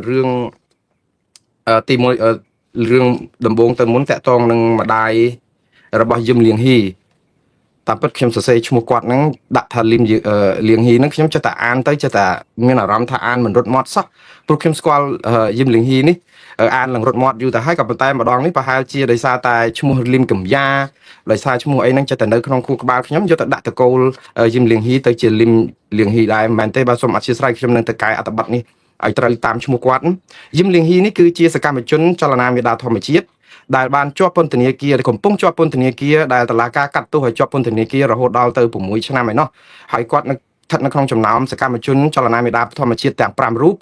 រឿងទីមួយរឿងដំបូងទៅមុនតាក់ទងនឹងម្ដាយរបស់យឹមលៀងហ៊ីតាមពិតខ្ញុំសរសេរឈ្មោះគាត់ហ្នឹងដាក់ថាលៀងហ៊ីហ្នឹងខ្ញុំចិត្តតែអានទៅចិត្តតែមានអារម្មណ៍ថាអានមិនរត់មាត់សោះព្រោះខ្ញុំស្គាល់យឹមលៀងហ៊ីនេះអានឡើងរត់មាត់យូរទៅហើយក៏ប៉ុន្តែម្ដងនេះប្រហែលជាដោយសារតែឈ្មោះលឹមកំយ៉ាដោយសារឈ្មោះអីហ្នឹងចិត្តតែនៅក្នុងខួរក្បាលខ្ញុំយកទៅដាក់តកូលយឹមលៀងហ៊ីទៅជាលឹមលៀងហ៊ីដែរមិនមែនទេបាទសូមអធិស្ឋានខ្ញុំនឹងទៅកែអត្ថបទនេះឲ្យត្រូវតាមឈ្មោះគាត់យឹមលៀងហ៊ីនេះគឺជាសកម្មជនចលនាមេដាធម្មជាតិដែលបានជាប់ពន្ធនាគារកំពុងជាប់ពន្ធនាគារដែលតុលាការកាត់ទោសឲ្យជាប់ពន្ធនាគាររហូតដល់ទៅ6ឆ្នាំឯណោះហើយគាត់នៅស្ថិតនៅក្នុងចំណោមសកម្មជនចលនាមេដាធម្មជាតិទាំង5រូប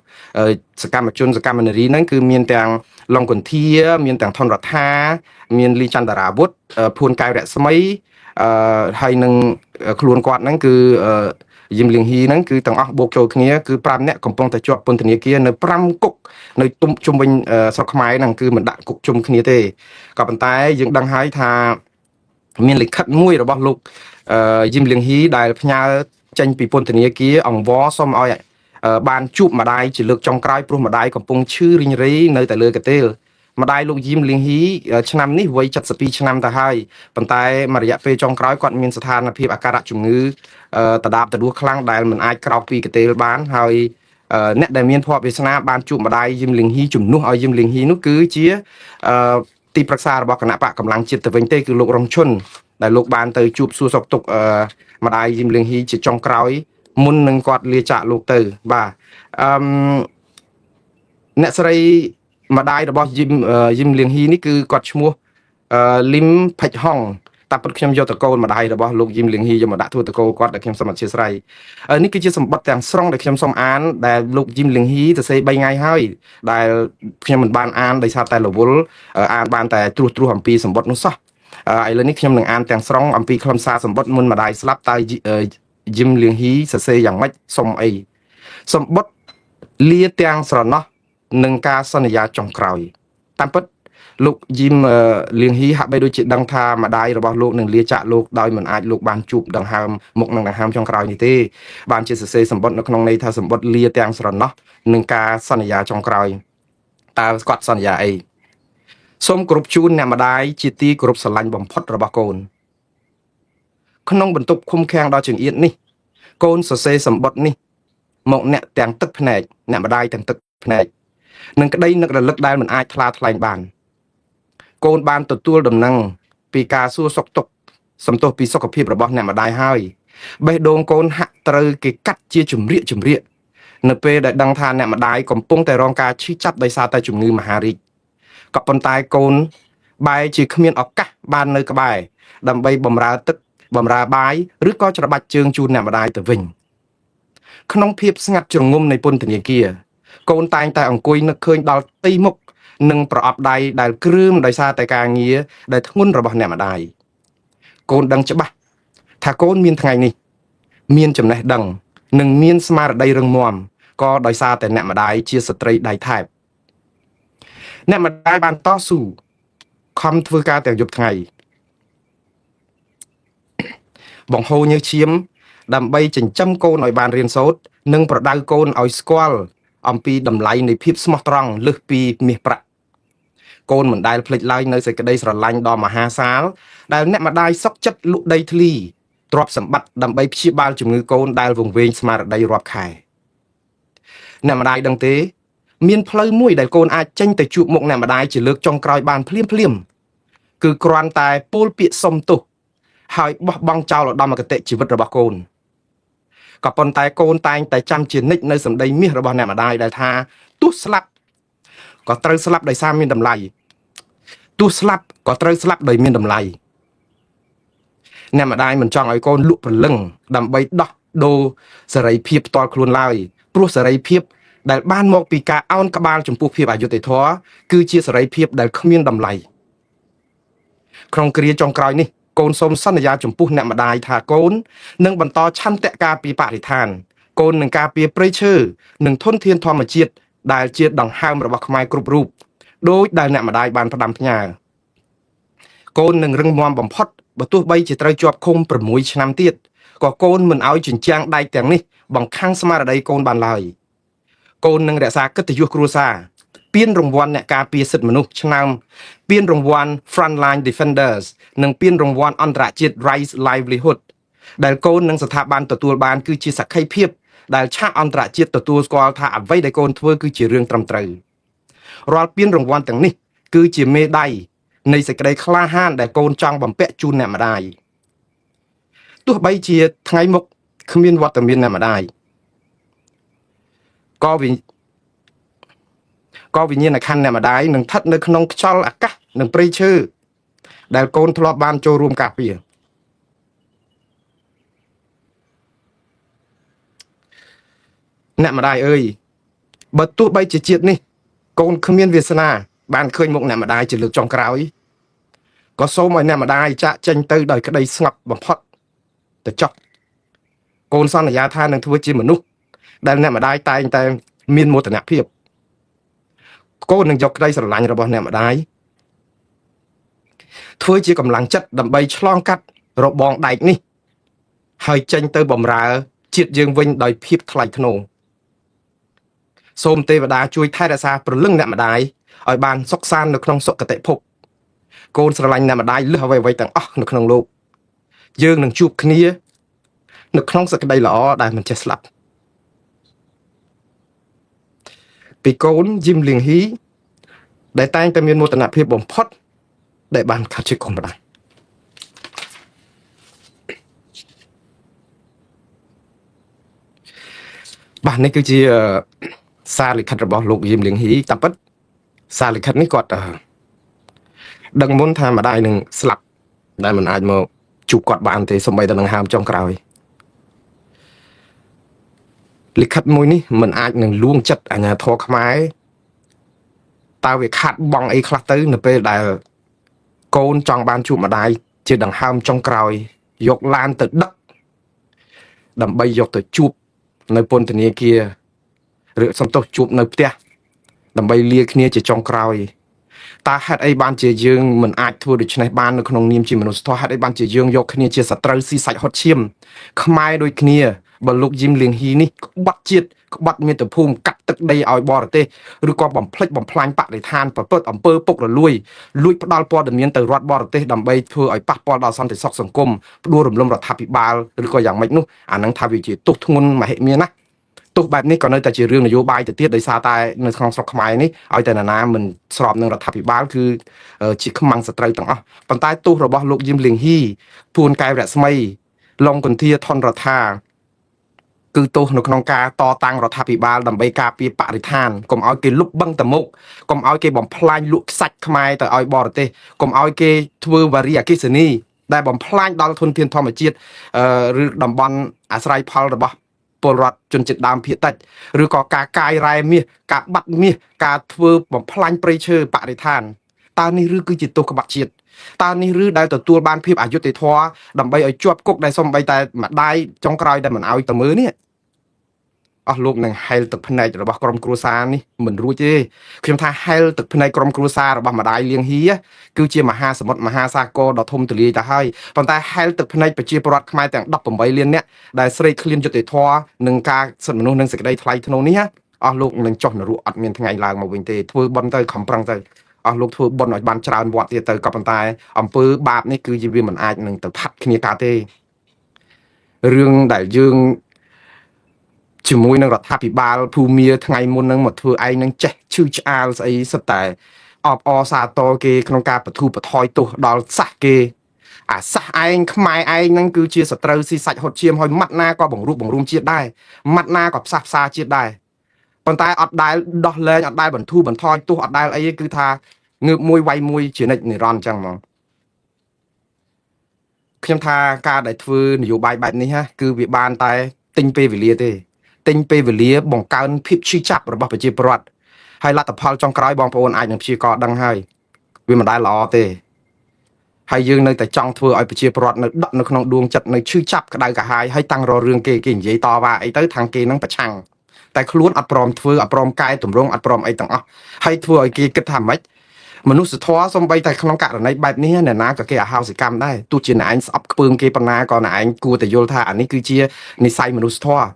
សកម្មជនសកម្មនារីហ្នឹងគឺមានទាំងឡុងកុនធាមានទាំងថនរដ្ឋាមានលីចន្ទរាវុធភួនកែវរស្មីហើយនឹងខ្លួនគាត់ហ្នឹងគឺយឹមលៀងហ៊ីហ្នឹងគឺទាំងអស់បូកចូលគ្នាគឺ5នាក់កំពុងតែជាប់ពន្ធនាគារនៅ5គុកនៅទុំជុំវិញស្រុកខ្មែរហ្នឹងគឺមិនដាក់គុកជុំគ្នាទេក៏ប៉ុន្តែយើងដឹងហើយថាមានលិខិតមួយរបស់លោកយឹមលៀងហ៊ីដែលផ្ញើចេញពីពន្ធនាគារអង្វរសុំឲ្យបានជួបម្ដាយជាលើកចុងក្រោយព្រោះម្ដាយកំពុងឈឺរីងរៃនៅតែលើកន្ទេលម្ដាយលោកយឹមលៀងហ៊ីឆ្នាំនេះវ័យ72ឆ្នាំទៅហើយប៉ុន្តែមួយរយៈពេលចុងក្រោយគាត់មានស្ថានភាពអាការៈជំងឺតដាបតដួសខ្លាំងដែលមិនអាចក្រោកពីកន្ទេលបានហើយអ្នកដែលមានភ័ព្វវាសនាបានជួបម្ដាយយឹមលៀងហ៊ីជំនួសឲ្យយឹមលៀងហ៊ីនោះគឺជាទីប្រឹក្សារបស់គណៈបកកម្លាំងជាតិទៅវិញទេគឺលោករងឈុនដែលលោកបានទៅជួបសួរសុខទុក្ខម្ដាយយឹមលៀងហ៊ីជាចុងក្រោយមុននឹងគាត់លាចាកលោកទៅបាទអ្នកស្រីម្ដាយរបស់យឹមលៀងហ៊ីនេះគឺគាត់ឈ្មោះលឹមផិចហុងតែពិតខ្ញុំយកតកូលម្ដាយរបស់លោកយឹមលៀងហ៊ីយកមកដាក់ធ្វើតកូលគាត់ដែលខ្ញុំសូមអធិស្ឋាននេះគឺជាសម្បត្តិទាំងស្រុងដែលខ្ញុំសូមអានដែលលោកយឹមលៀងហ៊ីទៅសេ3ថ្ងៃហើយដែលខ្ញុំមិនបានអានដោយសារតែរវល់អានបានតែត្រួសអំពីសម្បត្តិនោះសោះឥឡូវនេះខ្ញុំនឹងអានទាំងស្រុងអំពីខ្លឹមសារសម្បត្តិមុនម្ដាយស្លាប់តើយឹមលៀងហ៊ីសរសេរយ៉ាងម៉េចសុំអីសម្បត្តិលាទាំងស្រណោះនឹងការសន្យាចុងក្រោយតាមពិតលោកយឹមលៀងហ៊ីហាក់បីដូចជាដឹងថាម្ដាយរបស់លោកនឹងលាចាកលោកដោយមិនអាចលោកបានជួបដង្ហើមមុខនឹងដង្ហើមចុងក្រោយនេះទេបានជាសរសេរសម្បត្តិនៅក្នុងន័យថាសម្បត្តិលាទាំងស្រណោះនឹងការសន្យាចុងក្រោយតើគាត់សន្យាអីសូមគោរពជូនអ្នកម្ដាយជាទីគោរពស្រឡាញ់បំផុតរបស់កូនក្នុងបន្ទប់ឃុំឃាំងដ៏ចង្អៀតនេះកូនសរសេរសម្បត្តិនេះមកអ្នកទាំងទឹកភ្នែកអ្នកម្ដាយទាំងទឹកភ្នែកនឹងក្តីនឹករលឹកដែលមិនអាចថ្លាថ្លែងបានកូនបានទទួលដំណឹងពីការសួរសុខទុក្ខសំទោសពីសុខភាពរបស់អ្នកម្ដាយហើយបេះដូងកូនហាក់ត្រូវគេកាត់ជាជំរាកនៅពេលដែលដឹងថាអ្នកម្ដាយកំពុងតែរងការឈឺចាប់ដោយសារតែជំងឺមហារីកក៏ប៉ុន្តែកូនបែរជាគ្មានឱកាសបាននៅក្បែរដើម្បីបម្រើទឹកបម្រើបាយឬក៏ច្របាច់ជើងជូនអ្នកម្ដាយទៅវិញក្នុងភាពស្ងាត់ជ្រងំនៃពន្ធនាគារកូនតែងតែអង្គុយនឹកឃើញដល់ទីមុខនិងប្រអប់ដៃដែលគ្រឿមដោយសារតែការងារដែលធ្ងន់របស់អ្នកម្ដាយកូនដឹងច្បាស់ថាកូនមានថ្ងៃនេះមានចំណេះដឹងនិងមានស្មារតីរឹងមាំក៏ដោយសារតែអ្នកម្ដាយជាស្ត្រីដៃថែបអ្នកម្ដាយបានតស៊ូខំធ្វើការទាំងយប់ថ្ងៃបង្ហូរញើសឈាមដើម្បីចិញ្ចឹមកូនឲ្យបានរៀនសូត្រនិងប្រដៅកូនឲ្យស្គាល់អំពីតម្លៃនៃភាពស្មោះត្រង់លើសពីមាសប្រាក់កូនមិនដែលភ្លេចឡើយនៅសេចក្តីស្រឡាញ់ដ៏មហាសាលដែលអ្នកម្ដាយសុខចិត្តលក់ដីធ្លីទ្រព្យសម្បត្តិដើម្បីព្យាបាលជំងឺកូនដែលវង្វេងស្មារតីរាប់ខែអ្នកម្ដាយដឹងទេមានផ្លូវមួយដែលកូនអាចចេញទៅជួបមុខអ្នកម្ដាយជាលើកចុងក្រោយបានភ្លាមគឺគ្រាន់តែពោលពាក្យសុំទោសហើយបោះបង់ចោលឧត្តមគតិជីវិតរបស់កូនក៏ប៉ុន្តែកូនតែងតែចាំជានិច្ចនៅសម្ដីមាសរបស់អ្នកម្ដាយដែលថាទោះស្លាប់ក៏ត្រូវស្លាប់ដោយសារមានតម្លៃទោះស្លាប់ក៏ត្រូវស្លាប់ដោយមានតម្លៃអ្នកម្ដាយមិនចង់ឲ្យកូនលក់ព្រលឹងដើម្បីដោះដូរសេរីភាពផ្ទាល់ខ្លួនឡើយព្រោះសេរីភាពដែលបានមកពីការអោនក្បាលចំពោះភាពអយុត្តិធម៌គឺជាសេរីភាពដែលគ្មានតម្លៃក្នុងគ្រាចុងក្រោយនេះកូនសូមសន្យាចំពោះអ្នកម្ដាយថាកូននឹងបន្តឆន្ទៈការពារបរិស្ថានកូននឹងការពារព្រៃឈើនិងធនធានធម្មជាតិដែលជាដង្ហើមរបស់ខ្មែរគ្រប់រូបដោយដែលអ្នកម្ដាយបានផ្ដាំផ្ញើកូននឹងរឹងមាំបំផុតបើទោះបីជាត្រូវជាប់ឃុំ6ឆ្នាំទៀតក៏កូនមិនឲ្យជញ្ជាំងដែកទាំងនេះបង្ខាំងស្មារតីកូនបានឡើយ កូននឹងរក្សាកិត្តិយសគ្រួសារពានរង្វាន់អ្នកការពារសិទ្ធិមនុស្សឆ្នាំពានរង្វាន់ Frontline Defenders និងពានរង្វាន់អន្តរជាតិ Rights Livelihood ដែលកូននិងស្ថាប័នទទួលបានគឺជាសក្ខីភាពដែលឆាកអន្តរជាតិទទួលស្គាល់ថាអ្វីដែលកូនធ្វើគឺជារឿងត្រឹមត្រូវរាល់ពានរង្វាន់ទាំងនេះគឺជាមេដាយនៃសេចក្តីក្លាហានដែលកូនចង់បំពាក់ជូនអ្នកម្ដាយទោះបីជាថ្ងៃមុខគ្មានវត្តមានអ្នកម្ដាយក៏វិញ្ញាណក្ខន្ធអ្នកម្ដាយនឹងស្ថិតនៅក្នុងខ្យល់អាកាសនិងព្រៃឈើដែលកូនធ្លាប់បានចូលរួមការពារអ្នកម្ដាយអើយបើទោះបីជាជាតិនេះកូនគ្មានវាសនាបានឃើញមុខអ្នកម្ដាយជាលើកចុងក្រោយក៏សូមឲ្យអ្នកម្ដាយចាក់ចេញទៅដោយក្តីស្ងប់បំផុតទៅចុះកូនសន្យាថានឹងធ្វើជាមនុស្សដែលអ្នកម្ដាយតែងតែមានមោទនភាពកូននឹងយកក្តីស្រឡាញ់របស់អ្នកម្ដាយធ្វើជាកម្លាំងចិត្តដើម្បីឆ្លងកាត់របងដែកនេះហើយចេញទៅបម្រើជាតិយើងវិញដោយភាពថ្លៃថ្នូរសូមទេវតាជួយថែរក្សាព្រលឹងអ្នកម្ដាយឲ្យបានសុខសាន្តនៅក្នុងសុគតិភពកូនស្រឡាញ់អ្នកម្ដាយលើសអ្វីៗទាំងអស់នៅក្នុងលោកយើងនឹងជួបគ្នានៅក្នុងសេចក្តីល្អដែលមិនចេះស្លាប់ពីកូនយឹមលៀងហ៊ីដែលតែងតែមានមោទនភាពបំផុតដែលបានខាត់ជាកូនម្ដាយបាទនេះគឺជាសារលិខិតរបស់លោកយឹមលៀងហ៊ីតាមពិតសារលិខិតនេះគាត់ដឹងមុនថាម្ដាយនឹងស្លាប់ដែលមិនអាចមកជួបគាត់បានទេសូម្បីតែនឹងហាមចុងក្រោយលិខិតមួយនេះមិនអាចនឹងលួងចិត្តអាជ្ញាធរខ្មែរតើវាខាត់បងអីខ្លះទៅនៅពេលដែលកូនចង់បានជួបម្ដាយជាដង្ហើមចុងក្រោយយកឡានទៅដឹកដើម្បីយកទៅជួបនៅពន្ធនាគារឬសំទោសជួបនៅផ្ទះដើម្បីលាគ្នាជាចុងក្រោយតើហេតុអីបានជាយើងមិនអាចធ្វើដូច្នេះបាននៅក្នុងនាមជាមនុស្សធម៌ហេតុអីបានជាយើងយកគ្នាជាសត្រូវស៊ីសាច់ហត់ឈាមខ្មែរដូចគ្នាបើលោកយឹមលៀងហ៊ីនេះក្បត់ជាតិក្បត់មាតុភូមិកាត់ទឹកដីឲ្យបរទេសឬក៏បំផ្លិចបំផ្លាញបរិស្ថានប្រព្រឹត្តអំពើពុករលួយផ្ដាល់ព័ត៌មានទៅរដ្ឋបរទេសដើម្បីធ្វើឲ្យប៉ះពាល់ដល់សន្តិសុខសង្គមផ្ដួលរំលំរដ្ឋាភិបាលឬក៏យ៉ាងម៉េចនោះអានឹងថាវាជាទោសធ្ងន់មហិមាណាទោះបែបនេះក៏នៅតែជារឿងនយោបាយទៅទៀតដោយសារតែនៅក្នុងស្រុកខ្មែរនេះឲ្យតែណាមិនស្របនឹងរដ្ឋាភិបាលគឺជាខ្មាំងសត្រូវទាំងអស់ប៉ុន្តែទោសរបស់លោកយឹមលៀងហ៊ីពួនកែវរស្មីឡុងកន្ធាថនរដ្ឋាគឺទោសនៅក្នុងការតតាំងរដ្ឋាភិបាលដើម្បីការពារបរិស្ថានកុំឲ្យគេលុបបឹងតមុខកុំឲ្យគេបំផ្លាញលក់ខ្សាច់ខ្មែរទៅឲ្យបរទេសកុំឲ្យគេធ្វើវារីអគ្គិសនីដែលបំផ្លាញដល់ធនធានធម្មជាតិឬតំបន់អាស្រ័យផលរបស់ពលរដ្ឋជនជាតិដើមភាគតិចឬក៏ការកាយរ៉ែមាសការបាត់មាសការធ្វើបំផ្លាញព្រៃឈើបរិស្ថានតើនេះឬគឺជាទោសក្បត់ជាតិតើនេះឬដែលទទួលបានភាពអយុត្តិធម៌ដើម្បីឲ្យជាប់គុកដែលសំបីតែម្ដាយចុងក្រោយដែលមិនឲ្យទៅមើលនេះអស់លោកនឹងហែលទឹកភ្នែករបស់ក្រុមគ្រួសារនេះមិនរួចទេខ្ញុំថាហែលទឹកភ្នែកក្រុមគ្រួសាររបស់ម្ដាយលៀងហ៊ីគឺជាមហាសមុទ្រមហាសាគរដ៏ធំទូលាយទៅហើយប៉ុន្តែហែលទឹកភ្នែកប្រជាពលរដ្ឋខ្មែរទាំង18លាននាក់ដែលស្រេកឃ្លានយុត្តិធម៌នឹងការសិទ្ធិមនុស្សនិងសេចក្តីថ្លៃថ្នូរនេះអស់លោកនឹងចុះនរកអត់មានថ្ងៃឡើងមកវិញទេធ្វើបន់ទៅខំប្រឹងទៅអស់លោកធ្វើបន់ឲ្យបានច្រើនវត្តទៀតទៅក៏ប៉ុន្តែអំពើបាបនេះគឺជាវាមិនអាចនឹងទៅផាត់គ្នាកើតទេរឿងដែលយើងជាមួយនឹងរដ្ឋាភិបាលភូមាថ្ងៃមុននឹងមកធ្វើឯងនឹងចេះឈឺឆ្អាលស្អីសិតតែអបអសាទរគេក្នុងការបធូរបថយទោសដល់សះគេអាសះឯងខ្មែរឯងហ្នឹងគឺជាសត្រូវស៊ីសាច់ហត់ឈាមហើយម៉ាត់ណាក៏បង្រួបបង្រួមជាតិដែរម៉ាត់ណាក៏ផ្សះផ្សាជាតិដែរប៉ុន្តែអត់ដែលដោះលែងអត់ដែលបន្ធូរបន្ថយទោសអត់ដែលអីគឺថាងើបមួយវាយមួយជានិច្ចនិរន្តរ៍អញ្ចឹងហ្មងខ្ញុំថាការដែលធ្វើនយោបាយបែបនេះគឺវាបានតែទិញពេលវេលាទេទិញពេលវេលាបង្កើនភាពឈឺចាប់របស់ប្រជាពលរដ្ឋហើយលទ្ធផលចុងក្រោយបងប្អូនអាចនឹងព្យាករដឹងហើយវាមិនដែលល្អទេហើយយើងនៅតែចង់ធ្វើឲ្យប្រជាពលរដ្ឋនៅដកនៅក្នុងដួងចិត្តនៅឈឺចាប់ក្តៅក្រហាយហើយតាំងរករឿងគេនិយាយតវ៉ាអីទៅខាងគេនឹងប្រឆាំងតែខ្លួនអត់ព្រមធ្វើអត់ព្រមកែតម្រង់អត់ព្រមអីទាំងអស់ហើយធ្វើឲ្យគេគិតថាម៉េចមនុស្សធម៌សំបីតែក្នុងករណីបែបនេះអ្នកណាក៏គេអហោសិកម្មដែរទោះជាអ្នកឯងស្អប់ខ្ពើមគេប៉ុណ្ណាក៏អ្នកឯងគួរតែយល់ថាអានេះគឺជានិស្ស័យមនុស្សធម៌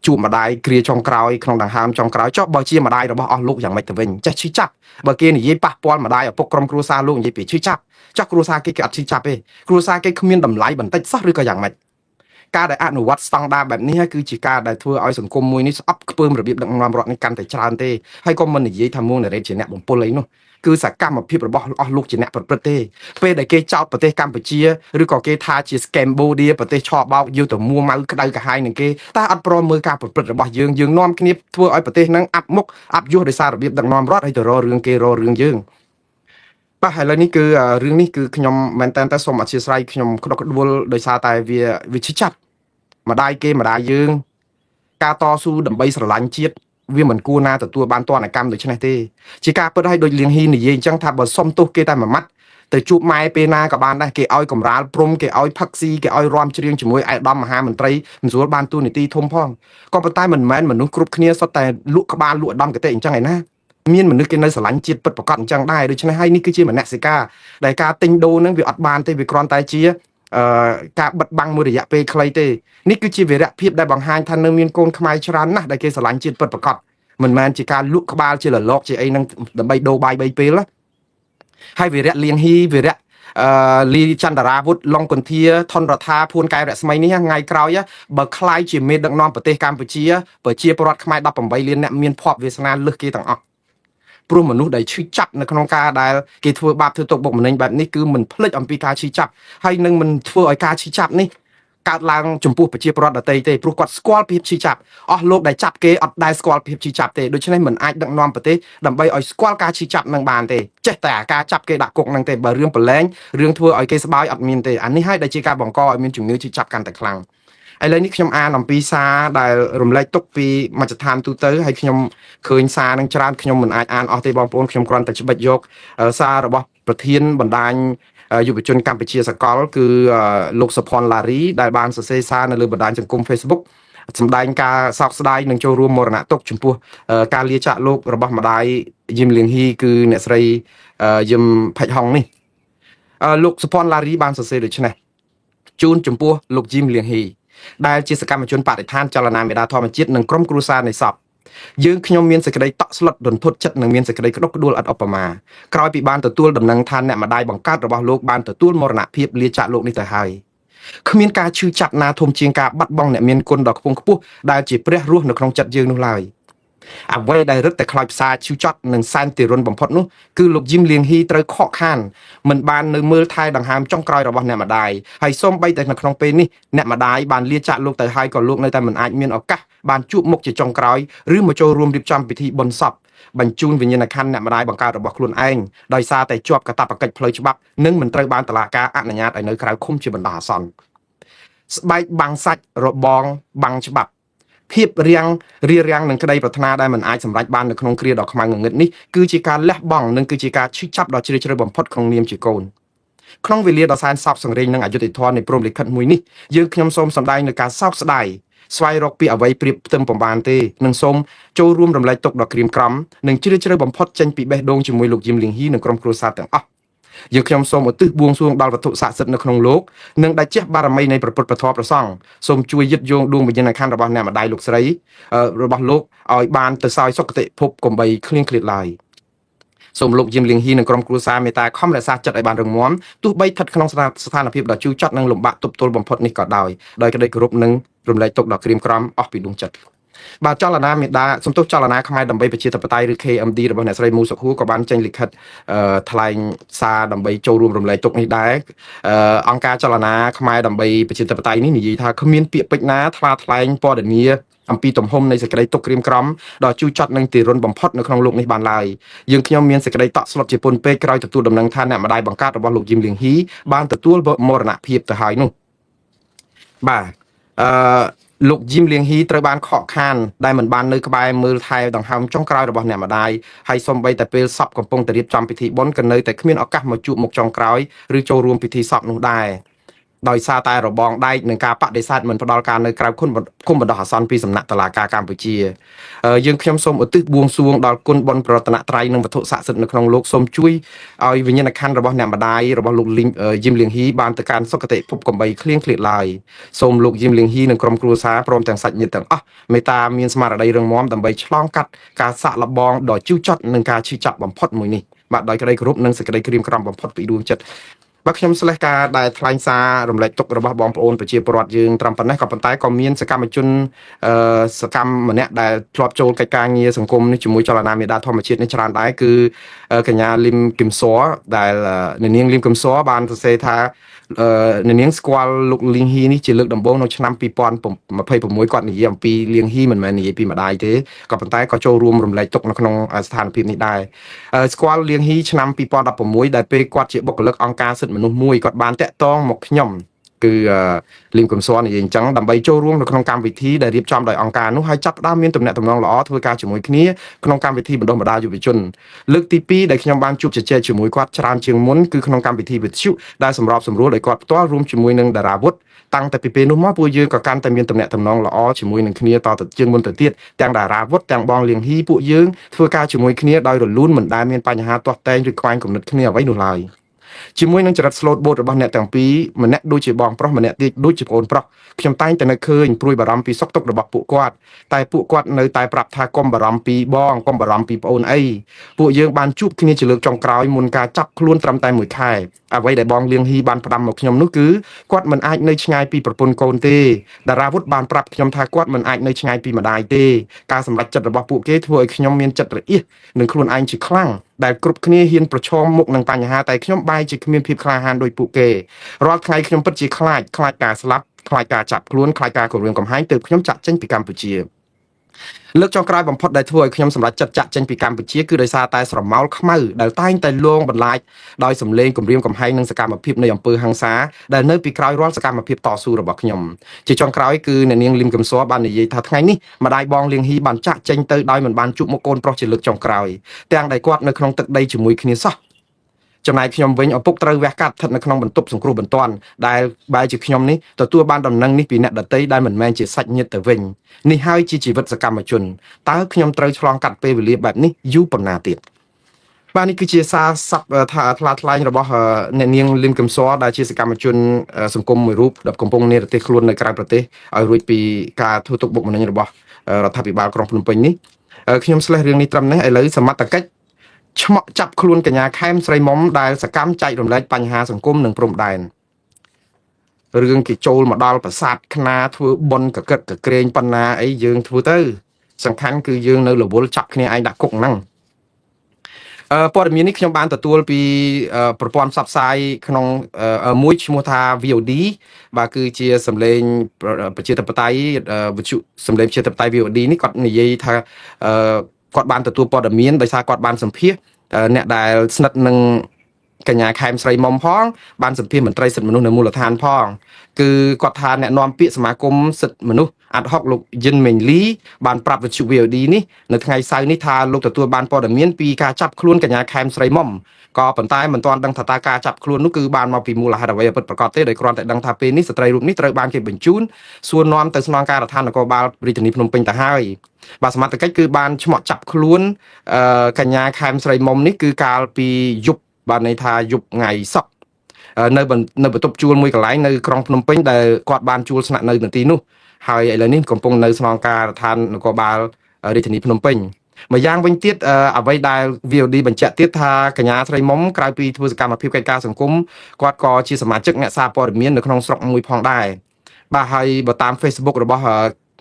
ជួបម្ដាយគ្រាចុងក្រោយក្នុងដង្ហើមចុងក្រោយចុះបើជាម្ដាយរបស់អស់លោកយ៉ាងម៉េចទៅវិញចេះឈឺចាប់បើគេនិយាយប៉ះពាល់ម្ដាយឪពុកក្រុមគ្រួសារលោកនិយាយពីឈឺចាប់ចុះគ្រួសារគេអត់ឈឺចាប់ទេគ្រួសារគេគ្មានតម្លៃបន្តិចសោះឬក៏យ៉ាងម៉េចការដែលអនុវត្តស្តង់ដារបែបនេះគឺជាការដែលធ្វើឲ្យសង្គមមួយនេះស្អប់ខ្ពើមរបៀបដឹកនាំរដ្ឋនេះកាន់តែច្រើនទេហើយក៏មិននិយាយថាមួងណារ៉េតជាអ្នកបំពុលអីនោះគឺសកម្មភាពរបស់អស់លោកជាអ្នកប្រព្រឹត្តទេពេលដែលគេចោទប្រទេសកម្ពុជាឬក៏គេថាជា Cambodia ប្រទេសឆបោកយកទៅមួម៉ៅក្តៅកាហាយនឹងគេតែអត់ព្រមមើលការប្រព្រឹត្តរបស់យើងនាំគ្នាធ្វើឲ្យប្រទេសហ្នឹងអាប់មុខអាប់យុះដោយសាររបៀបដឹកនាំរដ្ឋហើយទៅរករឿងគេរករឿងយើងបាទឥឡូវនេះគឺរឿងនេះគឺខ្ញុំមែនតើសូមអធិស្ឋានខ្ញុំក្តុកក្តួលដោយសារតែវាឈឺចាប់ម្ដាយគេម្ដាយយើងការតស៊ូដើម្បីស្រឡាញ់ជាតិវាមិនគួរណាទទួលបានទណ្ឌកម្មដូចនេះទេជាការពិតឲ្យដូចលៀងហ៊ីនិយាយអញ្ចឹងថាបើសុំទោសគេតែមួយម៉ាត់ទៅជួបម៉ែពេលណាក៏បានដែរគេឲ្យកំរាលព្រំគេឲ្យផឹកស៊ីគេឲ្យរាំច្រៀងជាមួយឯកឧត្តមមហាមន្ត្រីមិនស្រួលបានទូនីតិធំផងក៏ប៉ុន្តែមិនមែនមនុស្សគ្រប់គ្នាសុទ្ធតែលក់ក្បាលលក់ឧត្តមកតេអញ្ចឹងឯណាមានមនុស្សគេនៅស្រឡាញ់ជាតិពិតប្រាកដអញ្ចឹងដែរដូច្នេះហើយនេះគឺជាមនសិការដែលការទិញដូរហ្នឹងវាអត់បានទេវាគ្រាន់តែជាការបិទបាំងមួយរយៈពេលខ្លីទេនេះគឺជាវីរៈភាពដែលបង្ហាញថានៅមានកូនខ្មែរច្រើនណាស់ដែលគេស្រឡាញ់ជាតិពិតប្រាកដមិនមែនជាការលក់ក្បាលជាលលកជាអីហ្នឹងដើម្បីដូរបាយ3ពេលណាហើយវីរៈលៀងហ៊ីវីរៈលីចន្ទរាវុធឡុងកន្ធាថនរដ្ឋាភួនកែវរស្មីនេះថ្ងៃក្រោយបើខ្លាយជាមេដឹកនាំប្រទេសកម្ពុជាប្រជាពលរដ្ឋខ្មែរ18លានអ្នកមានភ័ព្វវាសនាលឹះគេទាំងអស់ព្រោះមនុស្សដែលឈឺចាប់នៅក្នុងការដែលគេធ្វើបាបធ្វើទុកបុកម្នេញបែបនេះគឺមិនភ្លេចអំពីការឈឺចាប់ហើយនឹងមិនធ្វើឲ្យការឈឺចាប់នេះកើតឡើងចំពោះប្រជាពលរដ្ឋដទៃទេព្រោះគាត់ស្គាល់ភាពឈឺចាប់អស់លោកដែលចាប់គេអត់ដែលស្គាល់ភាពឈឺចាប់ទេដូច្នេះមិនអាចដឹកនាំប្រទេសដើម្បីឲ្យស្គាល់ការឈឺចាប់នឹងបានទេចេះតែអាការចាប់គេដាក់គុកនឹងទេបើរឿងប្រឡែងរឿងធ្វើឲ្យគេស្បើយអត់មានទេអានេះហើយដែលជាការបង្កឲ្យមានជំងឺឈឺចាប់កាន់តែខ្លាំងឥឡូវនេះខ្ញុំអានអំពីសារដែលរំលែកទុកពីមជ្ឈដ្ឋានទូទៅហើយខ្ញុំឃើញសារនឹងច្រើនខ្ញុំមិនអាចអានអស់ទេបងប្អូនខ្ញុំគ្រាន់តែច្បិចយកសាររបស់ប្រធានបណ្ដាញយុវជនកម្ពុជាសកលគឺលោកសុផាន់ឡារីដែលបានសរសេរសារនៅលើបណ្ដាញសង្គម Facebook សម្ដែងការសោកស្ដាយនិងចូលរួមមរណទុក្ខចំពោះការលាចាកលោករបស់ម្ដាយយឹមលៀងហ៊ីគឺអ្នកស្រីយឹមផាច់ហុងនេះលោកសុផាន់ឡារីបានសរសេរដូចនេះជូនចំពោះលោកយឹមលៀងហ៊ីដែលជាសកម្មជនបរិស្ថានចលនាមេដាធម្មជាតិនិងក្រុមគ្រួសារនៃសពយើងខ្ញុំមានសេចក្តីតក់ស្លុតរន្ធត់ចិត្តនិងមានសេចក្តីក្តុកក្តួលឥតឧបមាក្រោយពីបានទទួលដំណឹងថាអ្នកម្ដាយបង្កើតរបស់លោកបានទទួលមរណភាពលាចាកលោកនេះទៅហើយគ្មានការឈឺចាប់ណាធំជាងការបាត់បង់អ្នកមានគុណដ៏ខ្ពង់ខ្ពស់ដែលជាព្រះរស់នៅក្នុងចិត្តយើងនោះឡើយអ្វីដែលរឹតតែខ្លោចផ្សាឈឺចត់និងសែនទារុណបំផុតនោះគឺលោកយឹមលៀងហ៊ីត្រូវខកខានមិនបាននៅមើលថែដង្ហើមចុងក្រោយរបស់អ្នកម្ដាយហើយសូម្បីតែនៅក្នុងពេលនេះអ្នកម្ដាយបានលាចាកលោកទៅហើយក៏លោកនៅតែមិនអាចមានឱកាសបានជួបមុខជាចុងក្រោយឬមកចូលរួមរៀបចំពិធីបុណ្យសពបញ្ជូនវិញ្ញាណក្ខន្ធអ្នកម្ដាយបង្កើតរបស់ខ្លួនឯងដោយសារតែជាប់កាតព្វកិច្ចផ្លូវច្បាប់និងមិនត្រូវបានតុលាការអនុញ្ញាតឲ្យនៅក្រៅឃុំជាបណ្ដោះអាសន្នស្បែកបាំងសាច់របងបាំងច្បាប់ភាពរាំងនឹងក្តីប្រាថ្នាដែលមិនអាចសម្រេចបាននៅក្នុងគ្រាដ៏ខ្មៅងងឹតនេះគឺជាការលះបង់និងគឺជាការឈឺចាប់ដ៏ជ្រាលជ្រៅបំផុតក្នុងនាមជាកូនក្នុងវេលាដ៏សែនសោកសង្រេងនិងអយុត្តិធម៌នៃព្រហ្មលិខិតមួយនេះយើងខ្ញុំសូមសម្ដែងនូវការសោកស្ដាយស្វែងរកពីអ្វីប្រៀបផ្ទឹមបំបានទេនិងសូមចូលរួមរំលែកទុក្ខដ៏ក្រៀមក្រំនិងជ្រាលជ្រៅបំផុតចេញពីបេះដូងជាមួយលោកយឹមលៀងហ៊ីនិងក្រុមគ្រួសារទាំងអស់យើងខ្ញុំសូមឧទ្ទិសបួងសួងដល់វត្ថុស័ក្តិសិទ្ធិនៅក្នុងលោកនិងដែលជះបារមីនៃព្រះពុទ្ធពធព្រះសង្ឃសូមជួយយឹតយងដួងវិញ្ញាណក្ខន្ធរបស់អ្នកម្ដាយលោកស្រីរបស់លោកឲ្យបានទៅសោយសុគតិភពកុំបីឃ្លៀងឃ្លាតឡើយសូមលោកយឹមលៀងហ៊ីនិងក្រុមគ្រួសារមេត្តាខំរក្សាចិត្តឲ្យបានរឹងមាំទោះបីស្ថិតក្នុងស្ថានភាពដ៏ជូរចត់និងលំបាកទប់ទល់បំផុតនេះក៏ដោយក្តីគោរពនិងរំលែកទុក្ខដ៏ក្រៀមក្រំអស់ពីដួងចិត្តបាទចលនាមេដាសំទុះចលនាខ្មែរដើម្បីប្រជាធិបតេយ្យឬ KMD របស់អ្នកស្រីមូសុខួរក៏បានចេញលិខិតថ្លែងសារដើម្បីចូលរួមរំលែកទុក្ខនេះដែរអង្គការចលនាខ្មែរដើម្បីប្រជាធិបតេយ្យនេះនិយាយថាគ្មានពាក្យពេចន៍ណាថ្លែងព័ត៌មានអំពីទំហំនៃសេចក្តីទុក្ខក្រៀមក្រំដ៏ជូរចត់និងទារុណបំផុតនៅក្នុងលោកនេះបានឡើយយើងខ្ញុំមានសេចក្តីតក់ស្លុតជាពន់ពេកក្រោយទទួលដំណឹងថាអ្នកម្ដាយបង្កើតរបស់លោកយឹមលៀងហ៊ីបានទទួលមរណភាពទៅហើយនោះបាទលោកយឹមលៀងហ៊ីត្រូវបានខកខានដែលមិនបាននៅក្បែរមើលថែដង្ហើមចុងក្រោយរបស់អ្នកម្ដាយហើយសូម្បីតែពេលសពកំពុងតែរៀបចំពិធីបុណ្យក៏នៅតែគ្មានឱកាសមកជួបមុខចុងក្រោយឬចូលរួមពិធីសពនោះដែរ ដោយសារតែរបងដែកនឹងការបដិសេធមិនផ្ដល់ការនៅក្រៅគុំបណ្ដោះអាសន្នពីសំណាក់តុលាការកម្ពុជាយើងខ្ញុំសូមឧទ្ទិសបួងសួងដល់គុណបុណ្យប្រតនត្រ័យនិងវត្ថុស័ក្តិសិទ្ធិនៅក្នុងលោកសូមជួយឲ្យវិញ្ញាណក្ខន្ធរបស់អ្នកម្ដាយរបស់លោកយឹមលៀងហ៊ីបានទៅកាន់សុគតិភពកំបីឃ្លៀងឃ្លាតឡើយសូមលោកយឹមលៀងហ៊ីនិងក្រុមគ្រួសារព្រមទាំងសាច់ញាតិទាំងអស់មេត្តាមានស្មារតីរឹងមាំដើម្បីឆ្លងកាត់ការសាក់លបងដ៏ជូរចត់និងការឈឺចាប់បំផុតមួយនេះបាទដោយក្តីគោរពនិងសេចក្តីក្រៀមក្រំបំផុតពីដួងចិត្តបាទខ្ញុំស្លេះការដែលថ្លែងសាររំលែកទុករបស់បងប្អូនប្រជាពលរដ្ឋយើងត្រឹមប៉ុណ្ណេះក៏ប៉ុន្តែក៏មានសកម្មជនសកម្មម្នាក់ដែលធ្លាប់ចូលកិច្ចការងារសង្គមនេះជាមួយចលនាមេដាធម្មជាតិនេះច្រើនដែរគឺកញ្ញាលឹមគឹមស័រដែលនាងលឹមគឹមស័របានសរសេរថានាងស្គាល់លោកលៀងហ៊ីនេះជាលើកដំបូងនៅឆ្នាំ2026គាត់និយាយអំពីលៀងហ៊ីមិនមែននិយាយពីម្ដាយទេក៏ប៉ុន្តែក៏ចូលរួមរំលែកទុកនៅក្នុងស្ថានភាពនេះដែរស្គាល់លៀងហ៊ីឆ្នាំ2016ដែលពេលគាត់ជាបុគ្គលិកអង្គការសិទ្ធិមនុស្សមួយគាត់បានតាក់ទងមកខ្ញុំគឺលីមកំសរនិយាយអញ្ចឹងដើម្បីចូលរួមនៅក្នុងកម្មវិធីដែលរៀបចំដោយអង្គការនោះហើយចាប់ផ្ដើមមានទំនាក់ទំនងល្អធ្វើការជាមួយគ្នាក្នុងកម្មវិធីបណ្ដុះបណ្ដាលយុវជនលើកទី2ដែលខ្ញុំបានជួបជជែកជាមួយគាត់ច្រើនជាងមុនគឺក្នុងកម្មវិធីវិទ្យុដែលសម្របសម្រួលដោយគាត់ផ្ទាល់រួមជាមួយនឹងតារាវុធតាំងតែពីពេលនោះមកពួកយើងក៏កាន់តែមានទំនាក់ទំនងល្អជាមួយនឹងគ្នាតទៅជាងមុនទៅទៀតទាំងតារាវុធទាំងបងលៀងហ៊ីពួកយើងធ្វើការជាមួយគ្នាដោយរលូនមិនដែលមានបញ្ហាទាស់តែងឬខ្វែងគំនិតគ្នាអ្វីនោះឡើយជាមួយនឹងចរិត slot boat របស់អ្នកទាំងពីរម្នាក់ដូចជាបងប្រុសម្នាក់ទៀតដូចជាប្អូនប្រុសខ្ញុំតែងតែនឹកឃើញព្រួយបារម្ភពីសុខទុក្ខរបស់ពួកគាត់តែពួកគាត់នៅតែប្រាប់ថាកុំបារម្ភពីបងកុំបារម្ភពីប្អូនអីពួកយើងបានជួបគ្នាជាលើកចុងក្រោយមុនការចាប់ខ្លួនត្រឹមតែ1ខែអ្វីដែលបងលៀងហ៊ីបានផ្ដាំមកខ្ញុំនោះគឺគាត់មិនអាចនៅឆ្ងាយពីប្រពន្ធកូនទេតារាវុធបានប្រាប់ខ្ញុំថាគាត់មិនអាចនៅឆ្ងាយពីម្ដាយទេការសម្រេចចិត្តរបស់ពួកគេធ្វើឲ្យខ្ញុំមានចិត្តរអៀសនឹងខ្លួនឯងជាខ្លាំងដែលគ្រប់គ្នាហ៊ានប្រឈមមុខនឹងបញ្ហាតែខ្ញុំបែរជាគ្មានភាពក្លាហានដោយពួកគេរាល់ថ្ងៃខ្ញុំពិតជាខ្លាចការស្លាប់ខ្លាចការចាប់ខ្លួនខ្លាចការគំរាមកំហែងទើបខ្ញុំចាក់ចេញពីកម្ពុជាលើកចុងក្រោយបំផុតដែលធ្វើឲ្យខ្ញុំសម្រេចចិត្តចាក់ចេញពីកម្ពុជាគឺដោយសារតែស្រមោលខ្មៅដែលតែងតែលងបន្លាចដោយសម្លេងគំរាមកំហែងនិងសកម្មភាពនៃអំពើហិង្សាដែលនៅពីក្រោយរាល់សកម្មភាពតស៊ូរបស់ខ្ញុំជាចុងក្រោយគឺអ្នកនាងលឹមកំសរបាននិយាយថាថ្ងៃនេះម្ដាយបងលៀងហ៊ីបានចាក់ចេញទៅដោយមិនបានជួបមុខកូនប្រុសជាលើកចុងក្រោយទាំងដែលគាត់នៅក្នុងទឹកដីជាមួយគ្នាសោះចំណែកខ្ញុំវិញឪពុកត្រូវវះកាត់ស្ថិតនៅក្នុងបន្ទប់សង្គ្រោះបន្ទាន់ដែលបែរជាខ្ញុំនេះទទួលបានដំណឹងនេះពីអ្នកដទៃដែលមិនមែនជាសាច់ញាតិទៅវិញនេះហើយជាជីវិតសកម្មជនតើខ្ញុំត្រូវឆ្លងកាត់ពេលវេលាបែបនេះយូរប៉ុណ្ណាទៀតបាទនេះគឺជាសារស័ព្ទថាថ្លាថ្លែងរបស់អ្នកនាងលឹមកំសរដែលជាសកម្មជនសង្គមមួយរូបដែលកំពុងនិរទេសខ្លួននៅក្រៅប្រទេសឲ្យរួចពីការធ្វើទុកបុកម្នេញរបស់រដ្ឋាភិបាលក្រុងភ្នំពេញនេះខ្ញុំស្លេះរឿងនេះត្រឹមនេះឥឡូវសមត្ថកិច្ចឆ្មក់ចាប់ខ្លួនកញ្ញាខែមស្រីមុំដែលសកម្មចែករំលែកបញ្ហាសង្គមនិងព្រំដែនរឿងគេចូលមកដល់ប្រាសាទខ្នាធ្វើបុណ្យកកិតកក្រែងប៉ុណ្ណាអីយើងធ្វើទៅសំខាន់គឺយើងនៅរវល់ចាប់គ្នាឯងដាក់គុកហ្នឹងព័ត៌មាននេះខ្ញុំបានទទួលពីប្រព័ន្ធផ្សព្វផ្សាយក្នុងមួយឈ្មោះថា VOD បាទគឺជាសម្លេងប្រជាធិបតេយ្យវិទ្យុសម្លេងប្រជាធិបតេយ្យ VOD នេះគាត់និយាយថាគាត់បានទទួលព័ត៌មានដោយសារគាត់បានសម្ភាសអ្នកដែលស្និទ្ធនឹងកញ្ញាខែមស្រីមុំផងបានសម្ភាសមន្ត្រីសិទ្ធិមនុស្សនៅមូលដ្ឋានផងគឺគាត់ថាអ្នកនាំពាក្យសមាគមសិទ្ធិមនុស្សអាត់ហុកលោកយិនមេងលីបានប្រាប់វិទ្យុ VOD នេះនៅថ្ងៃសៅរ៍នេះថាលោកទទួលបានព័ត៌មានពីការចាប់ខ្លួនកញ្ញាខែមស្រីមុំក៏ប៉ុន្តែមិនទាន់ដឹងថាតើការចាប់ខ្លួននោះគឺបានមកពីមូលហេតុអ្វីពិតប្រាកដទេដោយគ្រាន់តែដឹងថាពេលនេះស្ត្រីរូបនេះត្រូវបានគេបញ្ជូនសួរនាំទៅស្នងការដ្ឋាននគរបាលរាជធានីភ្នំពេញទៅហើយបាទសមត្ថកិច្ចគឺបានឆ្មក់ចាប់ខ្លួនកញ្ញាខែមស្រីមុំនេះគឺកាលពីយប់បានន័យថាយប់ថ្ងៃសុក្រនៅបន្ទប់ជួលមួយកន្លែងនៅក្រុងភ្នំពេញដែលគាត់បានជួលស្នាក់នៅទីនោះហើយឥឡូវនេះកំពុងនៅស្នងការដ្ឋាននគរបាលរាជធានីភ្នំពេញម្យ៉ាងវិញទៀតអ្វីដែល VOD បញ្ជាក់ទៀតថាកញ្ញាស្រីមុំក្រៅពីធ្វើសកម្មភាពកិច្ចការសង្គមគាត់ក៏ជាសមាជិកអ្នកសារព័ត៌មាននៅក្នុងស្រុកមួយផងដែរបាទហើយបើតាម Facebook របស់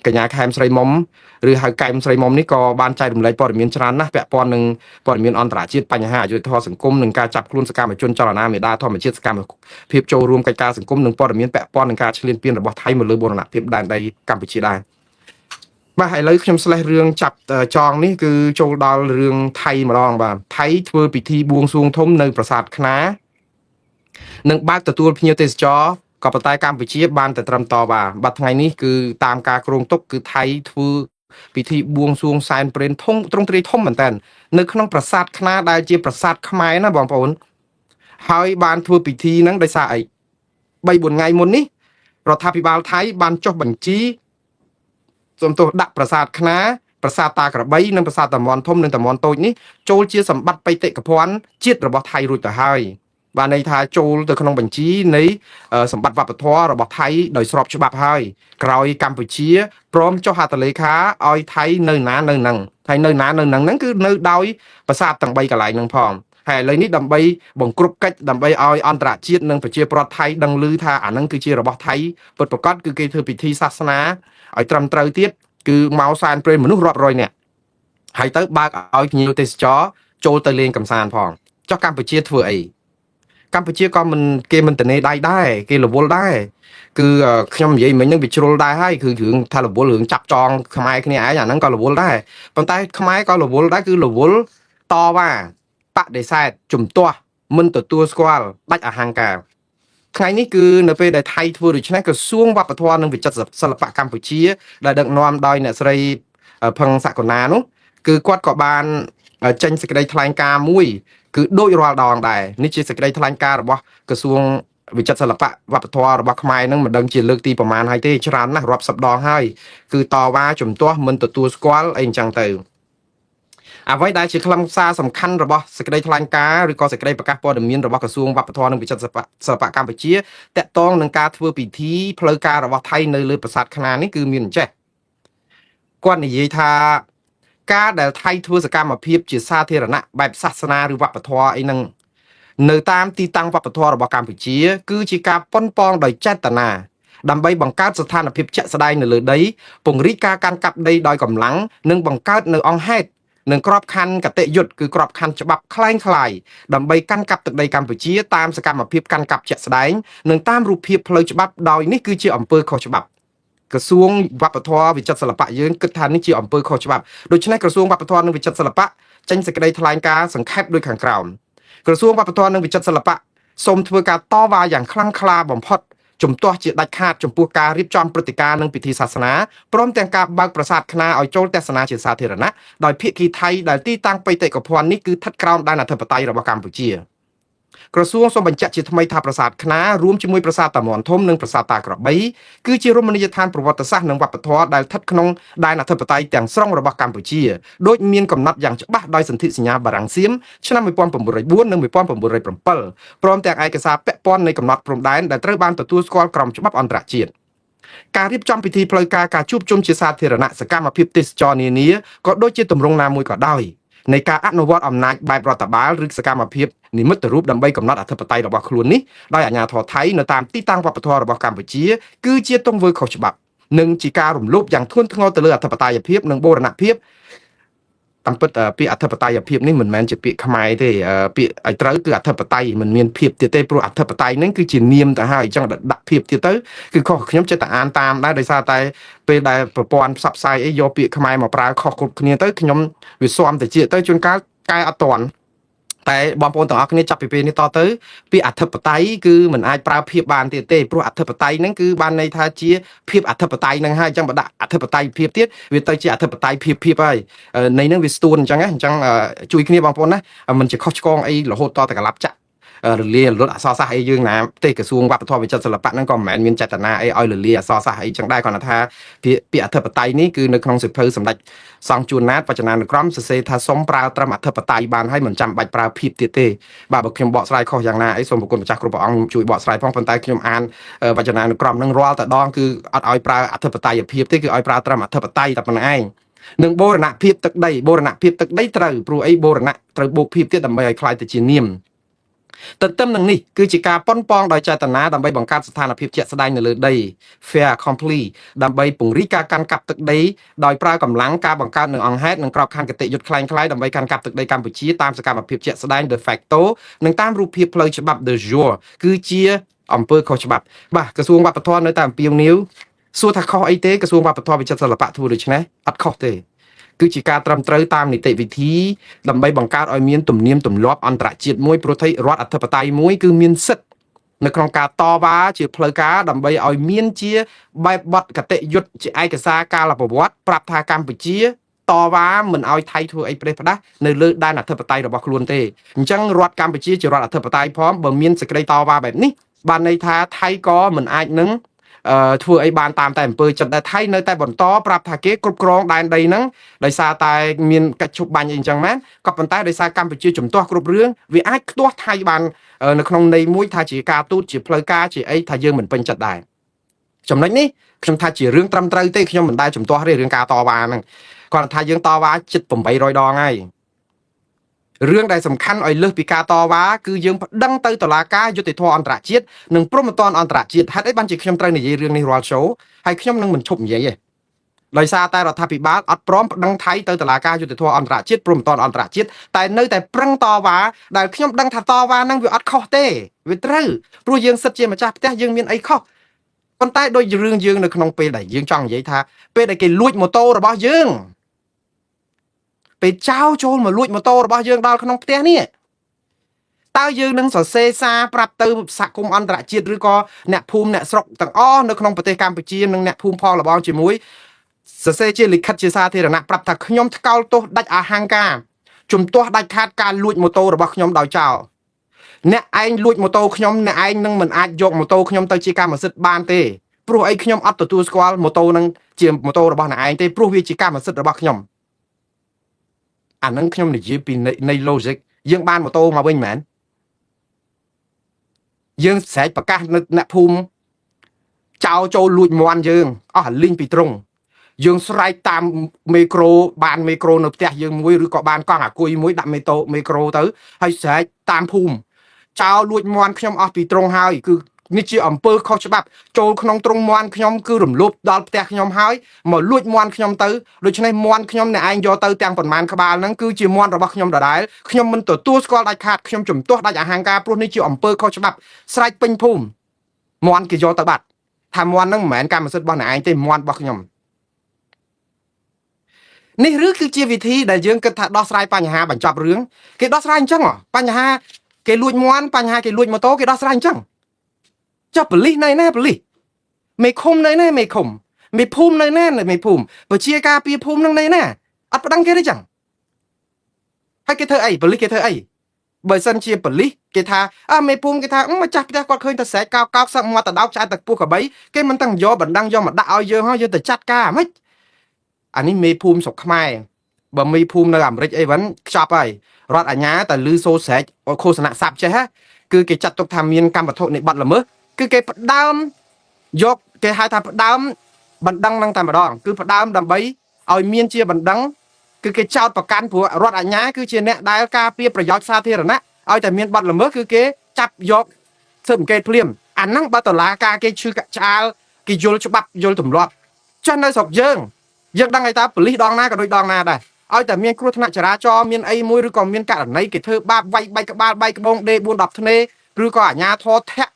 កញ្ញាខែមស្រីមុំឬហៅកែមស្រីមុំនេះក៏បានចែករំលែកព័ត៌មានច្រើនណាស់ពាក់ព័ន្ធនឹងព័ត៌មានអន្តរជាតិបញ្ហាអយុត្តិធម៌សង្គមនិងការចាប់ខ្លួនសកម្មជនចលនាមេដាធម្មជាតិសកម្មភាពចូលរួមកិច្ចការសង្គមនិងព័ត៌មានពាក់ព័ន្ធនឹងការឈ្លានពានរបស់ថៃមកលើបូរណភាពដែនដីកម្ពុជាដែរបាទឥឡូវខ្ញុំស្លេះរឿងចាប់ចងនេះគឺចូលដល់រឿងថៃម្ដងបាទថៃធ្វើពិធីបួងសួងធំនៅប្រាសាទខ្នានិងបើកទទួលភ្ញៀវទេសចរក៏ប៉ុន្តែកម្ពុជាបានតែត្រឹមតបាទថ្ងៃនេះគឺតាមការគ្រោងទុកគឺថៃធ្វើពិធីបួងសួងសែនព្រេនធំទ្រង់ទ្រាយធំមែនតើនៅក្នុងប្រាសាទខ្នាដែលជាប្រាសាទខ្មែរណាបងប្អូនហើយបានធ្វើពិធីហ្នឹងដោយសារអី 4 ថ្ងៃមុននេះរដ្ឋាភិបាលថៃបានចុះបញ្ជីសំទោសដាក់ប្រាសាទខ្នាប្រាសាទតាក្របីនិងប្រាសាទតាមាន់ធំនិងតាមាន់តូចនេះចូលជាសម្បត្តិបេតិកភណ្ឌជាតិរបស់ថៃរួចទៅហើយបានន័យថាចូលទៅក្នុងបញ្ជីនៃសម្បត្តិវប្បធម៌របស់ថៃដោយស្របច្បាប់ហើយក្រោយកម្ពុជាព្រមចុះហត្ថលេខាឲ្យថៃនៅណានៅនឹងថៃនៅណានៅនឹងហ្នឹងគឺនៅដោយប្រាសាទទាំង3កន្លែងហ្នឹងផងហើយឥឡូវនេះដើម្បីបង្ក្រប់កិច្ចដើម្បីឲ្យអន្តរជាតិនិងប្រជាប្រដ្ឋថៃដឹងឮថាអាហ្នឹងគឺជារបស់ថៃពិតប្រាកដគឺគេធ្វើពិធីសាសនាឲ្យត្រឹមត្រូវទៀតគឺមកសែនព្រេនមនុស្សរាប់រយនាក់ហើយទៅបើកឲ្យភ្ញៀវទេសចរចូលទៅលេងកម្សាន្តផងចុះកម្ពុជាធ្វើអីកម្ពុជាក៏គេមិនតនេដៃដែរគេរវល់ដែរគឺខ្ញុំនិយាយមិញហ្នឹងវាជ្រុលដែរហើយគឺរឿងថារវល់រឿងចាប់ចងខ្មែរគ្នាឯងអាហ្នឹងក៏រវល់ដែរប៉ុន្តែខ្មែរក៏រវល់ដែរគឺរវល់តវ៉ាបដិសេធជំទាស់មិនទទួលស្គាល់ដាច់អហង្ការថ្ងៃនេះគឺនៅពេលដែលថៃធ្វើដូច្នេះក្រសួងវប្បធម៌និងវិចិត្រសិល្បៈកម្ពុជាដែលដឹកនាំដោយអ្នកស្រីផឹងសកុណានោះគឺគាត់ក៏បានចេញសេចក្តីថ្លែងការណ៍មួយគឺដូចរាល់ដងដែរនេះជាសេចក្តីថ្លែងការណ៍របស់ក្រសួងវិចិត្រសិល្បៈវប្បធម៌របស់ខ្មែរនឹងមិនដឹងជាលើកទីប្រមាណហើយទេច្រើនណាស់រាប់សិបដងហើយគឺតវ៉ាជំទាស់មិនទទួលស្គាល់អីអញ្ចឹងទៅអ្វីដែលជាខ្លឹមសារសំខាន់របស់សេចក្តីថ្លែងការណ៍ឬក៏សេចក្តីប្រកាសព័ត៌មានរបស់ក្រសួងវប្បធម៌និងវិចិត្រសិល្បៈកម្ពុជាតាក់ទងនឹងការធ្វើពិធីផ្លូវការរបស់ថៃនៅលើប្រាសាទខ្នាតនេះគឺមានអញ្ចេះគាត់និយាយថាការដែលថៃធ្វើសកម្មភាពជាសាធារណៈបែបសាសនាឬវប្បធម៌អីហ្នឹងនៅតាមទីតាំងវប្បធម៌របស់កម្ពុជាគឺជាការប៉ុនប៉ងដោយចេតនាដើម្បីបង្កើតស្ថានភាពជាក់ស្ដែងនៅលើដីពង្រីកការកាន់កាប់ដីដោយកម្លាំងនិងបង្កើតនៅអង្គហេតុនិងក្របខ័ណ្ឌកតិយុត្តគឺក្របខ័ណ្ឌច្បាប់คล้ายៗដើម្បីកាន់កាប់ទឹកដីកម្ពុជាតាមសកម្មភាពកាន់កាប់ជាក់ស្ដែងនិងតាមរូបភាពផ្លូវច្បាប់ដោយនេះគឺជាអំពើខុសច្បាប់ក្រសួងវប្បធម៌វិចិត្រសិល្បៈយើងគិតថានេះជាអំពើខុសច្បាប់ដូច្នេះក្រសួងវប្បធម៌និងវិចិត្រសិល្បៈចេញសេចក្តីថ្លែងការណ៍សង្ខេបដូចខាងក្រោមក្រសួងវប្បធម៌និងវិចិត្រសិល្បៈសូមធ្វើការតវ៉ាយ៉ាងខ្លាំងក្លាបំផុតជំទាស់ជាដាច់ខាតចំពោះការរៀបចំព្រឹត្តិការណ៍និងពិធីសាសនាព្រមទាំងការបើកប្រាសាទខ្នាតឲ្យចូលទស្សនាជាសាធារណៈដោយភាគីថៃដែលទីតាំងបេតិកភណ្ឌនេះគឺស្ថិតក្រោមដែនអធិបតេយ្យរបស់កម្ពុជាក្រសួងសូមបញ្ជាក់ជាថ្មីថាប្រាសាទខ្នាតរួមជាមួយប្រាសាទតាមាន់ធំនិងប្រាសាទតាក្របីគឺជារមណីយដ្ឋានប្រវត្តិសាស្ត្រនិងវប្បធម៌ដែលស្ថិតក្នុងដែនអធិបតេយ្យទាំងស្រុងរបស់កម្ពុជាដោយមានកំណត់យ៉ាងច្បាស់ដោយសន្ធិសញ្ញាបារាំងសៀមឆ្នាំ1904និង1907ព្រមទាំងឯកសារពាក់ព័ន្ធនៃកំណត់ព្រំដែនដែលត្រូវបានទទួលស្គាល់ក្រមច្បាប់អន្តរជាតិការរៀបចំពិធីផ្លូវការការជួបជុំជាសាធារណៈសកម្មភាពទេសចរនានាក៏ដូចជាទម្រង់ណាមួយក៏ដោយនៃការអនុវត្តអំណាចបែបរដ្ឋបាលឬសកម្មភាពនិមិត្តរូបដើម្បីកំណត់អធិបតេយ្យរបស់ខ្លួននេះដោយអាជ្ញាធរថៃនៅតាមទីតាំងវប្បធម៌របស់កម្ពុជាគឺជាទង្វើខុសច្បាប់និងជាការរំលោភយ៉ាងធ្ងន់ធ្ងរទៅលើអធិបតេយ្យភាពនិងបូរណភាពតាមពិតពាក្យអធិបតេយ្យភាពនេះមិនមែនជាពាក្យខ្មែរទេពាក្យឲ្យត្រូវគឺអធិបតេយ្យមិនមានភាពទៀតទេព្រោះអធិបតេយ្យហ្នឹងគឺជានាមទៅហើយអញ្ចឹងដាក់ភាពទៀតទៅគឺខុសខ្ញុំចិត្តតែអានតាមដែរដោយសារតែពេលដែលប្រព័ន្ធផ្សព្វផ្សាយអីយកពាក្យខ្មែរមកប្រើខុសគ្រប់គ្នាទៅខ្ញុំវាស៊ាំតិចទៅជួនកាលកែអត់តាន់តែបងប្អូនទាំងអស់គ្នាចាប់ពីពេលនេះតទៅពាក្យអធិបតេយ្យគឺមិនអាចប្រើភាពបានទៀតទេព្រោះអធិបតេយ្យហ្នឹងគឺបានន័យថាជាភាពអធិបតេយ្យហ្នឹងហើយអញ្ចឹងបើដាក់អធិបតេយ្យភាពទៀតវាទៅជាអធិបតេយ្យភាពហើយនៃហ្នឹងវាស្ទួនអញ្ចឹងអញ្ចឹងជួយគ្នាបងប្អូនណាមិនជាខុសឆ្គងអីរហូតតតែកន្លប់ចាក់រលាយរលត់អក្សរសាស្ត្រអីយើងណាទេក្រសួងវប្បធម៌វិចិត្រសិល្បៈហ្នឹងក៏មិនមែនមានចេតនាអីឲ្យរលាយអក្សរសាស្ត្រអីចឹងដែរគ្រាន់តែថាពាក្យអធិបតេយ្យនេះគឺនៅក្នុងសិភៅសម្ដេចសង្ឃជួនណាតវចនានុក្រមសរសេរថាសូមប្រើត្រឹមអធិបតេយ្យបានហើយមិនចាំបាច់ប្រើភាពទៀតទេបាទបើខ្ញុំបកស្រាយខុសយ៉ាងណាអីសូមប្រគុណម្ចាស់គ្រប់ព្រះអង្គជួយបកស្រាយផងប៉ុន្តែខ្ញុំអានវចនានុក្រមហ្នឹងរាល់តែដងគឺអត់ឲ្យប្រើអធិបតេយ្យភាពទេគឺឲ្យប្រើត្រឹមអធិបតេយ្យតែប៉ុណ្្នឹងឯងនឹងបូរណភាពទឹកដីបូរណភាពទឹកដីត្រូវព្រោះអីបូរណៈត្រូវបូកភាពទៀតដើម្បីឲ្យคล้ายទៅជានាមទន្ទឹមនឹងនេះគឺជាការប៉ុនប៉ងដោយចេតនាដើម្បីបង្កើតស្ថានភាពជាក់ស្ដែងនៅលើដី fair complete ដើម្បីពង្រីកការកាន់កាប់ទឹកដីដោយប្រើកម្លាំងការបង្កើតនៅអង្គហេតុនិងក្របខ័ណ្ឌគតិយុត្តคล้ายៗដើម្បីកាន់កាប់ទឹកដីកម្ពុជាតាមសកម្មភាពជាក់ស្ដែង de facto និងតាមរូបភាពផ្លូវច្បាប់ de jure គឺជាអំពើខុសច្បាប់បាទក្រសួងវប្បធម៌នៅតែអំពាវនាវសួរថាខុសអីទេក្រសួងវប្បធម៌វិចិត្រសិល្បៈធ្វើដូច្នេះអត់ខុសទេគឺជាការត្រឹមត្រូវតាមនីតិវិធីដើម្បីបង្កើតឲ្យមានទំនៀមទម្លាប់អន្តរជាតិមួយព្រោះថារដ្ឋអធិបតេយ្យមួយគឺមានសិទ្ធិនៅក្នុងការតវ៉ាជាផ្លូវការដើម្បីឲ្យមានជាបែបបទកតិយុត្តជាឯកសារកាលប្រវត្តិប្រាប់ថាកម្ពុជាតវ៉ាមិនឲ្យថៃធ្វើអីប្រេះផ្ដាស់នៅលើដែនអធិបតេយ្យរបស់ខ្លួនទេអញ្ចឹងរដ្ឋកម្ពុជាជារដ្ឋអធិបតេយ្យផងបើមានសេចក្តីតវ៉ាបែបនេះ បានន័យថាថៃក៏មិនអាចនឹងធ្វើអីបានតាមតែអំពើចិត្តដែលថៃនៅតែបន្តប្រាប់ថាគេគ្រប់គ្រងដែនដីហ្នឹងដោយសារតែមានកិច្ចឈប់បាញ់អីចឹងមែនក៏ប៉ុន្តែដោយសារកម្ពុជាជំទាស់គ្រប់រឿងវាអាចខ្ទាស់ថៃបាននៅក្នុងន័យមួយថាជាការទូតជាផ្លូវការជាអីថាយើងមិនពេញចិត្តដែរចំណុចនេះខ្ញុំថាជារឿងត្រឹមត្រូវទេខ្ញុំមិនដែលជំទាស់ទេរឿងការតវ៉ាហ្នឹងគាត់ថាយើងតវ៉ាជិត800ដងហើយរឿងដែលសំខាន់ឲ្យលើសពីការតវ៉ាគឺយើងប្តឹងទៅតុលាការយុត្តិធម៌អន្តរជាតិនិងព្រហ្មទណ្ឌអន្តរជាតិហេតុអីបានជាខ្ញុំត្រូវនិយាយរឿងនេះរាល់ show ហើយខ្ញុំនឹងមិនឈប់និយាយទេដោយសារតែរដ្ឋាភិបាលអត់ព្រមប្តឹងថៃទៅតុលាការយុត្តិធម៌អន្តរជាតិព្រហ្មទណ្ឌអន្តរជាតិតែនៅតែប្រឹងតវ៉ាដែលខ្ញុំដឹងថាតវ៉ាហ្នឹងវាអត់ខុសទេវាត្រូវព្រោះយើងសិតជាម្ចាស់ផ្ទះយើងមានអីខុសប៉ុន្តែដោយរឿងយើងនៅក្នុងពេលដែលយើងចង់និយាយថាពេលដែលគេលួចម៉ូតូរបស់យើងពេលចោលចូលមកលួចម៉ូតូរបស់យើងដល់ក្នុងផ្ទះនេះតើយើងនឹងសរសេរសារប្រាប់ទៅសហគមន៍អន្តរជាតិឬក៏អ្នកភូមិអ្នកស្រុកទាំងអស់នៅក្នុងប្រទេសកម្ពុជានិងអ្នកភូមិផងលបងជាមួយសរសេរជាលិខិតជាសាធារណៈប្រាប់ថាខ្ញុំថ្កោលទោសដាច់អហង្ការជំទាស់ដាច់ខាតការលួចម៉ូតូរបស់ខ្ញុំដោយចោលអ្នកឯងលួចម៉ូតូខ្ញុំអ្នកឯងនឹងមិនអាចយកម៉ូតូខ្ញុំទៅជាកម្មសិទ្ធិបានទេព្រោះអីខ្ញុំអត់ទទួលស្គាល់ម៉ូតូនឹងជាម៉ូតូរបស់អ្នកឯងទេព្រោះវាជាកម្មសិទ្ធិរបស់ខ្ញុំអានឹងខ្ញុំនិយាយពីនៃ logic យើងបានម៉ូតូមកវិញមែនយើងស្រែកប្រកាសនៅអ្នកភូមិចោលចូលលួចមន់យើងអស់អាលីងពីត្រង់យើងស្រែកតាមមេក្រូបានមេក្រូនៅផ្ទះយើងមួយឬក៏បានកង់អាគុយមួយដាក់មេក្រូទៅហើយស្រែកតាមភូមិចោលលួចមន់ខ្ញុំអស់ពីត្រង់ហើយគឺនេះជាអំពើខុសច្បាប់ចូលក្នុងត្រង់មន់ខ្ញុំគឺរំលោភដល់ផ្ទះខ្ញុំហើយមកលួចមន់ខ្ញុំទៅដូច្នេះមន់ខ្ញុំអ្នកឯងយកទៅទាំងប៉ុន្មានក្បាលហ្នឹងគឺជាមន់របស់ខ្ញុំដដែលខ្ញុំមិនទទួលស្គាល់ដាច់ខាតខ្ញុំជំទាស់ដាច់អហង្ការព្រោះនេះជាអំពើខុសច្បាប់ស្រែកពេញភូមិមន់គេយកទៅបាត់ថាមន់ហ្នឹងមិនមែនកម្មសិទ្ធិរបស់អ្នកឯងទេមន់របស់ខ្ញុំនេះឬគឺជាវិធីដែលយើងគិតថាដោះស្រាយបញ្ហាបញ្ចប់រឿងគេដោះស្រាយអញ្ចឹងបញ្ហាគេលួចមន់បញ្ហាគេលួចម៉ូតូគេដោះស្រាយអញ្ចឹងចុះប៉ូលីសនៅណាប៉ូលីសមេឃុំនៅណាមេឃុំមេភូមិនៅណាមេភូមិប្រជាការពារភូមិនឹងនៅណាអត់ប្តឹងគេទេចឹងហើយគេធ្វើអីប៉ូលីសគេធ្វើអីបើសិនជាប៉ូលីសគេថាមេភូមិគេថាម្ចាស់ផ្ទះគាត់ឃើញតែស្រែកកោកកោកសឹកមាត់តដោកឆ្អែតទឹកពោះកបីគេមិនទាំងយកបណ្ដឹងយកមកដាក់ឲ្យយើងហើយយើងទៅចាត់ការហ្មងអានេះមេភូមិស្រុកខ្មែរបើមេភូមិនៅអាមេរិកអីវិញខ្ចប់ហើយរដ្ឋអាជ្ញាតែលឺសូស្រែកឃោសនាស័ព្ទចេះគឺគេចាត់ទុកថាមានកម្មវត្ថុនៃបាត់ល្មើសគឺគេផ្ដើមយកគេហៅថាផ្ដើមបណ្ដឹងនឹងតែម្ដងគឺផ្ដើមដើម្បីឲ្យមានជាបណ្ដឹងគឺគេចោទប្រកាន់ព្រោះរដ្ឋអាជ្ញាគឺជាអ្នកដែលការពារប្រយោជន៍សាធារណៈឲ្យតែមានបាត់ល្មើសគឺគេចាប់យកស៊ើបអង្កេតភ្លាមអាហ្នឹងបើតុលាការគេឈឺឆ្អាលគេយល់ច្បាប់យល់ទម្លាប់ចាស់នៅស្រុកយើងដឹងហើយតើប៉ូលីសដងណាក៏ដូចដងណាដែរឲ្យតែមានគ្រោះថ្នាក់ចរាចរណ៍មានអីមួយឬក៏មានករណីគេធ្វើបាបវាយបែកក្បាលបែកក្បងដេ4 10ធ្នេឬក៏អាជ្ញាធរធាក់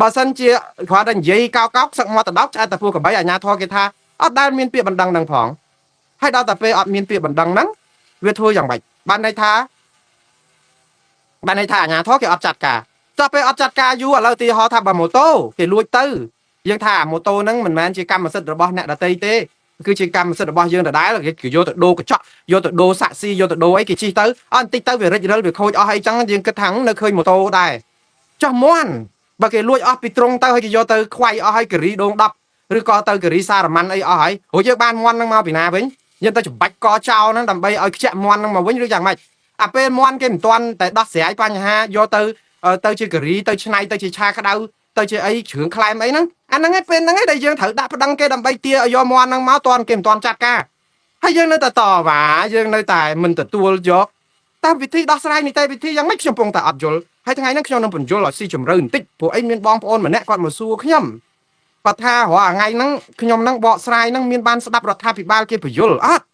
បើសិនជាគាត់តែនិយាយកោកកោកសឹកមាត់តដោកឆ្អែតតែពោះកបីអាជ្ញាធរគេថាអត់ដែលមានពាក្យបណ្ដឹងនឹងផងហើយដល់តែពេលអត់មានពាក្យបណ្ដឹងហ្នឹងវាធ្វើយ៉ាងម៉េចបានន័យថាអាជ្ញាធរគេអត់ចាត់ការតើពេលអត់ចាត់ការយូរឥឡូវឧទាហរណ៍ថាបើម៉ូតូគេលួចទៅយើងថាម៉ូតូហ្នឹងមិនមែនជាកម្មសិទ្ធិរបស់អ្នកដទៃទេគឺជាកម្មសិទ្ធិរបស់យើងដដែលគេយកទៅដូរកញ្ចក់យកទៅដូរសាក់ស៊ីយកទៅដូរអីគេជិះទៅអត់បន្តិចទៅវារិចរិលវាខូចអស់អីចឹងយើងគិតថានៅឃើញម៉ូតូដែរចុះមន់បើគេលួចអស់ពីត្រង់ទៅហើយគេយកទៅខ្វាយអស់ហើយការីដង10ឬក៏ទៅការីសារ៉ាម៉ាន់អីអស់ហើយរួចយើងបានមន់ហ្នឹងមកពីណាវិញយើងទៅច្បាច់កចោលហ្នឹងដើម្បីឲ្យខ្ជាក់មន់ហ្នឹងមកវិញឬយ៉ាងម៉េចអាពេលមន់គេមិនទាន់តែដោះស្រាយបញ្ហាយកទៅជាការីទៅឆ្នៃទៅជាឆាក្តៅទៅជាអីជ្រឿងខ្លែមអីហ្នឹងអាហ្នឹងឯងពេលហ្នឹងឯងដែលយើងត្រូវដាក់ប្តឹងគេដើម្បីទាឲ្យយកមន់ហ្នឹងមកទាន់គេមិនទាន់ចាត់ការហើយយើងនៅតែតវ៉ាយើងនៅតែមិនទទួលយកតាមវិធីដោះស្រាយនីតិវិធីយ៉ាងម៉េចខ្ញុំពងតែអត់យល់ហើយថ្ងៃហ្នឹងខ្ញុំនឹងបញ្យល់ឲ្យស៊ីជម្រៅបន្តិចព្រោះអីមានបងប្អូនម្នាក់គាត់មកសួរខ្ញុំគាត់ថារាល់ថ្ងៃហ្នឹងខ្ញុំហ្នឹងបកស្រាយហ្នឹងមានបានស្ដាប់រដ្ឋាភិបាលគេបញ្យល់អត់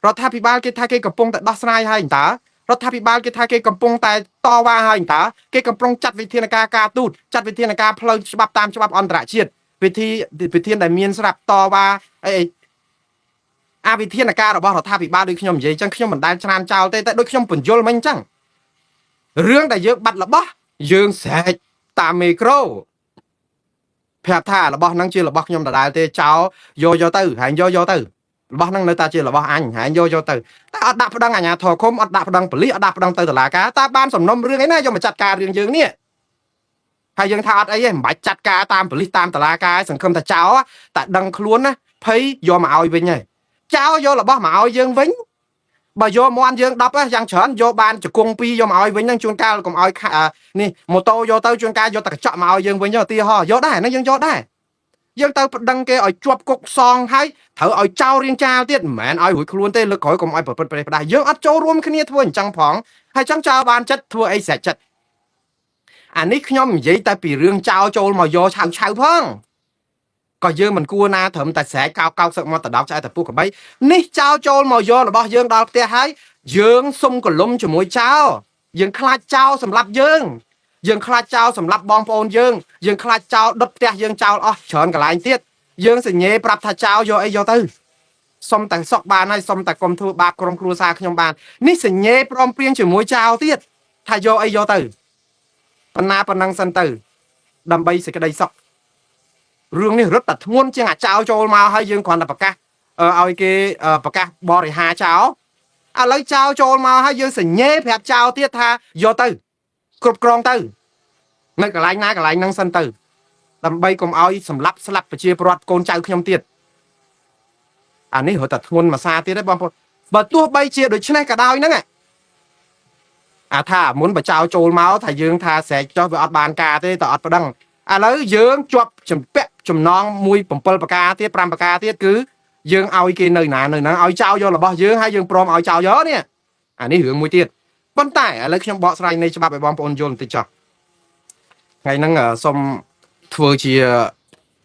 រដ្ឋាភិបាលគេថាគេកំពុងតែដោះស្រាយហើយតើរដ្ឋាភិបាលគេថាគេកំពុងតែតវ៉ាហើយតើគេកំពុងចាត់វិធានការការទូតចាត់វិធានការផ្លូវច្បាប់តាមច្បាប់អន្តរជាតិវិធានដែលមានស្រាប់តវ៉ាអីវិធានការរបស់រដ្ឋាភិបាលដូចខ្ញុំនិយាយអញ្ចឹងខ្ញុំមិនដែលច្រានចោលទេតែដូចខ្ញុំបញ្យល់មិញអញ្ចឹងរឿងដែលយើងបាត់របស់យើងស្រែកតាមមេក្រូប្រាប់ថារបស់ហ្នឹងជារបស់ខ្ញុំដដែលទេចោលយកទៅហើយយកទៅរបស់ហ្នឹងនៅតែជារបស់អញហើយយកទៅតែអត់ដាក់ប្តឹងអាជ្ញាធរឃុំអត់ដាក់ប្តឹងប៉ូលីសអត់ដាក់ប្តឹងទៅតុលាការតើបានសំណុំរឿងអីណាយកមកចាត់ការរឿងយើងនេះ ហើយយើងថាអត់អីទេមិនបាច់ចាត់ការតាមប៉ូលីសតាមតុលាការសង្ឃឹមថាចោលតែដឹងខ្លួនណាភ័យយកមកឲ្យវិញហើយចោលយករបស់មកឲ្យយើងវិញបើយកមន់យើង10យ៉ាងច្រើនយកបានជង្គង់2យកមកឲ្យវិញហ្នឹងជួនកាលកុំឲ្យនេះម៉ូតូយកទៅជួនកាលយកតែកញ្ចក់មកឲ្យយើងវិញឧទាហរណ៍យកដែរហ្នឹងយើងយកដែរយើងទៅប្តឹងគេឲ្យជាប់គុកសងហើយត្រូវឲ្យចោលរៀងចាលទៀតមិនមែនឲ្យរួចខ្លួនទេលើកក្រោយកុំឲ្យប្រព្រឹត្តប្រេះផ្ដាស់យើងអត់ចូលរួមគ្នាធ្វើអញ្ចឹងផងហើយចង់ចោលបានចិត្តធ្វើអីស្រេចចិត្តអានេះខ្ញុំនិយាយតែពីរឿងចោលចូលមកយកឆៅផងក៏យើងមិនគួរណាត្រឹមតែស្រែកកោកសឹកមកតដោកឆ្អែតតែពុះកបីនេះចោលចូលមកយករបស់យើងដល់ផ្ទះហើយយើងសុំកលុំជាមួយចោលយើងខ្លាចចោលសម្រាប់យើងខ្លាចចោលសម្រាប់បងប្អូនយើងខ្លាចចោលដុតផ្ទះយើងចោលអស់ច្រើនកន្លែងទៀតយើងសញ្ញេប្រាប់ថាចោលយកអីយកទៅសុំតែសក់បានហើយសុំតែកុំធ្វើបាបក្រុមគ្រួសារខ្ញុំបាននេះសញ្ញេព្រមព្រៀងជាមួយចោលទៀតថាយកអីយកទៅប៉ុណ្ណឹងសិនទៅដើម្បីសេចក្តីសុខរឿងនេះរឹតតែធ្ងន់ជាងអាចោលចូលមកហើយយើងគ្រាន់តែប្រកាសឲ្យគេប្រកាសបរិហាចោលឥឡូវចោលចូលមកហើយយើងសញ្ញេប្រាប់ចោលទៀតថាយកទៅគ្រប់គ្រងទៅនៅកន្លែងណាកន្លែងហ្នឹងសិនទៅដើម្បីកុំឲ្យសម្លាប់ស្លាប់ប្រជាពលរដ្ឋកូនចៅខ្ញុំទៀតអានេះរត់តែធ្ងន់មួយសាទៀតទេបងប្អូនបើទោះបីជាដូចនេះក៏ដោយហ្នឹងអាថាមុនបើចោលចូលមកថាយើងថាស្រែកចុះវាអត់បានការទេតើអត់ប្តឹងឥឡូវយើងជាប់ចម្ពាក់ចំណងមួយ7ប្រការទៀត5ប្រការទៀតគឺយើងឲ្យគេនៅណានៅហ្នឹងឲ្យចោលយករបស់យើងហើយយើងព្រមឲ្យចោលយកនេះអានេះរឿងមួយទៀតប៉ុន្តែឥឡូវខ្ញុំបកស្រាយនៃច្បាប់ឲ្យបងប្អូនយល់បន្តិចចុះថ្ងៃហ្នឹងសូមធ្វើជា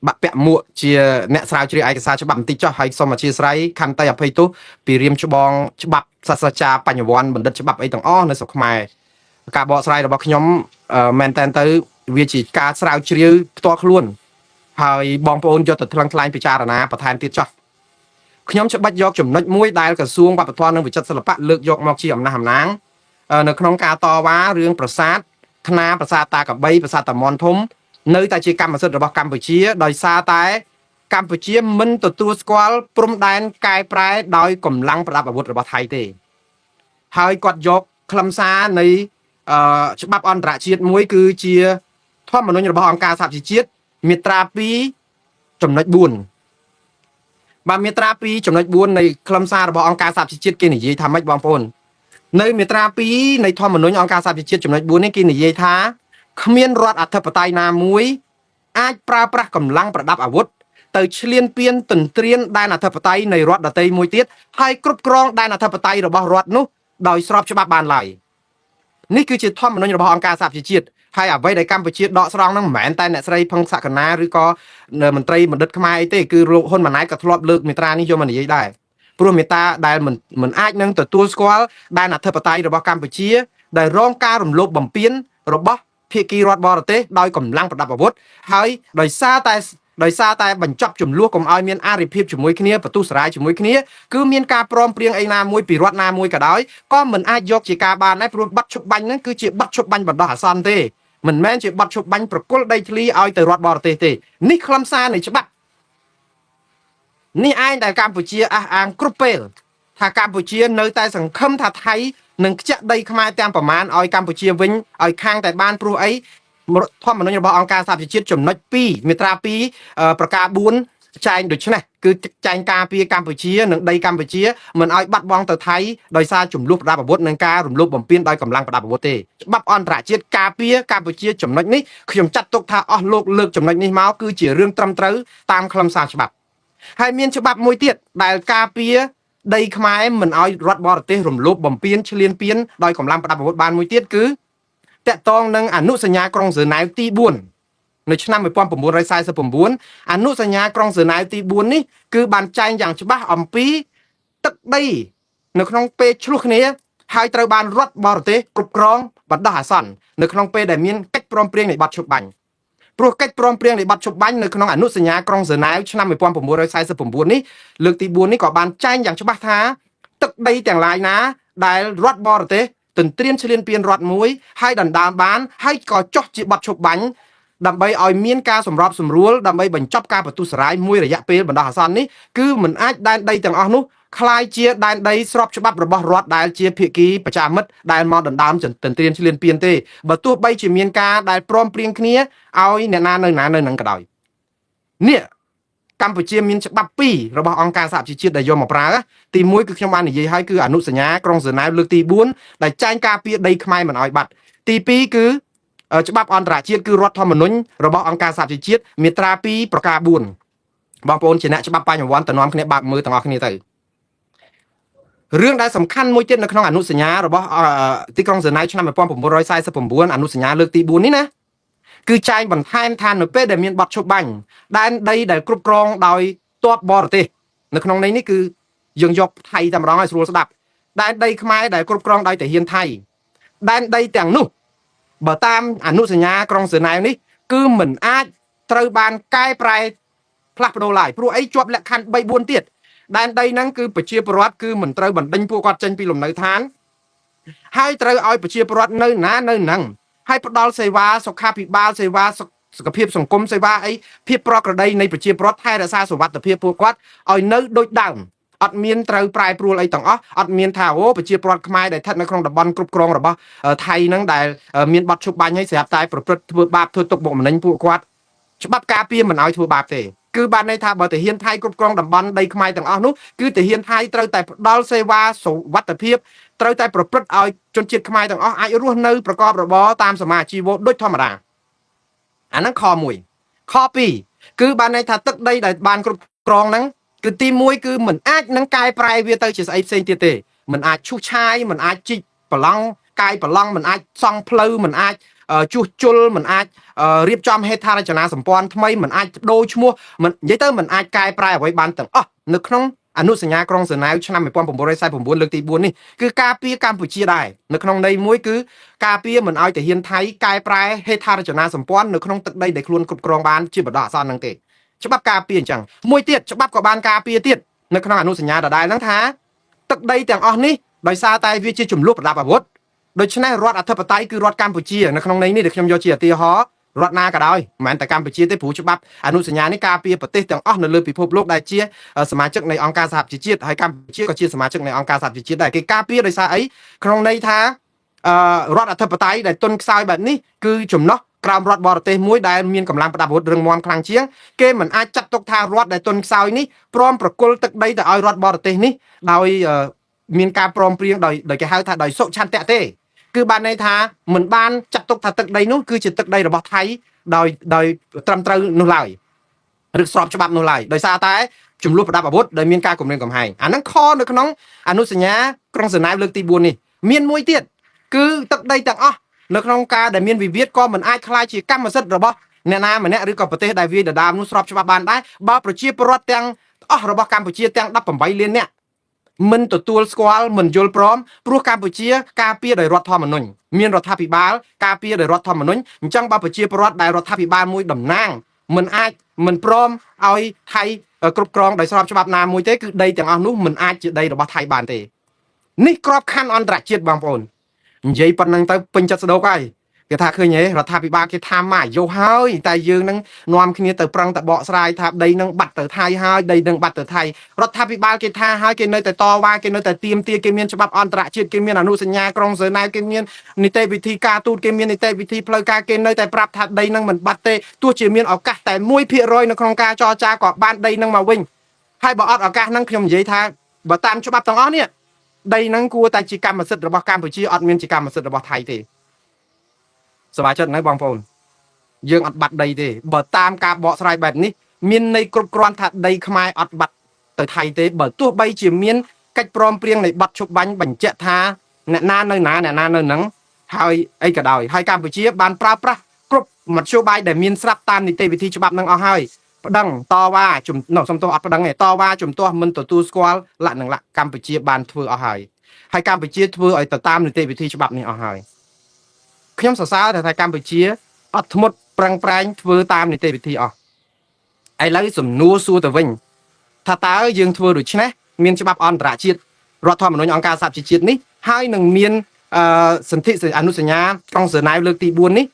បាក់ពាក់មួកជាអ្នកស្រាវជ្រាវឯកសារច្បាប់បន្តិចចុះហើយសូមអធិស្ឋានខន្តីអភ័យទោសពីរៀមច្បងច្បាប់សាស្ត្រាចារ្យបញ្ញវន្តបណ្ឌិតច្បាប់អីទាំងអស់នៅស្រុកខ្មែរការបកស្រាយរបស់ខ្ញុំមែនតើទៅវាជាការស្រាវជ្រាវផ្ទាល់ខ្លួនហើយបងប្អូនយកទៅថ្លឹងថ្លែងពិចារណាបន្ថែមទៀតចុះខ្ញុំច្បាច់យកចំណុចមួយដែលក្រសួងវប្បធម៌និងវិចិត្រសិល្បៈលើកយកមកជាអំណះអំណាងនៅក្នុងការតវ៉ារឿងប្រាសាទថ្នាប្រាសាទតាកបីប្រាសាទតាមន់ធំនៅតែជាកម្មសិទ្ធិរបស់កម្ពុជាដោយសារតែកម្ពុជាមិនទទួលស្គាល់ព្រំដែនកែប្រែដោយកម្លាំងប្រដាប់អាវុធរបស់ថៃទេហើយគាត់យកខ្លឹមសារនៃច្បាប់អន្តរជាតិមួយគឺជាធម្មនុញ្ញរបស់អង្គការសហប្រជាជាតិមាត្រា2ចំណុច4បាទមាត្រា2ចំណុច4នៃខ្លឹមសាររបស់អង្គការសហប្រជាជាតិគេនិយាយថាម៉េចបងប្អូននៅមាត្រា2នៃធម្មនុញ្ញអង្គការសហប្រជាជាតិចំណុច4នេះគេនិយាយថាគ្មានរដ្ឋអធិបតេយ្យណាមួយអាចប្រើប្រាស់កម្លាំងប្រដាប់អាវុធទៅឈ្លានពានទន្ទ្រានដែនអធិបតេយ្យនៃរដ្ឋដទៃមួយទៀតហើយគ្រប់គ្រងដែនអធិបតេយ្យរបស់រដ្ឋនោះដោយស្របច្បាប់បានឡើយនេះគឺជាធម្មនុញ្ញរបស់អង្គការសហប្រជាជាតិហើយអ្វីដែលកម្ពុជាដកស្រង់ហ្នឹងមិនមែនតែអ្នកស្រីផឹងសក្កណាឬក៏មន្ត្រីបណ្ឌិតខ្មែរអីទេគឺលោកហ៊ុនម៉ាណែតក៏ធ្លាប់លើកមាត្រានេះយកមកនិយាយដែរព្រោះមាត្រាដែលមិនអាចនឹងទទួលស្គាល់ដែនអធិបតេយ្យរបស់កម្ពុជាដែលរងការរំលោភបំពានរបស់ភាគីរដ្ឋបរទេសដោយកម្លាំងប្រដាប់អាវុធហើយដោយសារតែបញ្ចប់ចំនួនកុំឲ្យមានអារិភាពជាមួយគ្នាបន្ទុះសារាយជាមួយគ្នាគឺមានការព្រមព្រៀងអីណាមួយពីរដ្ឋណាមួយក៏ដោយក៏មិនអាចយកជាការបានដែរព្រោះបាត់ឈប់បាញ់ហ្នឹងគឺជាបាត់ឈប់បាញ់បណ្ដោះអាសន្នទេមិនមែនជាបាត់ឈប់បាញ់ប្រគល់ដីធ្លីឲ្យទៅរដ្ឋបរទេសទេនេះខ្លឹមសារនៃច្បាប់នេះឯងដែលកម្ពុជាអះអាងគ្រប់ពេលថាកម្ពុជានៅតែសង្ឃឹមថាថៃនឹងខ្ជាក់ដីខ្មែរទាំងប្រមាណឲ្យកម្ពុជាវិញឲ្យខាងតែបានព្រោះអីធម្មនុញ្ញរបស់អង្គការសហប្រជាជាតិចំណុច2មាត្រា2ប្រការ4ចែងដូចនេះគឺចែងការពារកម្ពុជានិងដីកម្ពុជាមិនឲ្យបាត់បង់ទៅថៃដោយសារចំនួនប្រដាប់អាវុធនិងការរំលោភបំពានដោយកម្លាំងប្រដាប់អាវុធទេច្បាប់អន្តរជាតិការពារកម្ពុជាចំណុចនេះខ្ញុំចាត់ទុកថាអស់លោកលើកចំណុចនេះមកគឺជារឿងត្រឹមត្រូវតាមខ្លឹមសារច្បាប់ហើយមានច្បាប់មួយទៀតដែលការពារដីខ្មែរមិនឲ្យរដ្ឋបរទេសរំលោភបំពានឈ្លានពានដោយកម្លាំងប្រដាប់អាវុធបានមួយទៀតគឺតកតងនឹងអនុសញ្ញាក្រុងហ្សឺណែវទី4នៅឆ្នាំ1949អនុសញ្ញាក្រុងហ្សឺណែវទី4នេះគឺបានចែងយ៉ាងច្បាស់អំពីទឹកដីនៅក្នុងពេលឆ្លោះគ្នាហើយត្រូវបានរដ្ឋបរទេសគ្រប់គ្រងបណ្ដោះអាសន្ននៅក្នុងពេលដែលមានកិច្ចព្រមព្រៀងនៃបទឈប់បាញ់ព្រោះកិច្ចព្រមព្រៀងនៃបទឈប់បាញ់នៅក្នុងអនុសញ្ញាក្រុងហ្សឺណែវឆ្នាំ1949នេះលើកទី4នេះក៏បានចែងយ៉ាងច្បាស់ថាទឹកដីទាំងឡាយណាដែលរដ្ឋបរទេសទន្ទ្រានឈ្លានពានរដ្ឋមួយហើយដណ្ដើមបានហើយក៏ចោះជាបទឈប់បាញ់ ដើម្បីឲ្យមានការសម្របសម្រួលដើម្បីបញ្ចប់ការបន្ទុះសារាយមួយរយៈពេលបណ្ដោះអាសន្ននេះគឺមិនអាចដែនដីទាំងអស់នោះคล้ายជាដែនដីស្របច្បាប់របស់រដ្ឋដែលជាភាគីប្រជាមិត្តដែលមកដណ្ដើមទន្ទ្រានឈ្លានពានទេបើទោះបីជាមានការដែលព្រមព្រៀងគ្នាឲ្យអ្នកណានៅនឹងក៏ដោយនេះកម្ពុជាមានច្បាប់2របស់អង្គការសហប្រជាជាតិដែលយកមកប្រើទី1គឺខ្ញុំបាននិយាយហើយគឺអនុសញ្ញាក្រុងហ្សឺណែវលើកទី4ដែលចែងការពារដីខ្មែរមិនឲ្យបាត់ទី2គឺច្បាប់អន្តរជាតិគឺរដ្ឋធម្មនុញ្ញរបស់អង្គការសហប្រជាជាតិមាត្រា2ប្រការ4បងប្អូនជាអ្នកច្បាប់បញ្ញវន្តទៅនាំគ្នាបើកមើលទាំងអស់គ្នាទៅរឿងដែលសំខាន់មួយទៀតនៅក្នុងអនុសញ្ញារបស់ទីក្រុងហ្សឺណែវឆ្នាំ1949អនុសញ្ញាលើកទី4នេះណាគឺចែងបន្ថែមថានៅពេលដែលមានបទឈប់បាញ់ដែនដីដែលគ្រប់គ្រងដោយទ័ពបរទេសនៅក្នុងនេះគឺយើងយកថៃតែម្ដងឲ្យស្រួលស្ដាប់ដែនដីខ្មែរដែលគ្រប់គ្រងដោយទាហានថៃដែនដីទាំងនោះបើតាមអនុសញ្ញាក្រុងហ្សឺណែវនេះគឺមិនអាចត្រូវបានកែប្រែផ្លាស់ប្ដូរឡើយព្រោះអីជាប់លក្ខខណ្ឌ3 4ទៀតដែនដីហ្នឹងគឺប្រជាពលរដ្ឋគឺមិនត្រូវបណ្ដេញពួកគាត់ចេញពីលំនៅឋានហើយត្រូវឲ្យប្រជាពលរដ្ឋនៅហ្នឹងហើយផ្ដល់សេវាសុខាភិបាលសេវាសុខភាពសង្គមសេវាអីភាពប្រក្រតីនៃប្រជាពលរដ្ឋថែរក្សាសុវត្ថិភាពពួកគាត់ឲ្យនៅដូចដើមអត់មានត្រូវប្រែប្រួលអីទាំងអស់អត់មានថាអូប្រជាពលរដ្ឋខ្មែរដែលស្ថិតនៅក្នុងតំបន់គ្រប់គ្រងរបស់ថៃហ្នឹងដែលមានបទឈប់បាញ់ឲ្យស្រាប់តែប្រព្រឹត្តធ្វើបាបធ្វើទុកបុកម្នេញពួកគាត់ច្បាប់ការពារមិនឲ្យធ្វើបាបទេគឺបានន័យថាបើទាហានថៃគ្រប់គ្រងតំបន់ដីខ្មែរទាំងអស់នោះគឺទាហានថៃត្រូវតែផ្ដល់សេវាសុវត្ថិភាពត្រូវតែប្រព្រឹត្តឲ្យជនជាតិខ្មែរទាំងអស់អាចរស់នៅប្រកបរបរតាមសមាជីវៈដូចធម្មតាអាហ្នឹងខ1ខ2គឺបានន័យថាទឹកដីដែលបានគ្រប់គ្រងហ្នឹងគឺទី1គឺមិនអាចនឹងកែប្រែវាទៅជាស្អីផ្សេងទៀតទេមិនអាចឈូសឆាយមិនអាចជីកប្រឡង់កាយប្រឡង់មិនអាចសង់ផ្លូវមិនអាចជួសជុលមិនអាចរៀបចំហេដ្ឋារចនាសម្ព័ន្ធថ្មីមិនអាចដូរឈ្មោះមិននិយាយទៅមិនអាចកែប្រែអ្វីបានទាំងអស់នៅក្នុងអនុសញ្ញាក្រុងហ្សឺណែវឆ្នាំ1949លើកទី4នេះគឺការពារកម្ពុជាដែរនៅក្នុងន័យមួយគឺការពារមិនឲ្យទាហានថៃកែប្រែហេដ្ឋារចនាសម្ព័ន្ធនៅក្នុងទឹកដីដែលខ្លួនគ្រប់គ្រងបានជាបណ្ដោះអាសន្នហ្នឹងទេច្បាប់ការពារអញ្ចឹងមួយទៀតច្បាប់ក៏បានការពារទៀតនៅក្នុងអនុសញ្ញាដដែលហ្នឹងថាទឹកដីទាំងអស់នេះដោយសារតែវាជាចំនួនប្រដាប់អាវុធដូច្នេះរដ្ឋអធិបតេយ្យគឺរដ្ឋកម្ពុជានៅក្នុងន័យនេះដែលខ្ញុំយកជាឧទាហរណ៍រដ្ឋណាក៏ដោយមិនមែនតែកម្ពុជាទេព្រោះច្បាប់អនុសញ្ញានេះការពារប្រទេសទាំងអស់នៅលើពិភពលោកដែលជាសមាជិកនៃអង្គការសហប្រជាជាតិហើយកម្ពុជាក៏ជាសមាជិកនៃអង្គការសហប្រជាជាតិដែរគេការពារដោយសារអីក្នុងន័យថារដ្ឋអធិបតេយ្យដែលទុនខ្សោយបែបនេះគឺចំណោះក្រោមរដ្ឋបរទេសមួយដែលមានកម្លាំងប្រដាប់អាវុធរឹងមាំខ្លាំងជាងគេមិនអាចចាត់ទុកថារដ្ឋដែលទុនខ្សោយនេះព្រមប្រគល់ទឹកដីទៅឲ្យរដ្ឋបរទេសនេះដោយមានការព្រមព្រៀងដោយគេហៅថាដោយសុឆន្ទៈទេគឺបានន័យថាមិនបានចាត់ទុកថាទឹកដីនោះគឺជាទឹកដីរបស់ថៃដោយត្រឹមត្រូវនោះឡើយឬស្របច្បាប់នោះឡើយដោយសារតែចំនួនប្រដាប់អាវុធដែលមានការគម្រាមកំហែងអាហ្នឹងខនៅក្នុងអនុសញ្ញាក្រុងហ្សឺណែវលើកទី4នេះមានមួយទៀតគឺទឹកដីទាំងអស់នៅក្នុងការដែលមានវិវាទក៏មិនអាចក្លាយជាកម្មសិទ្ធិរបស់អ្នកណាម្នាក់ឬក៏ប្រទេសដែលវាដណ្ដើមនោះស្របច្បាប់បានដែរបើប្រជាពលរដ្ឋទាំងអស់របស់កម្ពុជាទាំង18លាននាក់មិនទទួលស្គាល់មិនយល់ព្រមព្រោះកម្ពុជាការពារដោយរដ្ឋធម្មនុញ្ញមានរដ្ឋាភិបាលការពារដោយរដ្ឋធម្មនុញ្ញអញ្ចឹងបើប្រជាពលរដ្ឋដែលរដ្ឋាភិបាលមួយតំណាងមិនអាចមិនព្រមឲ្យថៃគ្រប់គ្រងដោយស្របច្បាប់ណាមួយទេគឺដីទាំងអស់នោះមិនអាចជាដីរបស់ថៃបានទេនេះក្របខ័ណ្ឌអន្តរជាតិបងប្អូននិយាយប៉ុណ្្នឹងទៅពេញចិត្តស្ដោកហើយគេថាឃើញហេរដ្ឋាភិបាលគេថាមកយោហើយតែយើងនឹងនាំគ្នាទៅប្រឹងតែបកស្រាយថាដីនឹងបាត់ទៅថៃហើយដីនឹងបាត់ទៅថៃរដ្ឋាភិបាលគេថាហើយគេនៅតែតវ៉ាគេនៅតែទាមទារគេមានច្បាប់អន្តរជាតិគេមានអនុសញ្ញាក្រុងហ្សឺណែវគេមាននីតិវិធីការទូតគេមាននីតិវិធីផ្លូវការគេនៅតែប្រាប់ថាដីនឹងមិនបាត់ទេទោះជាមានឱកាសតែ1%នៅក្នុងការចរចាក៏បានដីនឹងមកវិញហើយបើអត់ឱកាសហ្នឹងខ្ញុំនិយាយថាបើតាមច្បាប់ទាំងអស់នេះដីនឹងគួរតែជាកម្មសិទ្ធិរបស់កម្ពុជាអត់មានជាកម្មសិទ្ធិរបស់ថៃទេសមាជិកនៅបងប្អូនយើងអត់បាត់ដីទេបើតាមការបកស្រាយបែបនេះមានន័យគ្រប់គ្រាន់ថាដីខ្មែរអត់បាត់ទៅថៃទេបើទោះបីជាមានកិច្ចព្រមព្រៀងនៃបទឈប់បាញ់បញ្ជាក់ថាអ្នកណានៅហ្នឹងហើយអីក៏ដោយហើយកម្ពុជាបានប្រើប្រាស់គ្រប់មធ្យោបាយដែលមានស្រាប់តាមនីតិវិធីច្បាប់នឹងអស់ហើយប្តឹងតវ៉ាសំទោសអត់ប្តឹងទេតវ៉ាជំទាស់មិនទទួលស្គាល់លក្ខណៈកម្ពុជាបានធ្វើអស់ហើយកម្ពុជាធ្វើឲ្យទៅតាមនីតិវិធីច្បាប់នេះអស់ហើយខ្ញុំសរសើរថាកម្ពុជាអត់ធ្មត់ប្រឹងប្រែងធ្វើតាមនីតិវិធីអស់ឥឡូវសំណួរសួរទៅវិញថាតើយើងធ្វើដូច្នេះមានច្បាប់អន្តរជាតិរដ្ឋធម្មនុញ្ញអង្គការសហប្រជាជាតិនេះហើយនឹងមានសន្ធិអនុសញ្ញាក្រុងហ្សឺណែវលើកទី4នេះ